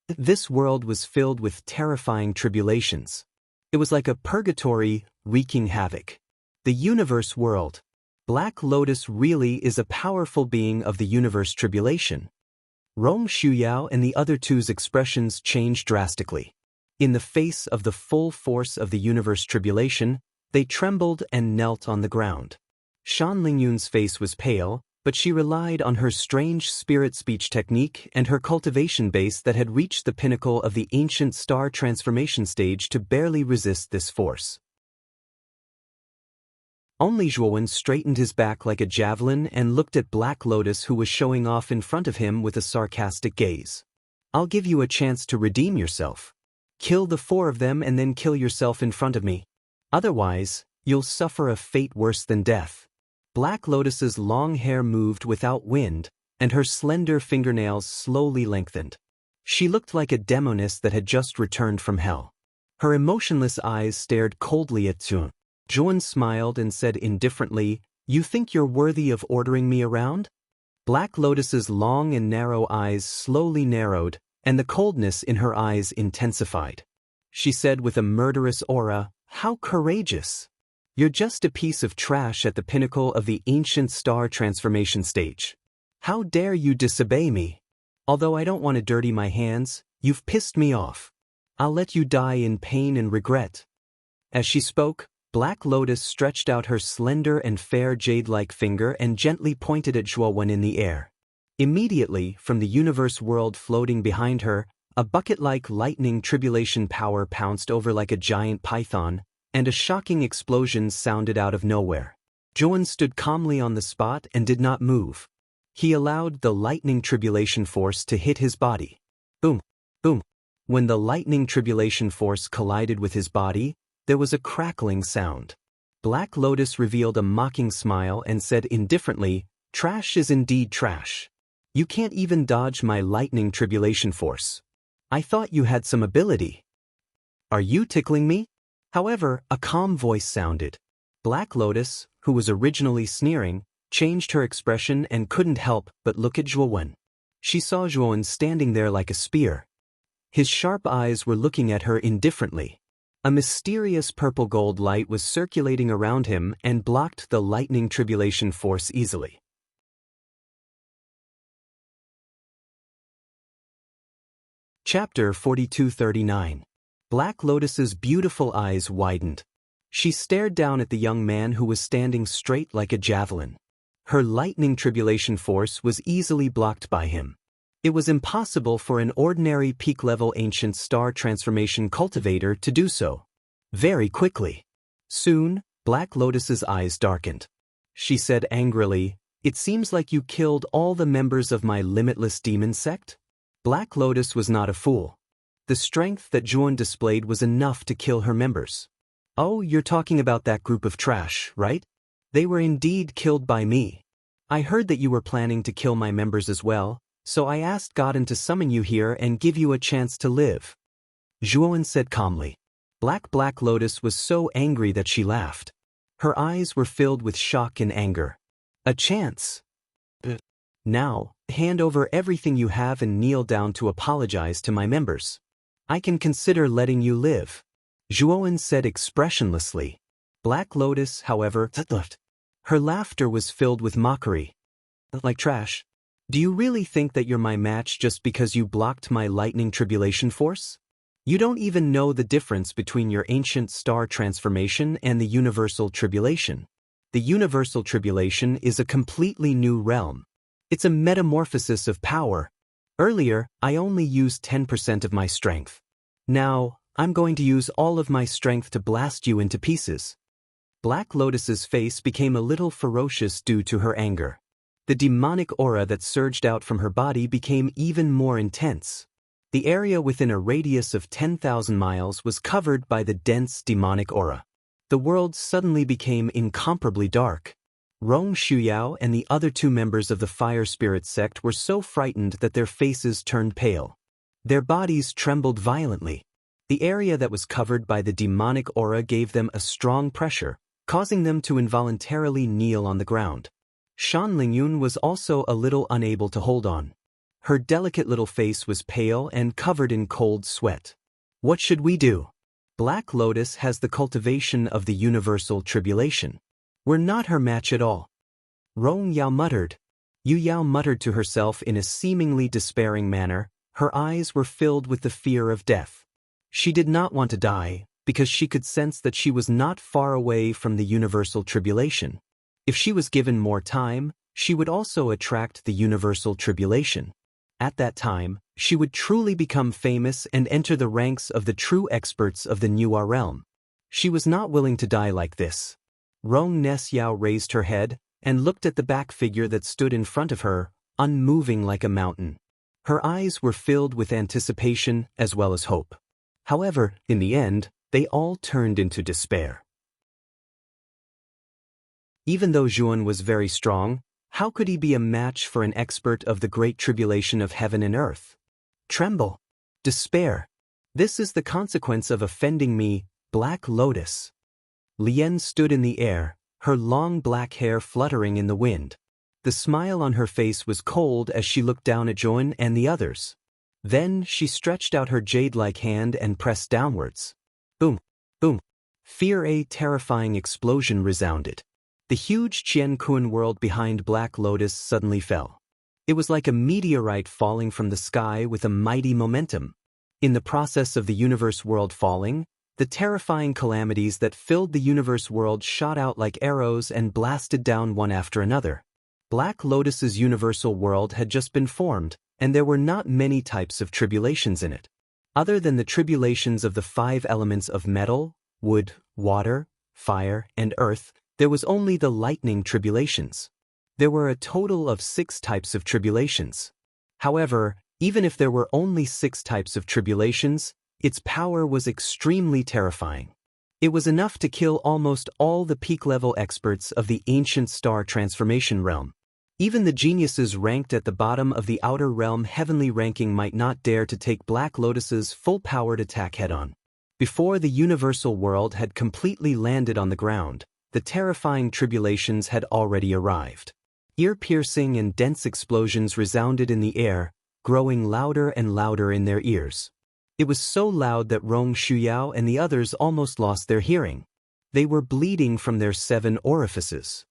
This world was filled with terrifying tribulations. It was like a purgatory, wreaking havoc. The universe world. Black Lotus really is a powerful being of the universe tribulation. Rong Shuyao and the other two's expressions changed drastically. In the face of the full force of the universe tribulation, they trembled and knelt on the ground. Shan Lingyun's face was pale, but she relied on her strange spirit speech technique and her cultivation base that had reached the pinnacle of the ancient star transformation stage to barely resist this force. Only Zhuowen straightened his back like a javelin and looked at Black Lotus, who was showing off in front of him with a sarcastic gaze. I'll give you a chance to redeem yourself. Kill the 4 of them and then kill yourself in front of me. Otherwise, you'll suffer a fate worse than death. Black Lotus's long hair moved without wind, and her slender fingernails slowly lengthened. She looked like a demoness that had just returned from hell. Her emotionless eyes stared coldly at Zhuowen. Zhuowen smiled and said indifferently, "You think you're worthy of ordering me around?" Black Lotus's long and narrow eyes slowly narrowed, and the coldness in her eyes intensified. She said with a murderous aura, "How courageous! You're just a piece of trash at the pinnacle of the ancient star transformation stage. How dare you disobey me? Although I don't want to dirty my hands, you've pissed me off. I'll let you die in pain and regret." As she spoke, Black Lotus stretched out her slender and fair jade-like finger and gently pointed at Zhuowen in the air. Immediately, from the universe world floating behind her, a bucket-like lightning tribulation power pounced over like a giant python, and a shocking explosion sounded out of nowhere. Zhuowen stood calmly on the spot and did not move. He allowed the lightning tribulation force to hit his body. Boom, boom. When the lightning tribulation force collided with his body, there was a crackling sound. Black Lotus revealed a mocking smile and said indifferently, "Trash is indeed trash. You can't even dodge my lightning tribulation force. I thought you had some ability. Are you tickling me?" However, a calm voice sounded. Black Lotus, who was originally sneering, changed her expression and couldn't help but look at Zhuowen. She saw Zhuowen standing there like a spear. His sharp eyes were looking at her indifferently. A mysterious purple-gold light was circulating around him and blocked the lightning tribulation force easily. Chapter 4239. Black Lotus's beautiful eyes widened. She stared down at the young man who was standing straight like a javelin. Her lightning tribulation force was easily blocked by him. It was impossible for an ordinary peak-level ancient star transformation cultivator to do so. Very quickly. Soon, Black Lotus's eyes darkened. She said angrily, "It seems like you killed all the members of my limitless demon sect?" Black Lotus was not a fool. The strength that Zhuowen displayed was enough to kill her members. "Oh, you're talking about that group of trash, right? They were indeed killed by me. I heard that you were planning to kill my members as well, so I asked Godin to summon you here and give you a chance to live," Zhuowen said calmly. Black Lotus was so angry that she laughed. Her eyes were filled with shock and anger. "A chance? Now, hand over everything you have and kneel down to apologize to my members. I can consider letting you live," Zhuowen said expressionlessly. Black Lotus, however, her laughter was filled with mockery. "Like trash? Do you really think that you're my match just because you blocked my lightning tribulation force? You don't even know the difference between your ancient star transformation and the universal tribulation. The universal tribulation is a completely new realm. It's a metamorphosis of power. Earlier, I only used 10% of my strength. Now, I'm going to use all of my strength to blast you into pieces. Black Lotus's face became a little ferocious due to her anger. The demonic aura that surged out from her body became even more intense. The area within a radius of 10,000 miles was covered by the dense demonic aura. The world suddenly became incomparably dark. Rong Shuyao and the other two members of the fire spirit sect were so frightened that their faces turned pale. Their bodies trembled violently. The area that was covered by the demonic aura gave them a strong pressure, causing them to involuntarily kneel on the ground. Shan Lingyun was also a little unable to hold on. Her delicate little face was pale and covered in cold sweat. What should we do? Black Lotus has the cultivation of the universal tribulation. We're not her match at all. Rong Yao muttered. Yu Yao muttered to herself in a seemingly despairing manner. Her eyes were filled with the fear of death. She did not want to die, because she could sense that she was not far away from the universal tribulation. If she was given more time, she would also attract the universal tribulation. At that time, she would truly become famous and enter the ranks of the true experts of the New realm. She was not willing to die like this. Rong Nes Yao raised her head and looked at the back figure that stood in front of her, unmoving like a mountain. Her eyes were filled with anticipation as well as hope. However, in the end, they all turned into despair. Even though Zhuan was very strong, how could he be a match for an expert of the great tribulation of heaven and earth? Tremble. Despair. This is the consequence of offending me, Black Lotus. Lien stood in the air, her long black hair fluttering in the wind. The smile on her face was cold as she looked down at Zhuan and the others. Then she stretched out her jade-like hand and pressed downwards. Boom, boom. A terrifying explosion resounded. The huge Qian Kun world behind Black Lotus suddenly fell. It was like a meteorite falling from the sky with a mighty momentum. In the process of the universe world falling, the terrifying calamities that filled the universe world shot out like arrows and blasted down one after another. Black Lotus's universal world had just been formed, and there were not many types of tribulations in it. Other than the tribulations of the 5 elements of metal, wood, water, fire, and earth, there was only the lightning tribulations. There were a total of 6 types of tribulations. However, even if there were only 6 types of tribulations, its power was extremely terrifying. It was enough to kill almost all the peak-level experts of the ancient star transformation realm. Even the geniuses ranked at the bottom of the outer realm heavenly ranking might not dare to take Black Lotus's full-powered attack head-on. Before the universal world had completely landed on the ground, the terrifying tribulations had already arrived. Ear-piercing and dense explosions resounded in the air, growing louder and louder in their ears. It was so loud that Rong Shuyao and the others almost lost their hearing. They were bleeding from their 7 orifices.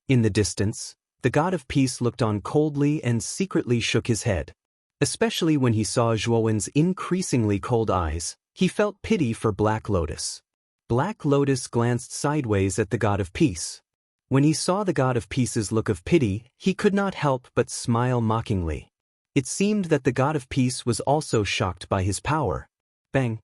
In the distance, the god of peace looked on coldly and secretly shook his head. Especially when he saw Zhuowen's increasingly cold eyes, he felt pity for Black Lotus. Black Lotus glanced sideways at the god of peace. When he saw the god of peace's look of pity, he could not help but smile mockingly. It seemed that the god of peace was also shocked by his power. Bang!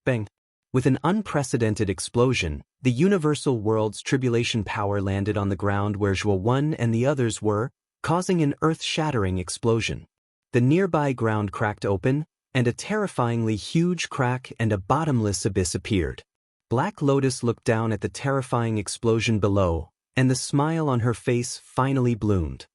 Bang! With an unprecedented explosion, the universal world's tribulation power landed on the ground where Zhuo and the others were, causing an earth-shattering explosion. The nearby ground cracked open, and a terrifyingly huge crack and a bottomless abyss appeared. Black Lotus looked down at the terrifying explosion below, and the smile on her face finally bloomed.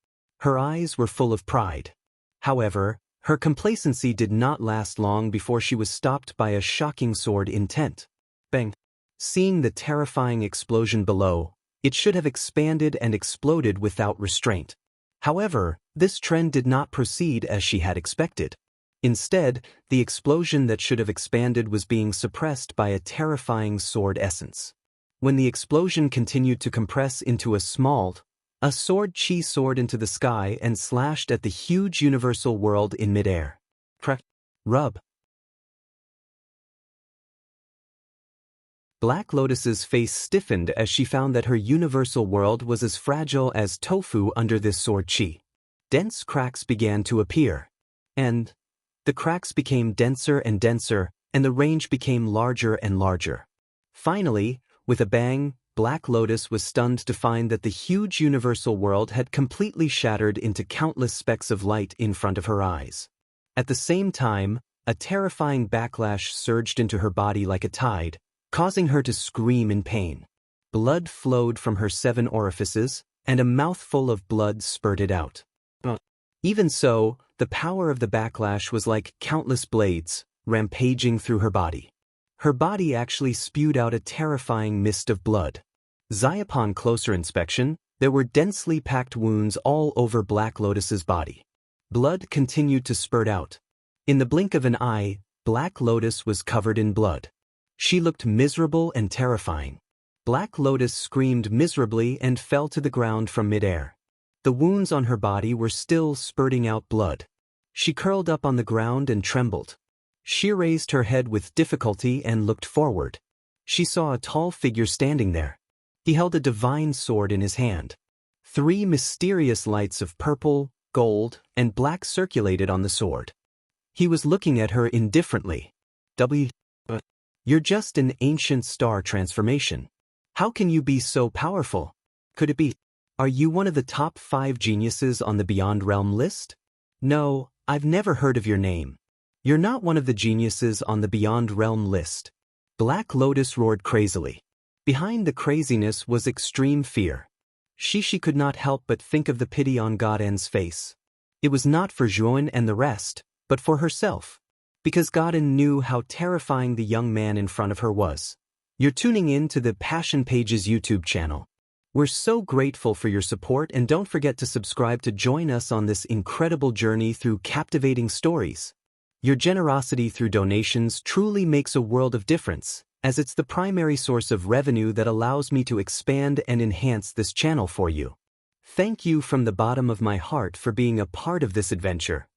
Her eyes were full of pride. However, her complacency did not last long before she was stopped by a shocking sword intent. Bang! Seeing the terrifying explosion below, it should have expanded and exploded without restraint. However, this trend did not proceed as she had expected. Instead, the explosion that should have expanded was being suppressed by a terrifying sword essence. When the explosion continued to compress into a sword chi soared into the sky and slashed at the huge universal world in midair. Crack! Rub! Black Lotus's face stiffened as she found that her universal world was as fragile as tofu under this sword chi. Dense cracks began to appear. And the cracks became denser and denser, and the range became larger and larger. Finally, with a bang, Black Lotus was stunned to find that the huge universal world had completely shattered into countless specks of light in front of her eyes. At the same time, a terrifying backlash surged into her body like a tide, causing her to scream in pain. Blood flowed from her 7 orifices, and a mouthful of blood spurted out. Even so, the power of the backlash was like countless blades, rampaging through her body. Her body actually spewed out a terrifying mist of blood. Upon closer inspection, there were densely packed wounds all over Black Lotus's body. Blood continued to spurt out. In the blink of an eye, Black Lotus was covered in blood. She looked miserable and terrifying. Black Lotus screamed miserably and fell to the ground from midair. The wounds on her body were still spurting out blood. She curled up on the ground and trembled. She raised her head with difficulty and looked forward. She saw a tall figure standing there. He held a divine sword in his hand. 3 mysterious lights of purple, gold, and black circulated on the sword. He was looking at her indifferently. You're just an ancient star transformation. How can you be so powerful? Could it be? Are you one of the top 5 geniuses on the Beyond Realm list? No, I've never heard of your name. You're not one of the geniuses on the Beyond Realm list. Black Lotus roared crazily. Behind the craziness was extreme fear. She could not help but think of the pity on Godin's face. It was not for Juan and the rest, but for herself. Because Godin knew how terrifying the young man in front of her was. You're tuning in to the Passion Pages YouTube channel. We're so grateful for your support, and don't forget to subscribe to join us on this incredible journey through captivating stories. Your generosity through donations truly makes a world of difference, as it's the primary source of revenue that allows me to expand and enhance this channel for you. Thank you from the bottom of my heart for being a part of this adventure.